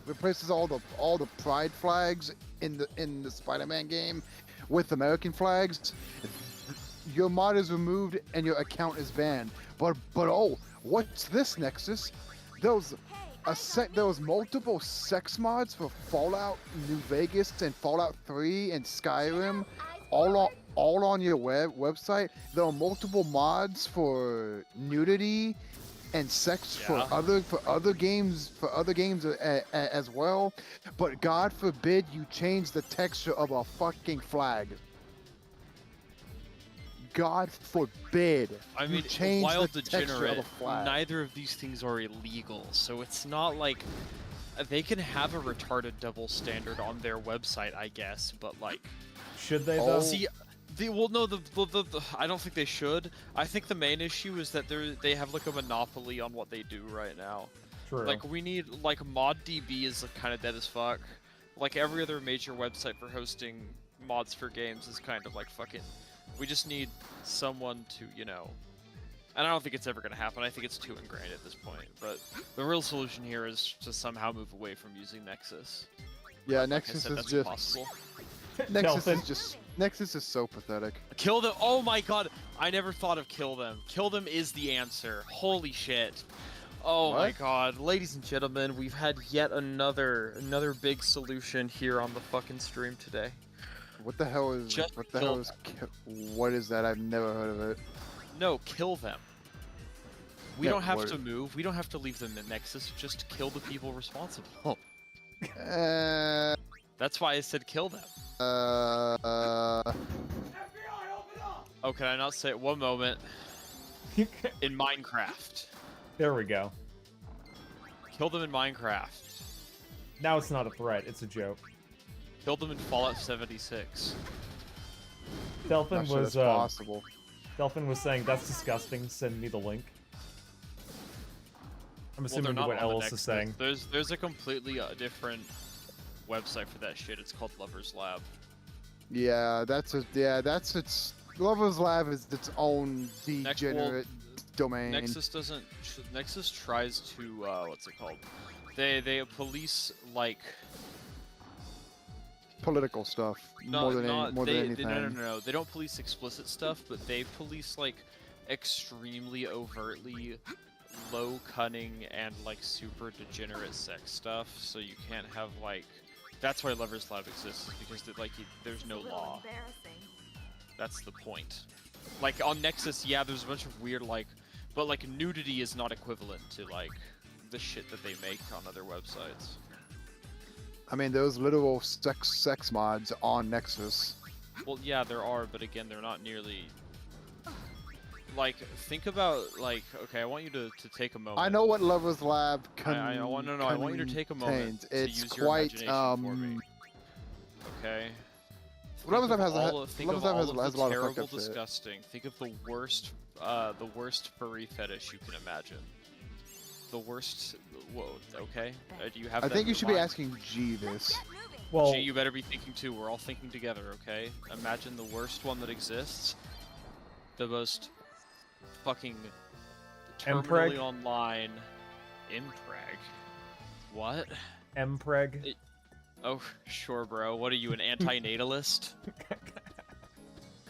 replaces all the Pride flags in the Spider-Man game with American flags? Your mod is removed and your account is banned. But oh, what's this, Nexus? There was multiple sex mods for Fallout New Vegas and Fallout 3 and Skyrim, all on your website. There are multiple mods for nudity and sex for other games as well. But God forbid you change the texture of a fucking flag. God forbid. I mean, while degenerate, neither of these things are illegal, so it's not like they can have a retarded double standard on their website, I guess. But like, should they though? See, well, no, I don't think they should. I think the main issue is that they have like a monopoly on what they do right now. True. Like we need ModDB is kind of dead as fuck. Like every other major website for hosting mods for games is kind of like fucking. We just need someone to, you know, and I don't think it's ever going to happen. I think it's too ingrained at this point. But the real solution here is to somehow move away from using Nexus. Yeah, like Nexus I said, is just impossible. Nexus is so pathetic. Kill them! Oh my god! I never thought of kill them. Kill them is the answer. Holy shit! Oh my god, ladies and gentlemen, we've had yet another big solution here on the fucking stream today. What the hell is what is that? I've never heard of it. No, kill them. We don't have to move. We don't have to leave them in Nexus. Just kill the people responsible. That's why I said kill them. Oh, can I not say it? One moment. In Minecraft. There we go. Kill them in Minecraft. Now it's not a threat. It's a joke. Killed them in Fallout 76. Delphin sure was that's possible. Delphin was saying that's disgusting. Send me the link. I'm assuming well, what Ellis is saying. There's a completely different website for that shit. It's called Lovers Lab. Yeah, it's Lovers Lab is its own degenerate domain. Nexus doesn't. Nexus tries to what's it called? They police like. Political stuff more than anything. No. They don't police explicit stuff, but they police like extremely overtly low cunning and like super degenerate sex stuff. So you can't have like. That's why Lovers Lab exists, because there's no law. That's the point. Like on Nexus, yeah, there's a bunch of weird but like nudity is not equivalent to like the shit that they make on other websites. I mean, those literal sex mods on Nexus. Well, yeah, there are, but again, they're not nearly. Like, think about like, okay, I want you to take a moment. I know what Lover's Lab I want you to take a moment to It's use quite your imagination for me. Okay. Lover's Lab has a lot of terrible, fucked up shit. disgusting. Think of the worst furry fetish you can imagine. The worst. Whoa. Okay. Do you have? I that think in you your should be mind? asking G this. Well, G, you better be thinking too. We're all thinking together, okay? Imagine the worst one that exists. The most fucking terminally online impreg. What? Mpreg. Oh, sure, bro. What are you, an anti-natalist?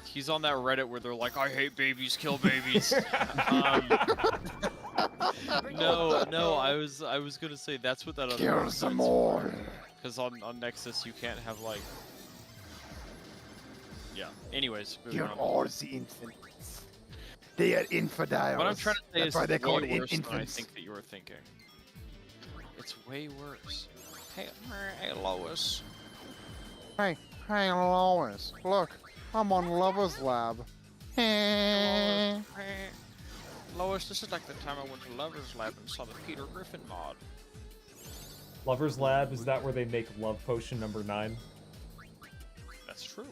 He's on that Reddit where they're like, I hate babies, kill babies. No, I was gonna say that's what that other Kill some more. Because on Nexus you can't have like. Yeah. Anyways, moving Kill on. all the infants. They are infidels. What I'm trying to say That's is why they it's call way it worse than I infants. think that you were thinking. It's way worse. Hey, Lois. Hey, Lois. Look, I'm on Lover's Lab. Lois, this is like the time I went to Lover's Lab and saw the Peter Griffin mod. Lover's Lab, is that where they make love potion number 9? That's true.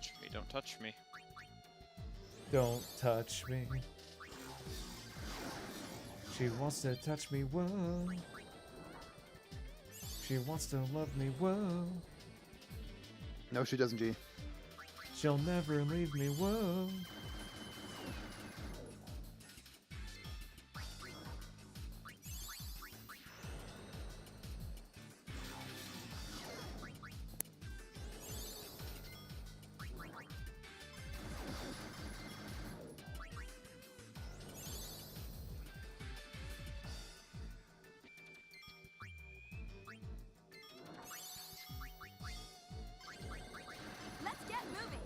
Touch me, don't touch me. Don't touch me. She wants to touch me, whoa. She wants to love me, whoa. No, she doesn't, G. She'll never leave me, whoa. Let's get moving.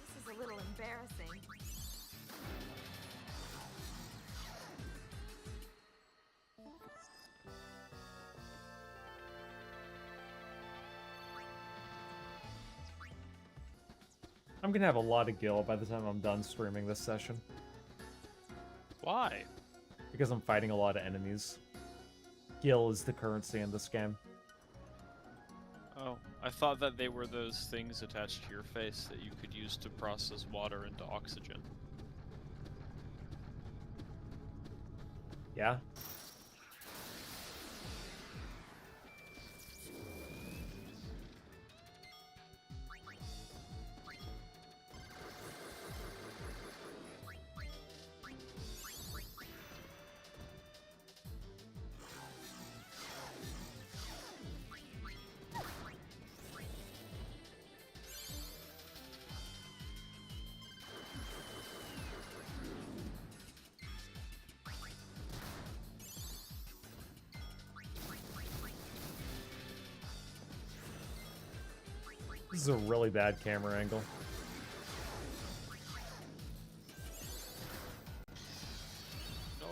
This is a little embarrassing. I'm gonna have a lot of gil by the time I'm done streaming this session. Why? Because I'm fighting a lot of enemies. Gil is the currency in this game. Oh, I thought that they were those things attached to your face that you could use to process water into oxygen. Yeah? This is a really bad camera angle. No.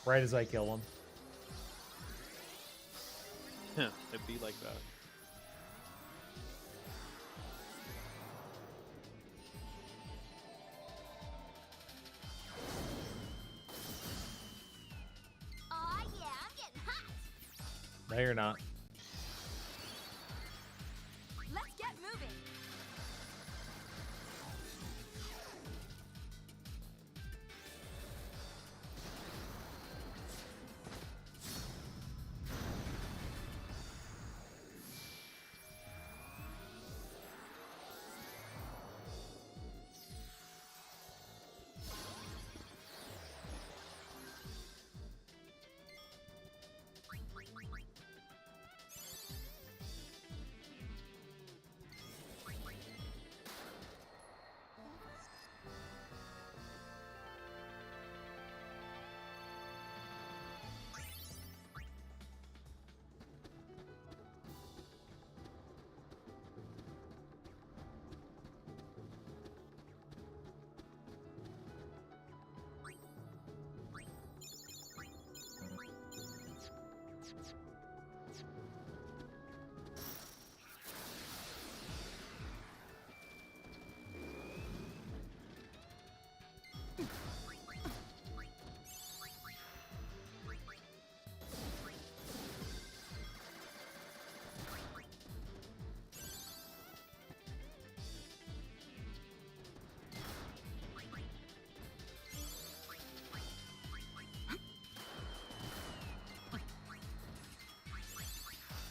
Right as I kill him. It'd be like that. Aw, yeah, I'm getting hot. No, you're not. Let's get moving.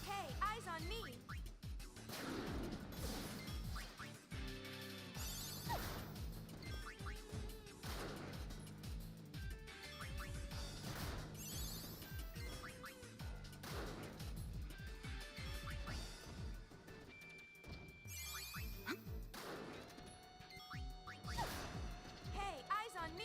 Hey, eyes on me. Hey, eyes on me.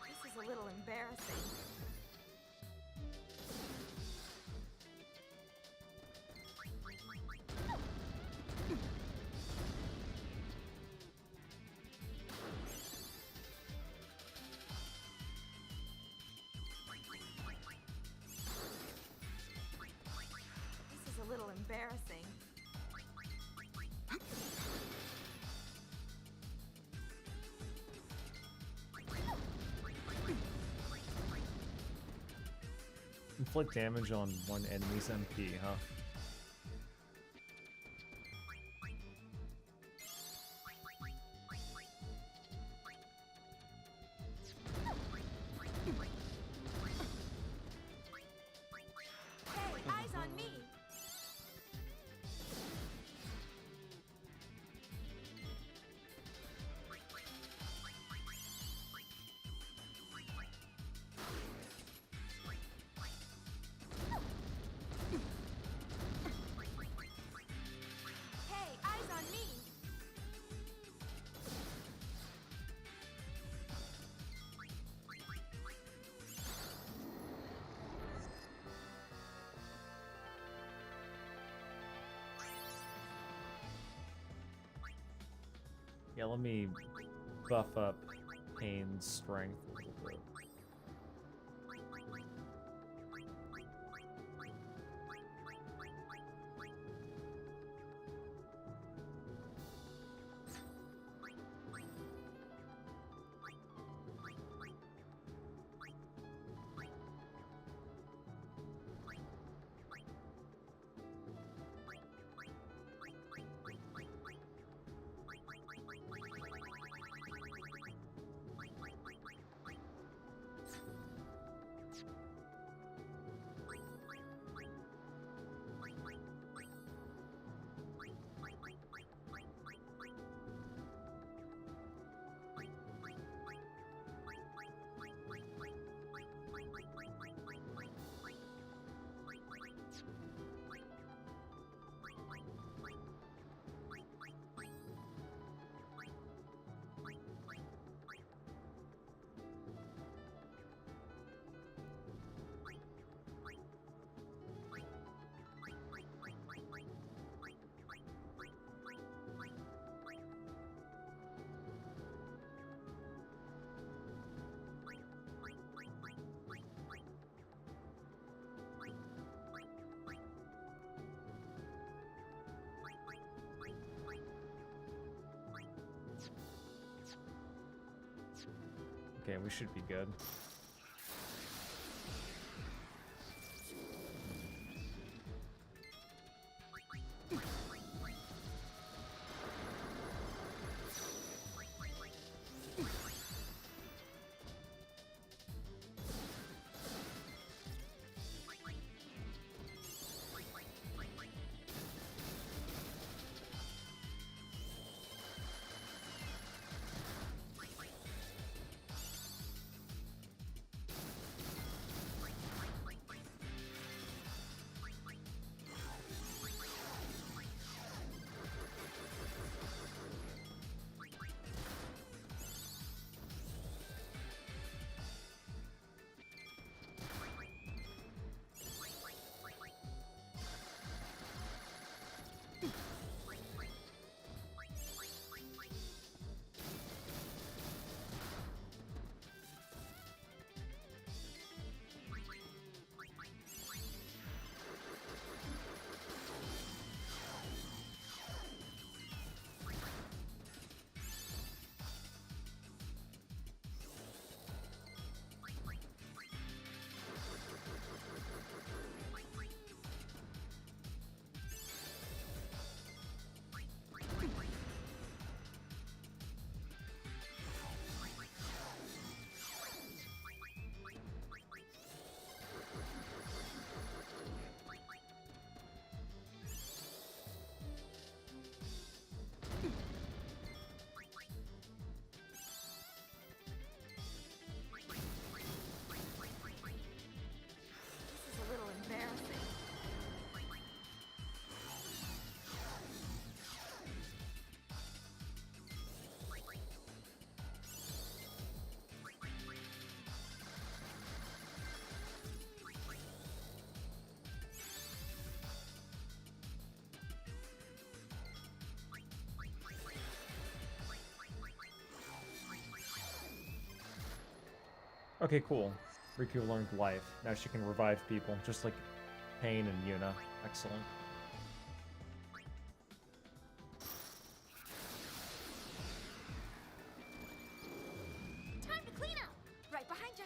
This is a little embarrassing. This is a little embarrassing. Inflict damage on one enemy's MP, huh? Hey, eyes on me. Hey, eyes on me. Yeah, let me buff up Pain's strength a little bit. Okay, we should be good. This is a little embarrassing. Okay, cool. Riku learned life. Now she can revive people, just like Pain and Yuna. Excellent. Time to clean up! Right behind you.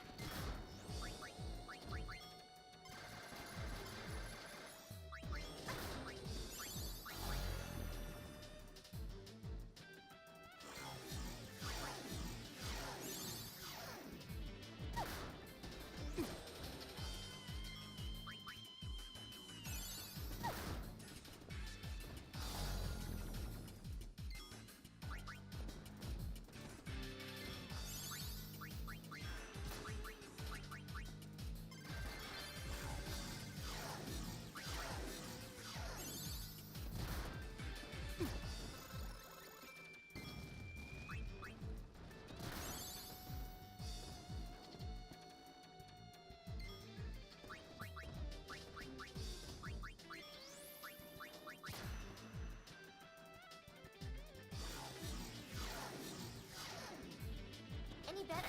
Any better?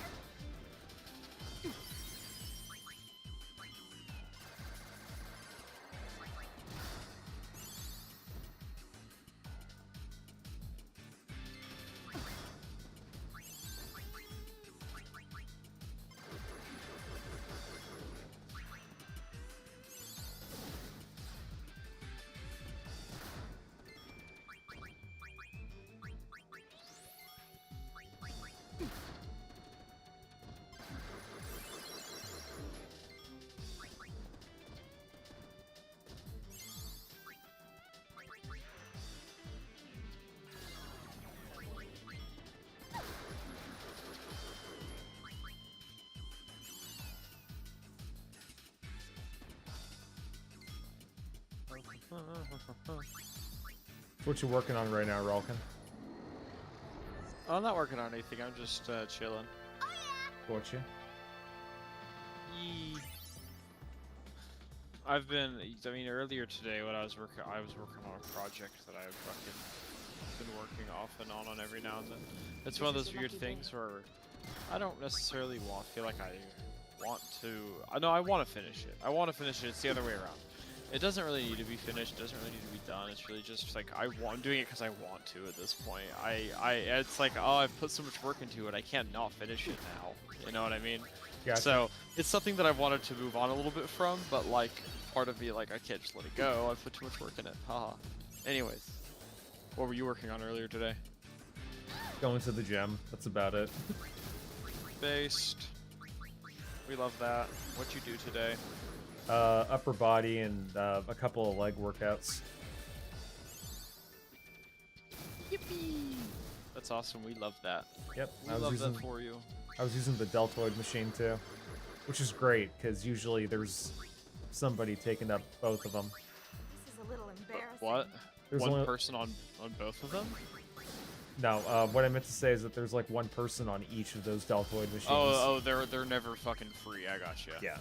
What you working on right now, Rolkin? I'm not working on anything. I'm just chilling. Gotcha. Yee. I've been. I mean, earlier today when I was working on a project that I've fucking been working off and on every now and then. It's one of those weird things where I don't necessarily feel like I want to. I know I want to finish it. I want to finish it. It's the other way around. It doesn't really need to be finished. It doesn't really need to be done. It's really just like I'm doing it because I want to at this point. It's like, oh, I've put so much work into it. I can't not finish it now. You know what I mean? Gotcha. So it's something that I've wanted to move on a little bit from, but like part of me, like I can't just let it go. I've put too much work in it. Haha. Anyways, what were you working on earlier today? Going to the gym. That's about it. Based. We love that. What'd you do today? Upper body and a couple of leg workouts. Yippee! That's awesome. We love that. Yep. We love that for you. I was using the deltoid machine too, which is great because usually there's somebody taking up both of them. This is a little embarrassing. What? There's one only... person on both of them? No, what I meant to say is that there's like one person on each of those deltoid machines. Oh, they're never fucking free. I gotcha. Yeah.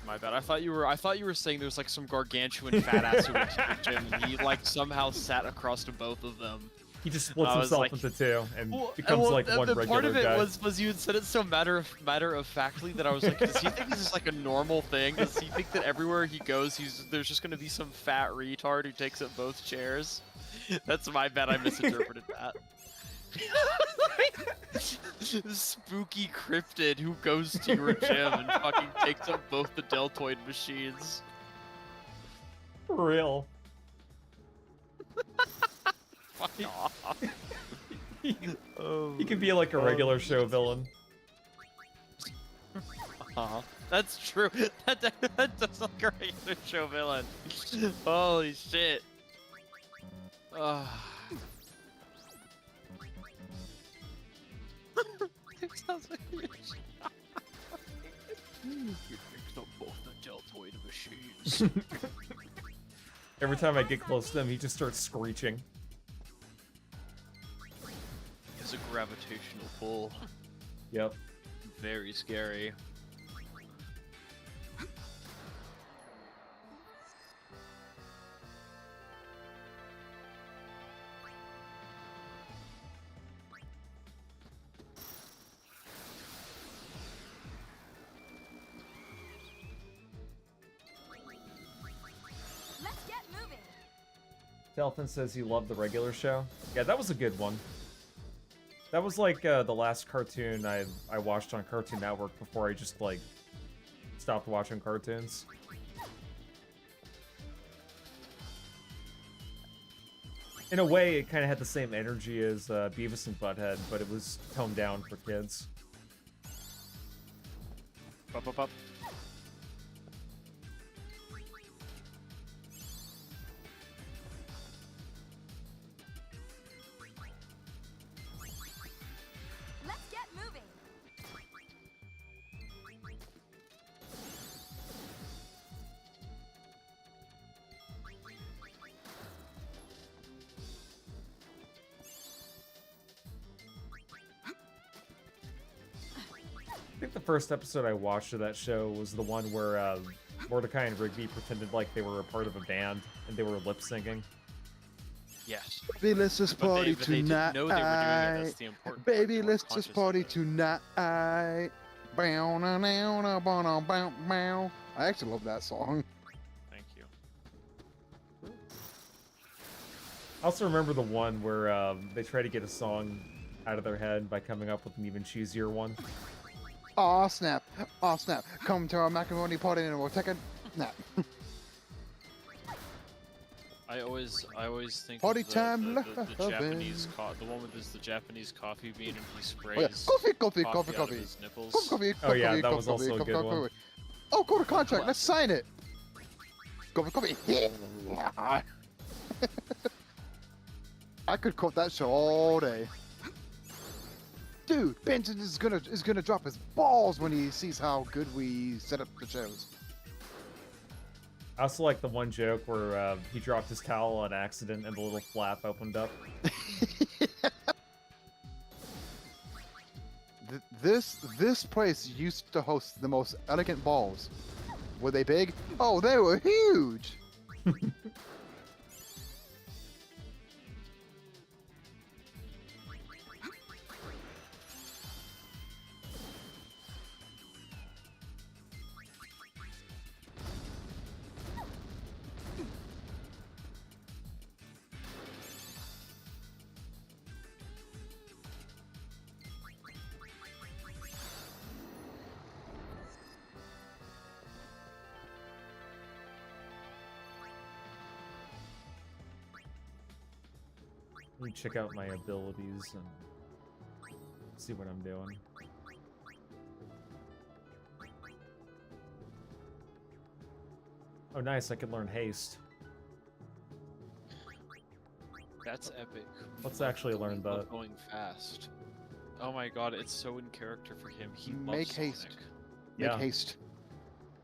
My bad. I thought you were saying there's like some gargantuan fat ass who went to the gym and he like somehow sat across to both of them. He just splits himself like, into two and becomes like one regular guy. Part of it was you had said it so matter of factly that I was like, does he think this is like a normal thing? Does he think that everywhere he goes, there's just gonna be some fat retard who takes up both chairs? That's my bad. I misinterpreted that. Spooky cryptid who goes to your gym and fucking takes up both the deltoid machines. For real. Fuck off. He could be like a regular show villain. That's true. That does look like a regular show villain. Holy shit. It sounds like you're picked up both the deltoid machines. Every time I get close to him, he just starts screeching. It's a gravitational pull. Yep. Very scary. Delphin says he loved the regular show. Yeah, that was a good one. That was like the last cartoon I watched on Cartoon Network before I just like stopped watching cartoons. In a way, it kind of had the same energy as Beavis and Butthead, but it was toned down for kids. Up, up, up. I think the first episode I watched of that show was the one where Mordecai and Rigby pretended like they were a part of a band and they were lip syncing. Yes. Baby, let's just party but they tonight. didn't know they were doing it. That's the important part. Baby, let's just party tonight. I actually love that song. Thank you. I also remember the one where they try to get a song out of their head by coming up with an even cheesier one. Aw, snap. Aw, snap. Come to our macaroni party and we'll take a nap. I always think Party of time, the Japanese the one with the Japanese coffee bean and he sprays coffee out of his nipples. Coffee, oh yeah, that was also a good one. Oh, go to contract. Let's sign it. Coffee. I could quote that show all day. Dude, Benton is gonna drop his balls when he sees how good we set up the shows. I also like the one joke where he dropped his towel on accident and the little flap opened up. This place used to host the most elegant balls. Were they big? Oh, they were huge! Let me check out my abilities and see what I'm doing. Oh, nice, I can learn haste. That's epic. Let's actually learn that. Going fast. Oh my god, it's so in character for him. He loves Make Sonic. haste. Yeah. Make haste.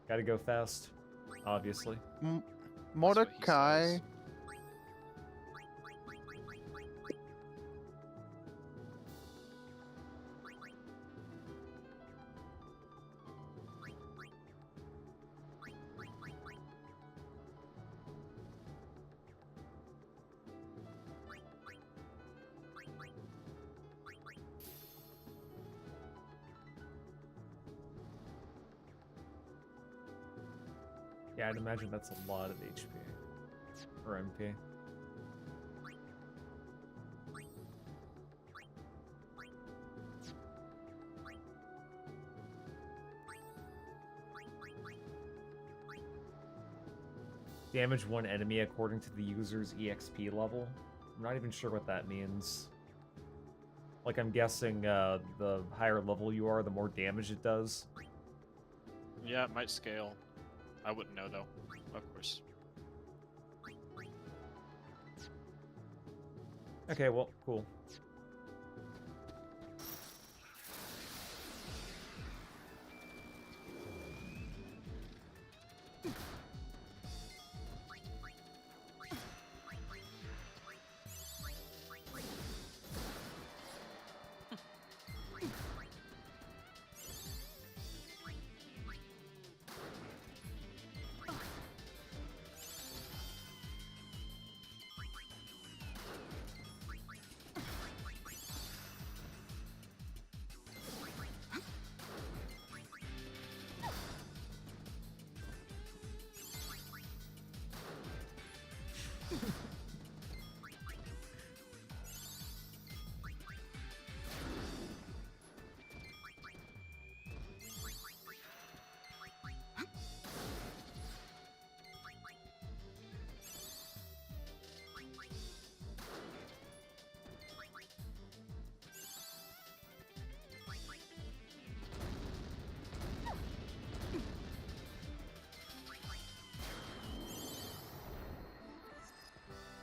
Gotta go fast, obviously. Mordecai. Yeah, I'd imagine that's a lot of HP. Or MP. Damage one enemy according to the user's EXP level. I'm not even sure what that means. Like, I'm guessing the higher level you are, the more damage it does. Yeah, it might scale. I wouldn't know, though. Of course. Okay, well, cool.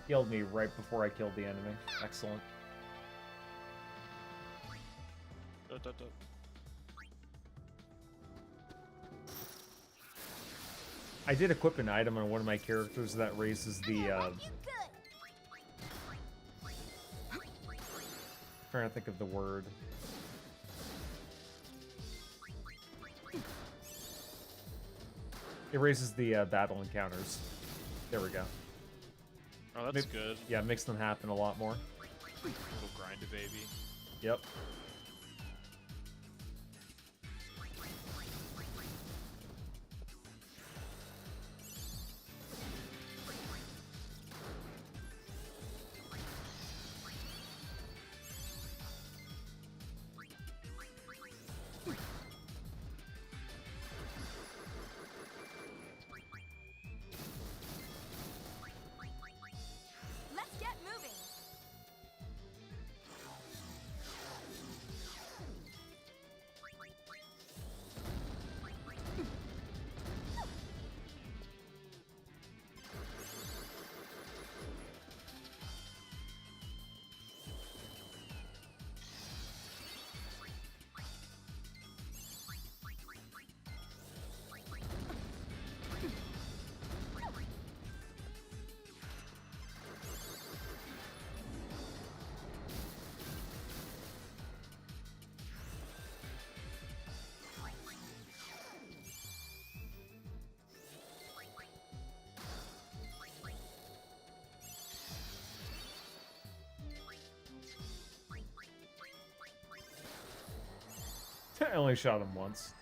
Killed me right before I killed the enemy. Excellent. I did equip an item on one of my characters that raises the, trying to think of the word. It raises the, battle encounters. There we go. Oh, that's good. Yeah, it makes them happen a lot more. Little grind a baby. Yep. Let's get moving. I only shot him once.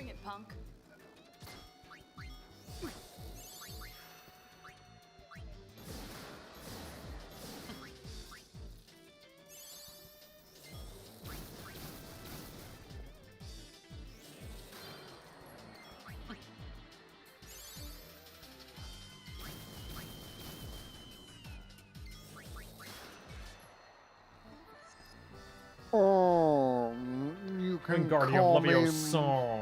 Bring it, punk. Oh, you can Wingardium call me... Leviosa.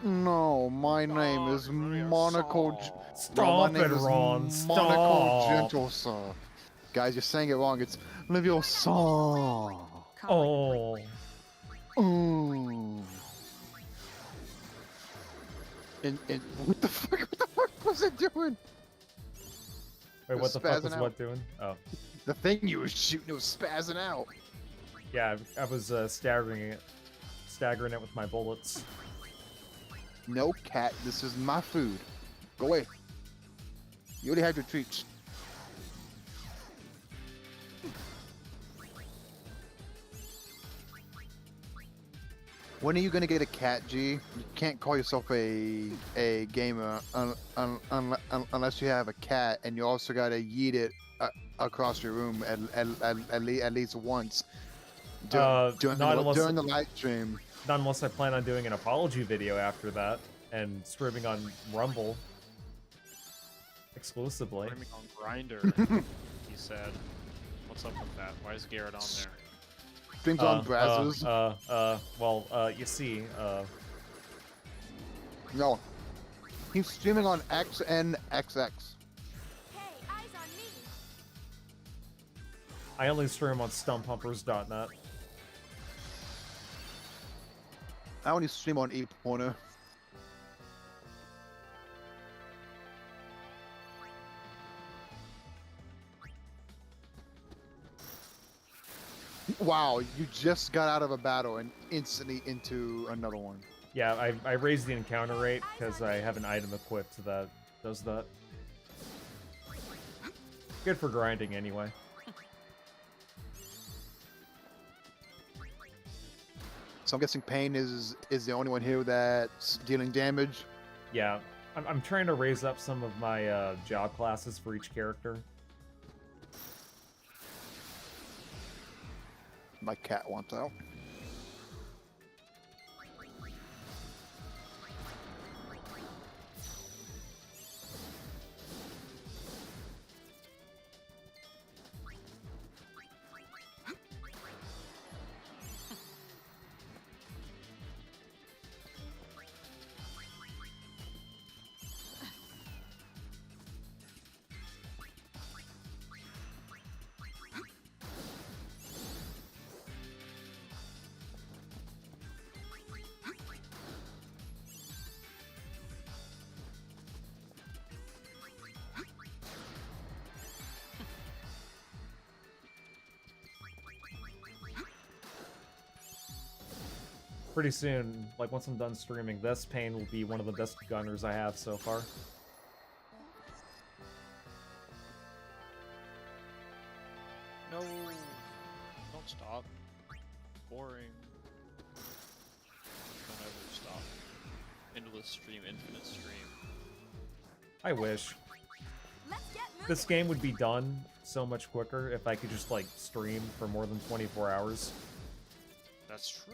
No, my name is Monaco... Stop my name it, is Ron. Monaco Stop. Gentlesa. Guys, you're saying it wrong. It's Leviosa. Oh. Ooh. And what the fuck was it doing? Wait, what the fuck was spazzing what out. doing? Oh. The thing you were shooting, it was spazzing out. Yeah, I was staggering it with my bullets. No, cat, this is my food. Go away. You already had your treats. When are you gonna get a cat, G? You can't call yourself a gamer unless you have a cat, and you also gotta yeet it across your room at least once during the live stream. Not unless I plan on doing an apology video after that and streaming on Rumble exclusively. Streaming on Grindr, he said. What's up with that? Why is Garrett on there? Streams on Brazzers. You see, No. He's streaming on XNXX. Hey, eyes on me. I only stream on stumphumpers.net. I only stream on ePorno. Wow, you just got out of a battle and instantly into another one. Yeah, I raised the encounter rate because I have an item equipped that does that. Good for grinding anyway. So I'm guessing Pain is the only one here that's dealing damage. Yeah, I'm trying to raise up some of my job classes for each character. My cat wants out. Pretty soon, like once I'm done streaming, this Pain will be one of the best gunners I have so far. No, don't stop. Boring. Don't ever stop. Endless stream, infinite stream. I wish. This game would be done so much quicker if I could just like stream for more than 24 hours. That's true.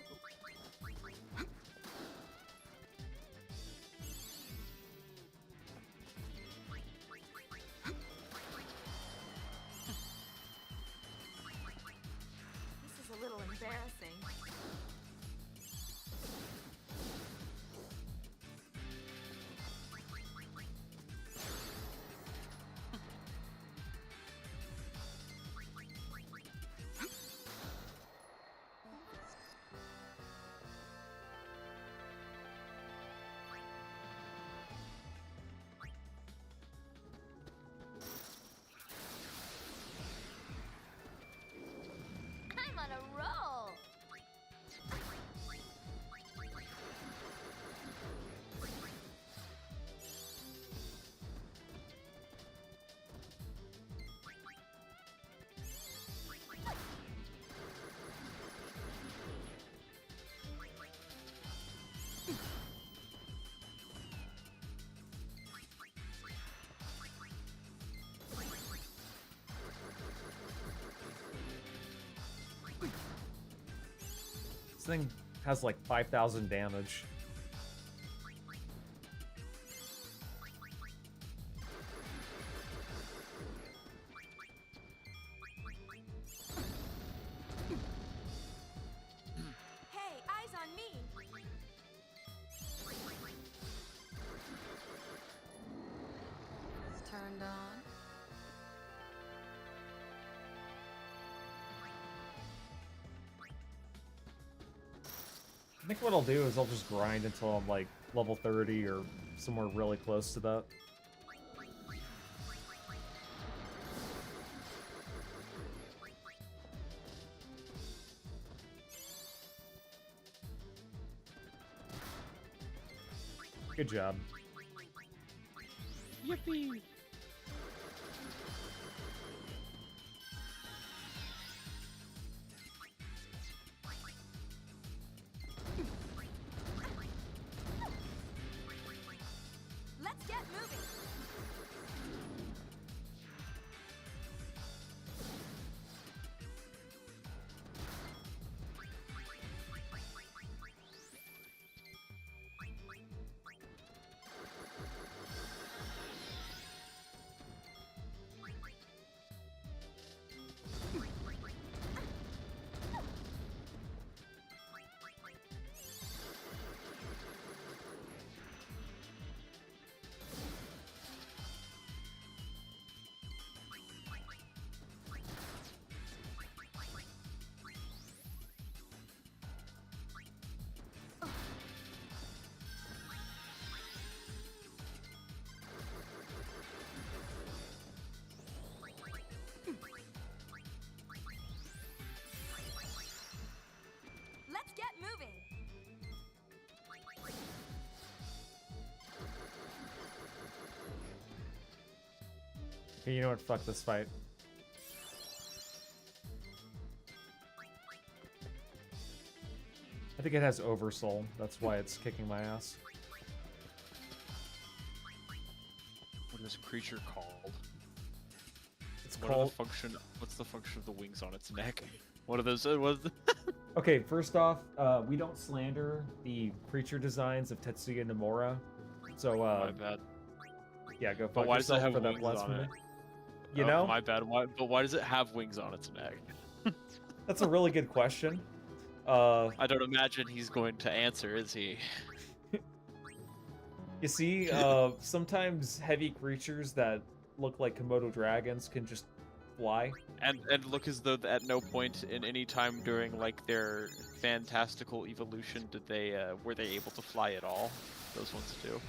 This is a little embarrassing. This thing has like 5,000 damage. Hey, eyes on me! Turned on. I think what I'll do is I'll just grind until I'm like level 30 or somewhere really close to that. Good job. Yippee! Let's get moving! Let's get moving! Okay, you know what? Fuck this fight. I think it has Oversoul. That's why it's kicking my ass. What is creature called? It's What are called... the function? What's the function of the wings on its neck? What are those? Okay, first off, we don't slander the creature designs of Tetsuya Nomura. So, my bad. Yeah, go But fuck why does it yourself have for that wings on blasphemy. it? You Oh, know? my bad. But why does it have wings on its neck? That's a really good question. I don't imagine he's going to answer, is he? You see, sometimes heavy creatures that look like Komodo dragons can just fly. And look as though at no point in any time during like their fantastical evolution did they were they able to fly at all. Those ones do.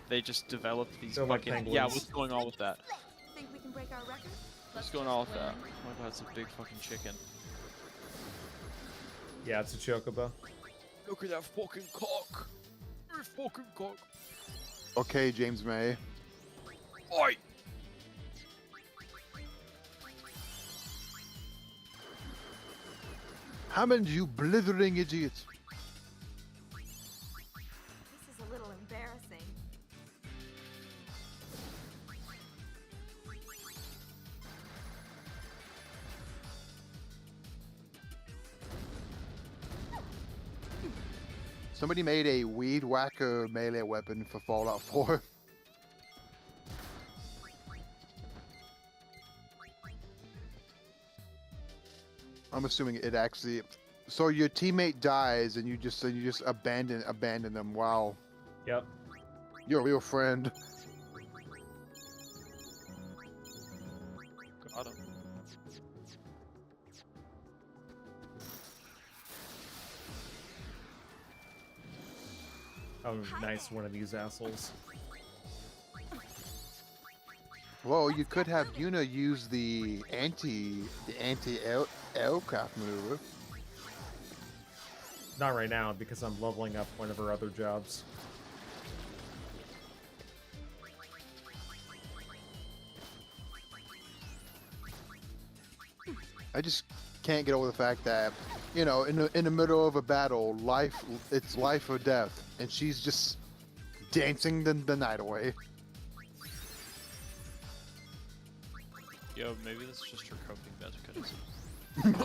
They just developed these They're like fucking penguins. yeah. What's going on with that? Think we can break our record? What's going on with that? Oh my god, it's a big fucking chicken. Yeah, it's a chocobo. Look at that fucking cock. That fucking cock. Okay, James May. Oi! Hammond, you blithering idiot. This is a little embarrassing. Somebody made a weed whacker melee weapon for Fallout 4. I'm assuming it actually. So your teammate dies and you just abandon them. Wow. Yep. You're a real friend. Got him. Oh, nice, one of these assholes. Well, you could have Yuna use the anti aircraft maneuver. Not right now, because I'm leveling up one of her other jobs. I just can't get over the fact that, you know, in the middle of a battle, it's life or death, and she's just dancing the night away. Yo, maybe that's just her coping mechanism.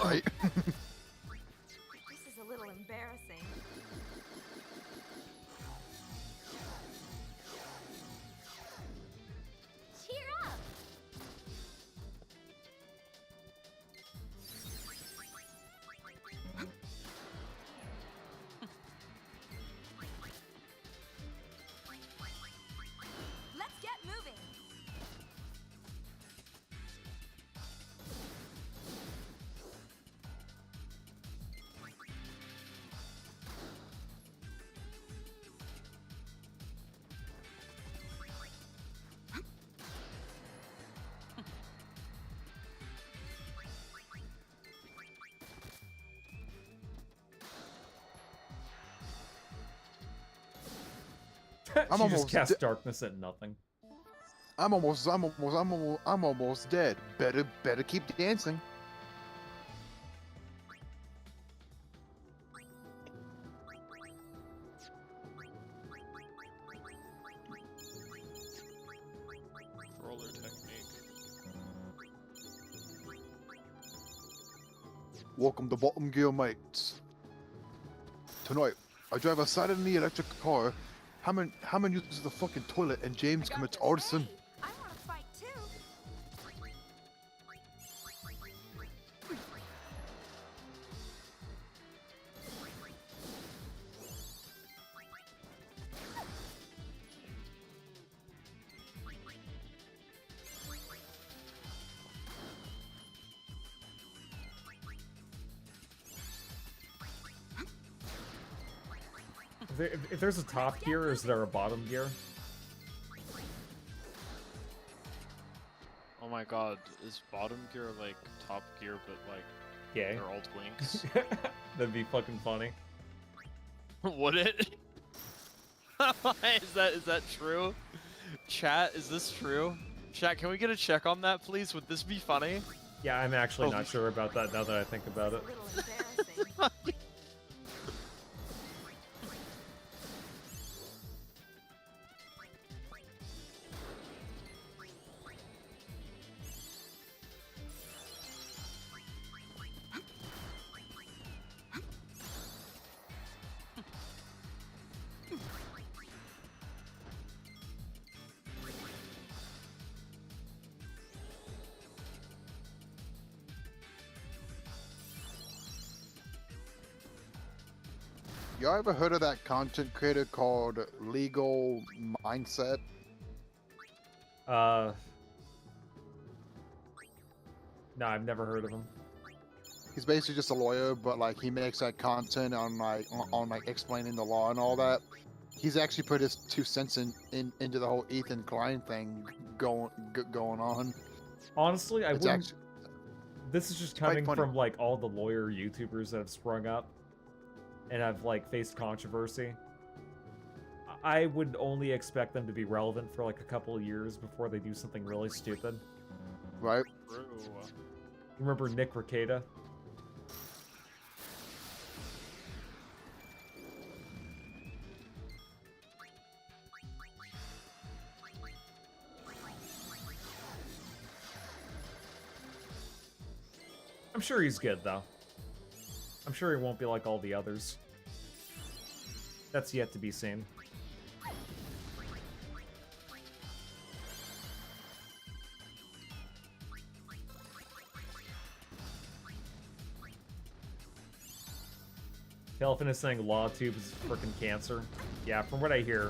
Right. This is a little embarrassing. embarrassing. Cheer up! Let's get moving! She just cast darkness at nothing. I'm almost dead. Better keep dancing. Roller technique. Welcome to Bottom Gear, mates. Tonight, I drive a silently electric car. Hammond uses the fucking toilet, and James commits arson. I want to fight too. If there's a top gear, is there a bottom gear? Oh my god, is bottom gear like top gear, but like Gay? they're all twinks? That'd be fucking funny. Would it? Is that true? Chat, is this true? Chat, can we get a check on that, please? Would this be funny? Yeah, I'm actually not sure about that now that I think about it. Y'all ever heard of that content creator called Legal Mindset? No, I've never heard of him. He's basically just a lawyer, but like he makes that content on like explaining the law and all that. He's actually put his 2 cents into the whole Ethan Klein thing going on. Honestly, I It's wouldn't. actually- This is just quite coming funny. from like all the lawyer YouTubers that have sprung up and have like faced controversy. I would only expect them to be relevant for like a couple of years before they do something really stupid. Right. True. Remember Nick Rekieta? I'm sure he's good, though. I'm sure he won't be like all the others. That's yet to be seen. Kelvin is saying law tube is freaking cancer. Yeah, from what I hear.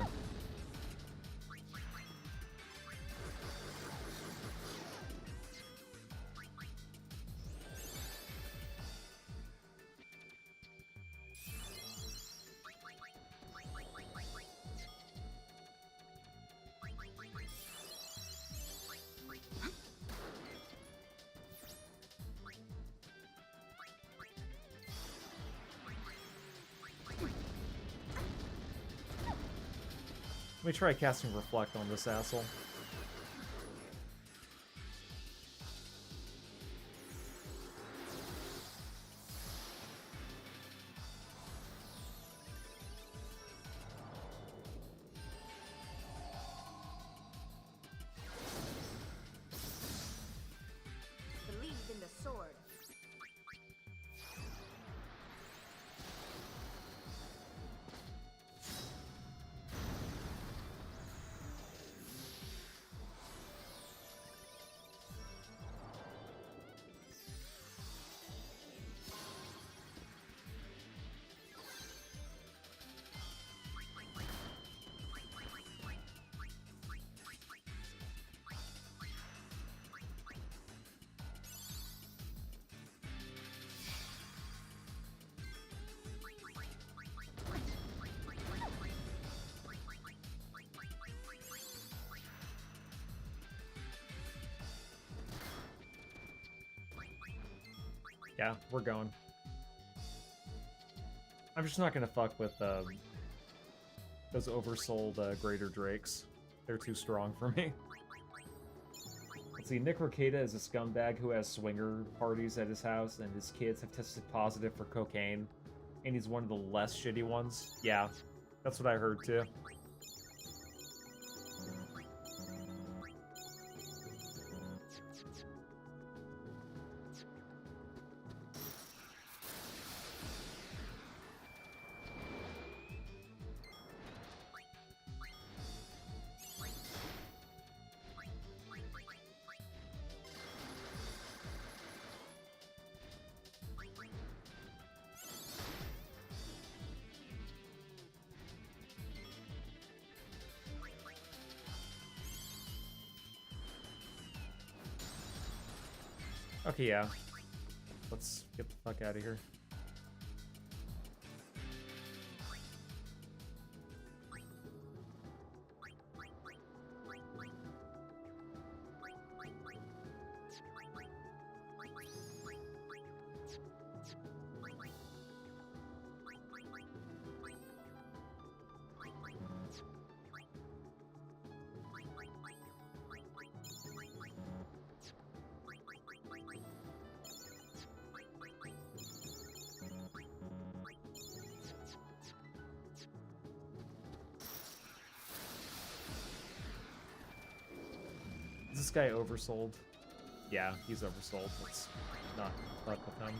Let me try casting Reflect on this asshole. Believe in the sword. Yeah, we're going. I'm just not gonna fuck with those oversold Greater Drakes. They're too strong for me. Let's see, Nick Ricada is a scumbag who has swinger parties at his house, and his kids have tested positive for cocaine, and he's one of the less shitty ones. Yeah, that's what I heard too. Okay, yeah. Let's get the fuck out of here. Is this guy oversold? Yeah, he's oversold. Let's not fuck with him.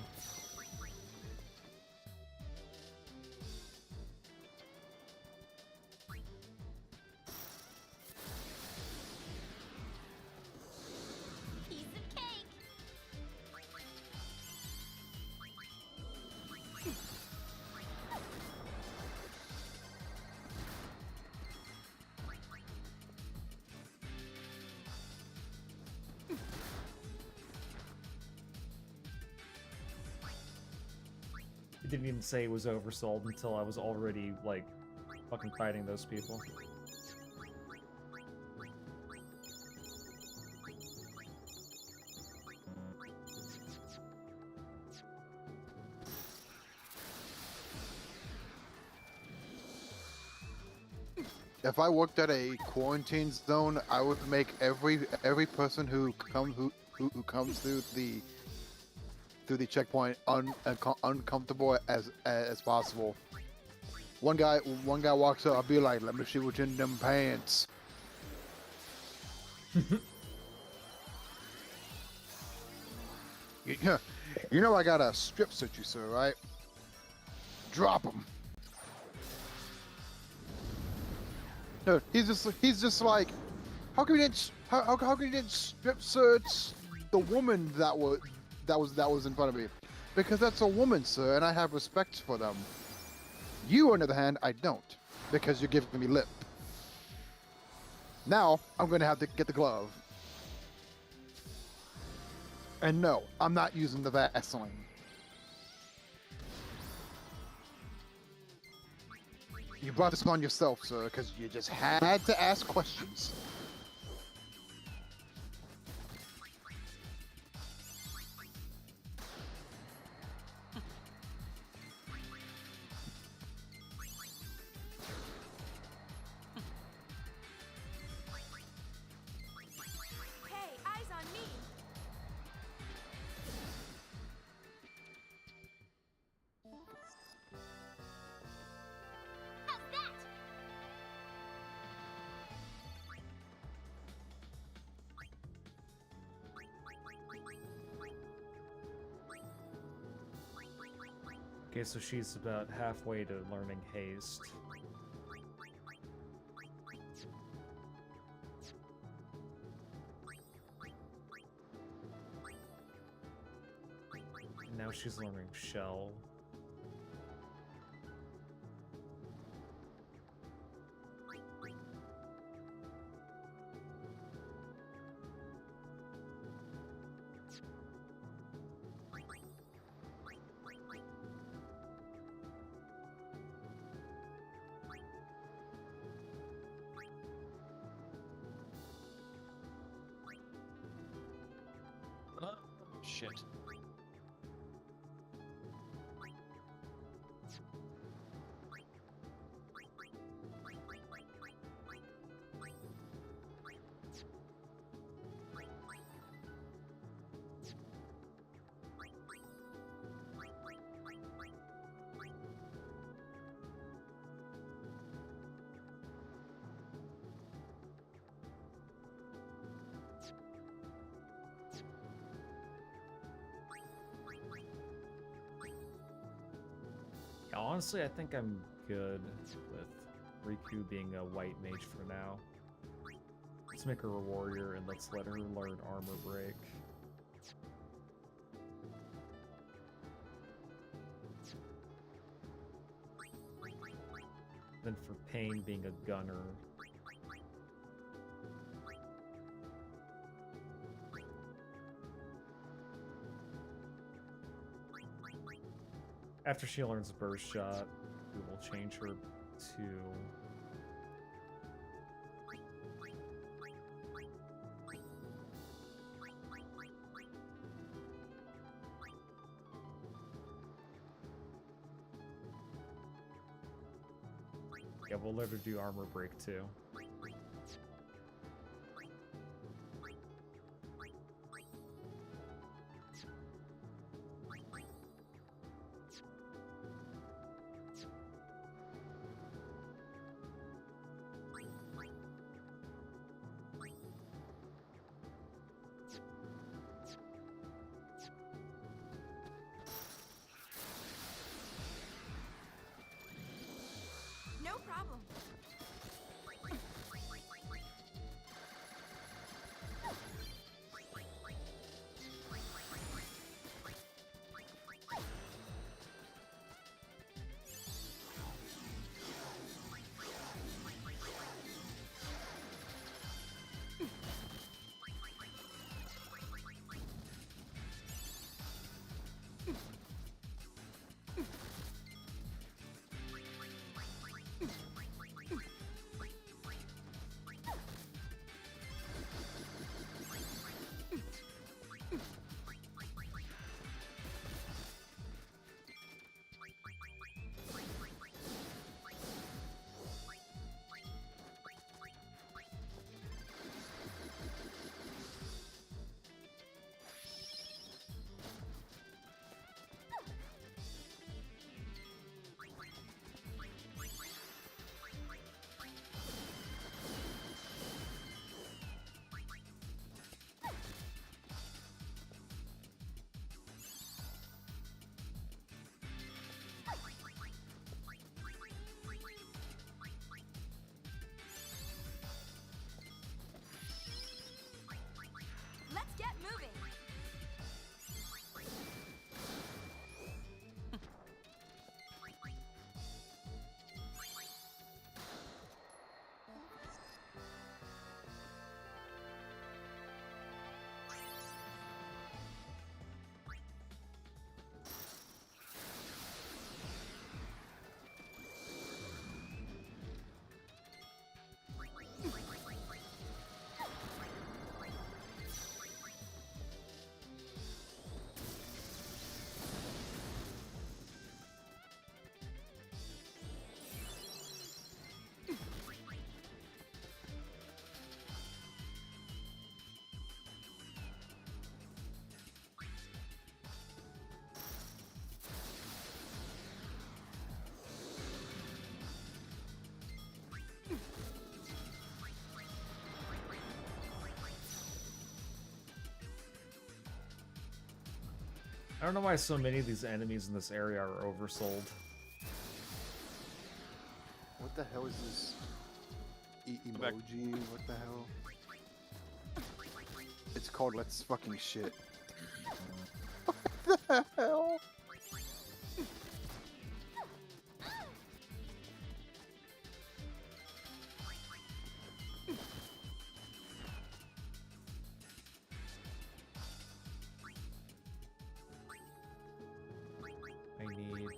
It didn't even say it was oversold until I was already, like, fucking fighting those people. If I worked at a quarantine zone, I would make every person who comes through the checkpoint uncomfortable as possible. One guy walks up, I'll be like, "Let me see what's in them pants." You know I got a strip search you, sir, right? Drop him. No, he's just like, how can you didn't strip search the woman that was in front of me? Because that's a woman, sir, and I have respect for them. You, on the other hand, I don't, because you're giving me lip. Now I'm gonna have to get the glove. And no, I'm not using the Vaseline. You brought this on yourself, sir, because you just had to ask questions. Hey, eyes on me! How's that? Okay, so she's about halfway to learning haste. Now she's learning shell. Shit. Honestly, I think I'm good with Riku being a white mage for now. Let's make her a warrior and let's let her learn armor break. Then for Pain being a gunner. After she learns burst shot, we will change her to yeah, we'll let her do armor break too. No problem. Let's get moving. I don't know why so many of these enemies in this area are oversold. What the hell is this? Emoji? What the hell? It's called Let's Fucking Shit. What the hell? I need...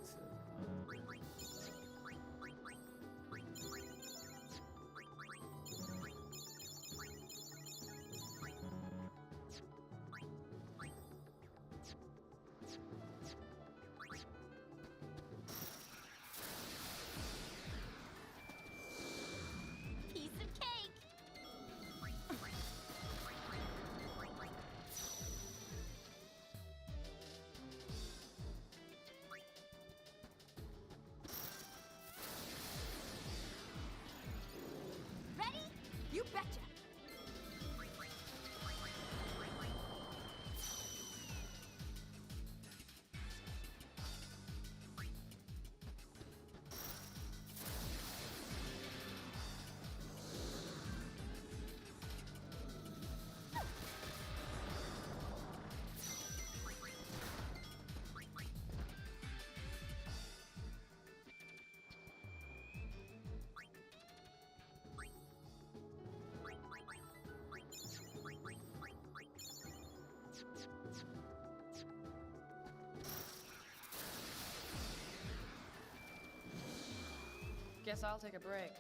Guess I'll take a break.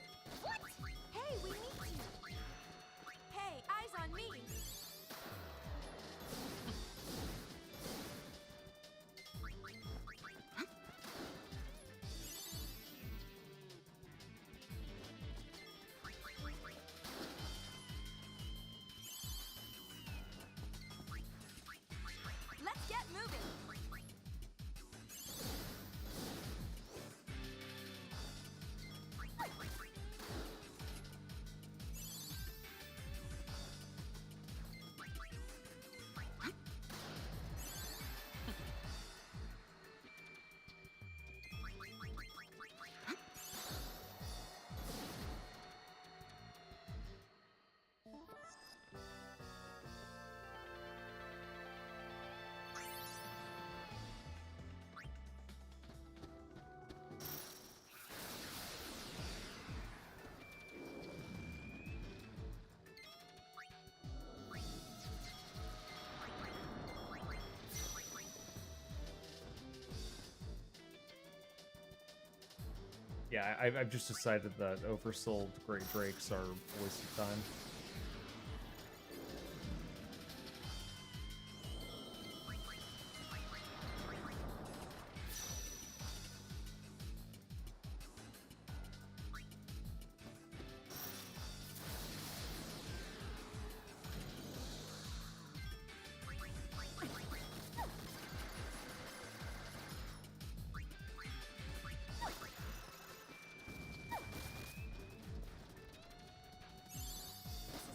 What? Hey, we need to. Hey, eyes on me. Let's get moving. Yeah, I've just decided that oversold Great Drakes are a waste of time.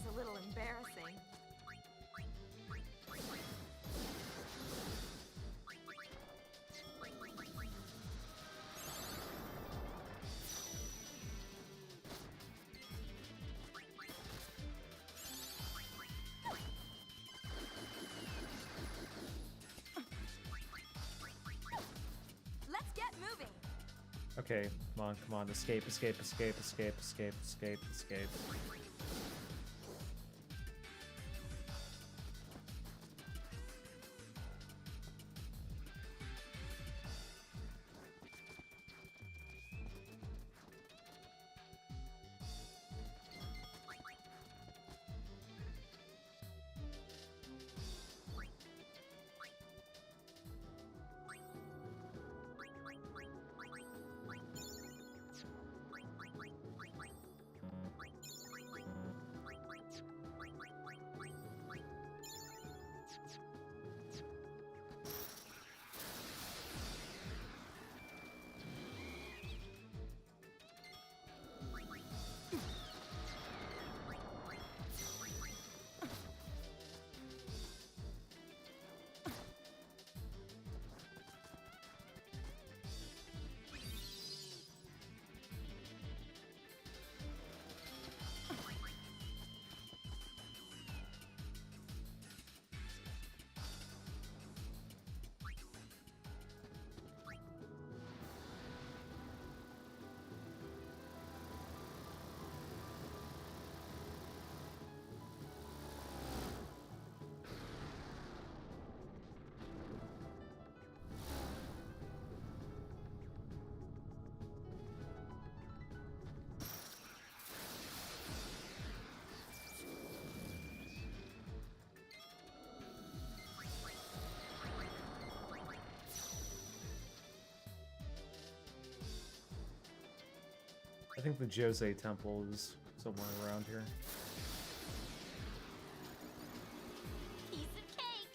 This is a little embarrassing. Let's get moving. Okay, come on, escape, escape, escape, escape, escape, escape, escape. I think the Jose Temple is somewhere around here. Piece of cake.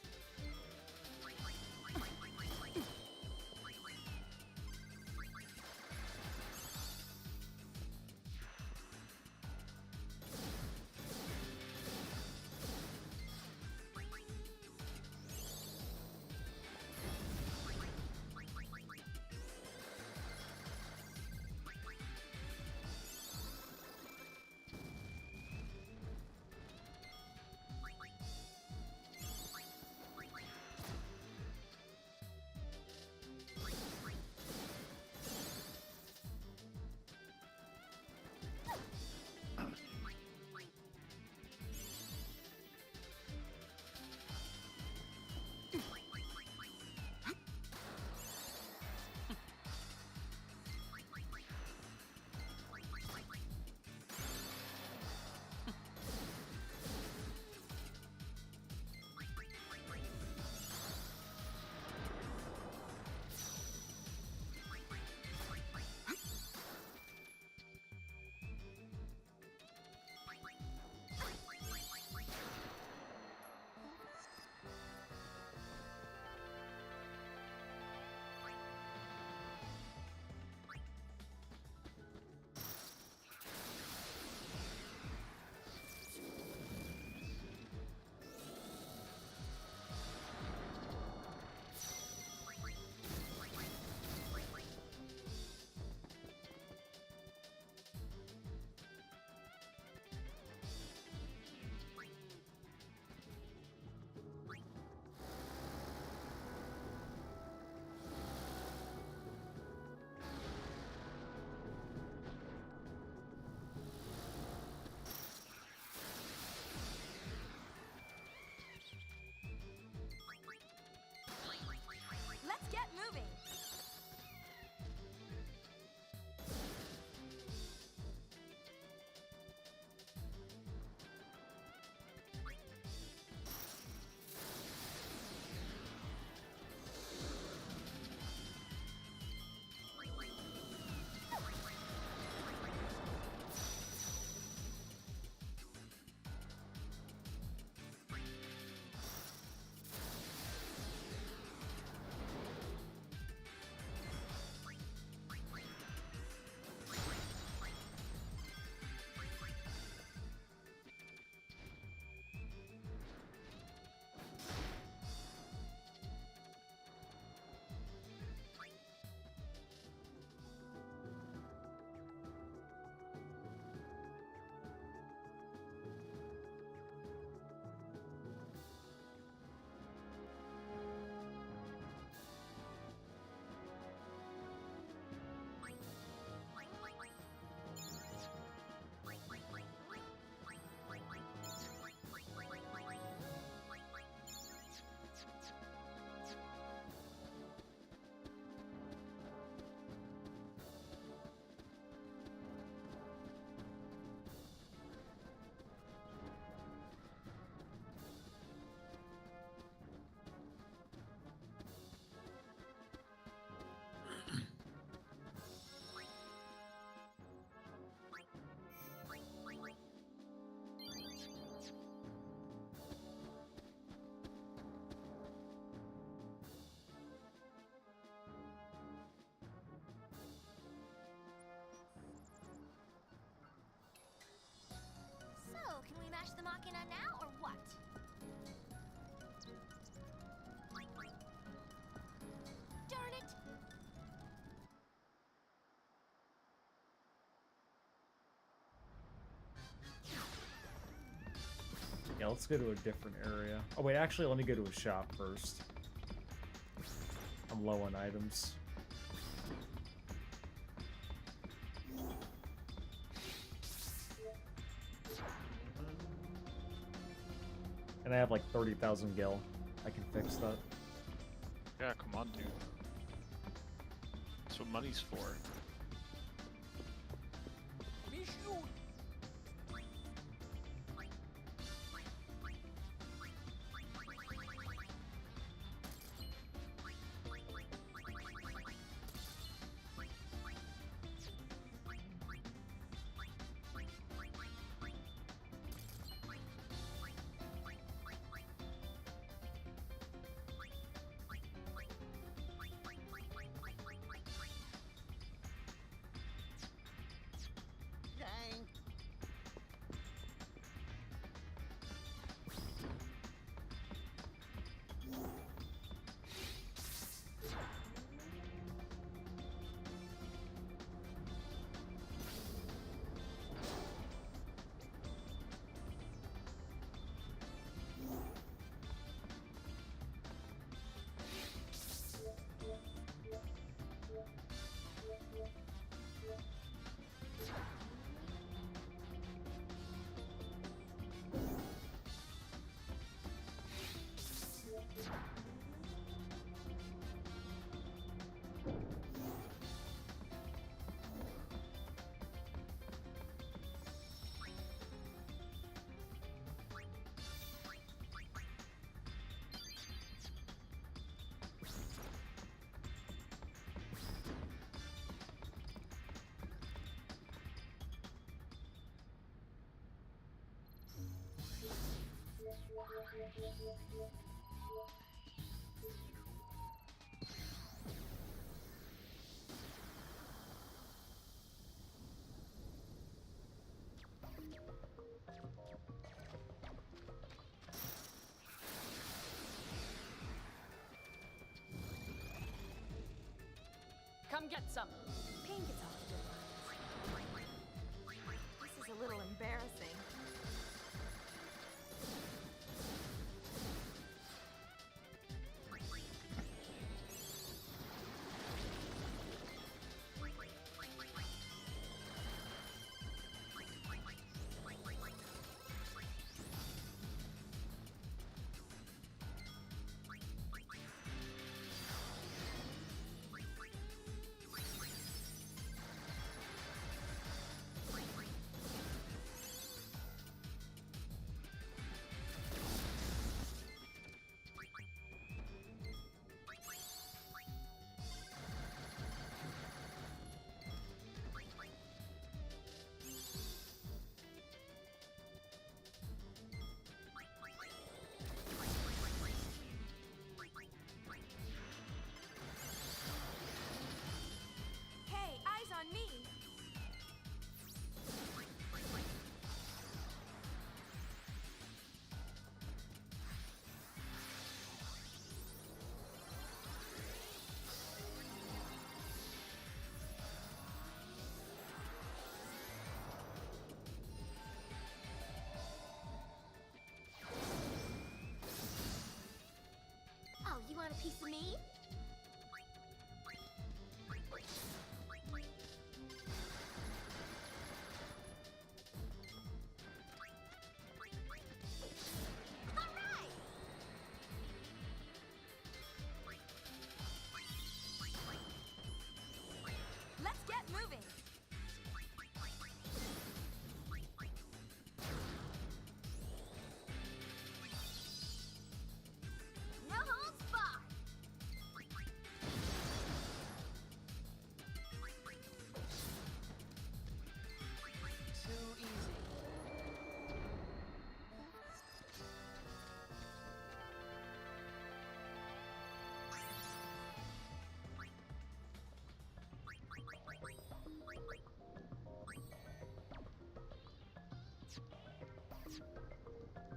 Machina now, or what? Darn it! Yeah, let's go to a different area. Oh wait, actually, let me go to a shop first. I'm low on items. And I have like 30,000 gil. I can fix that. Yeah, come on, dude. That's what money's for. Come get some. Pain gets off the lines. This is a little embarrassing.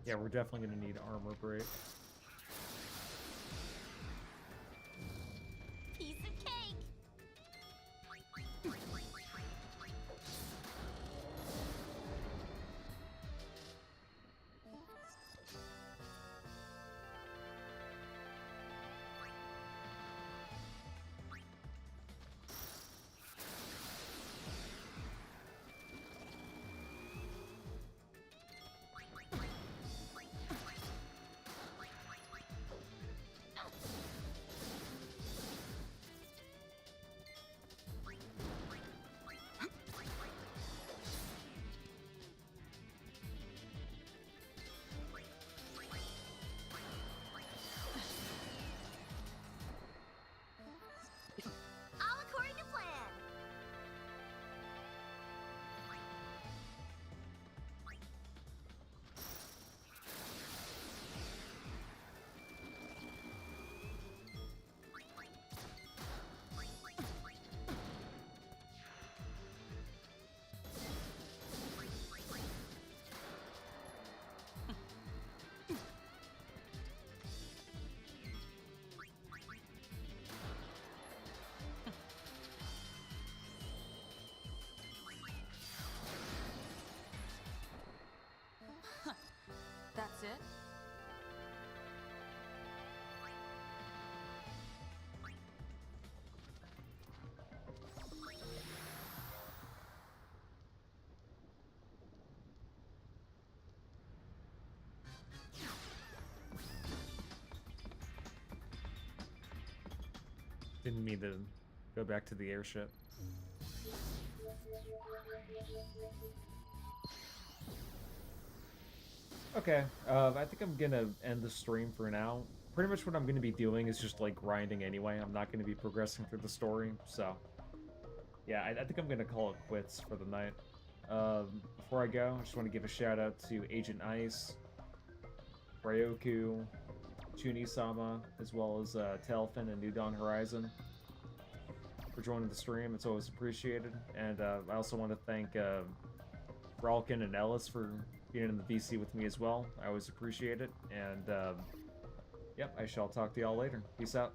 Yeah, we're definitely gonna need armor break. Piece of cake! All according to plan. That's it? Didn't mean to go back to the airship. Okay, I think I'm gonna end the stream for now. Pretty much what I'm gonna be doing is just like grinding anyway. I'm not gonna be progressing through the story, so yeah, I think I'm gonna call it quits for the night. Before I go, I just want to give a shout out to Agent Ice, Ryoku, Chuni-sama, as well as Telfin and New Dawn Horizon for joining the stream. It's always appreciated. And I also want to thank Ralkin and Ellis for being in the VC with me as well. I always appreciate it. And yep, I shall talk to y'all later. Peace out.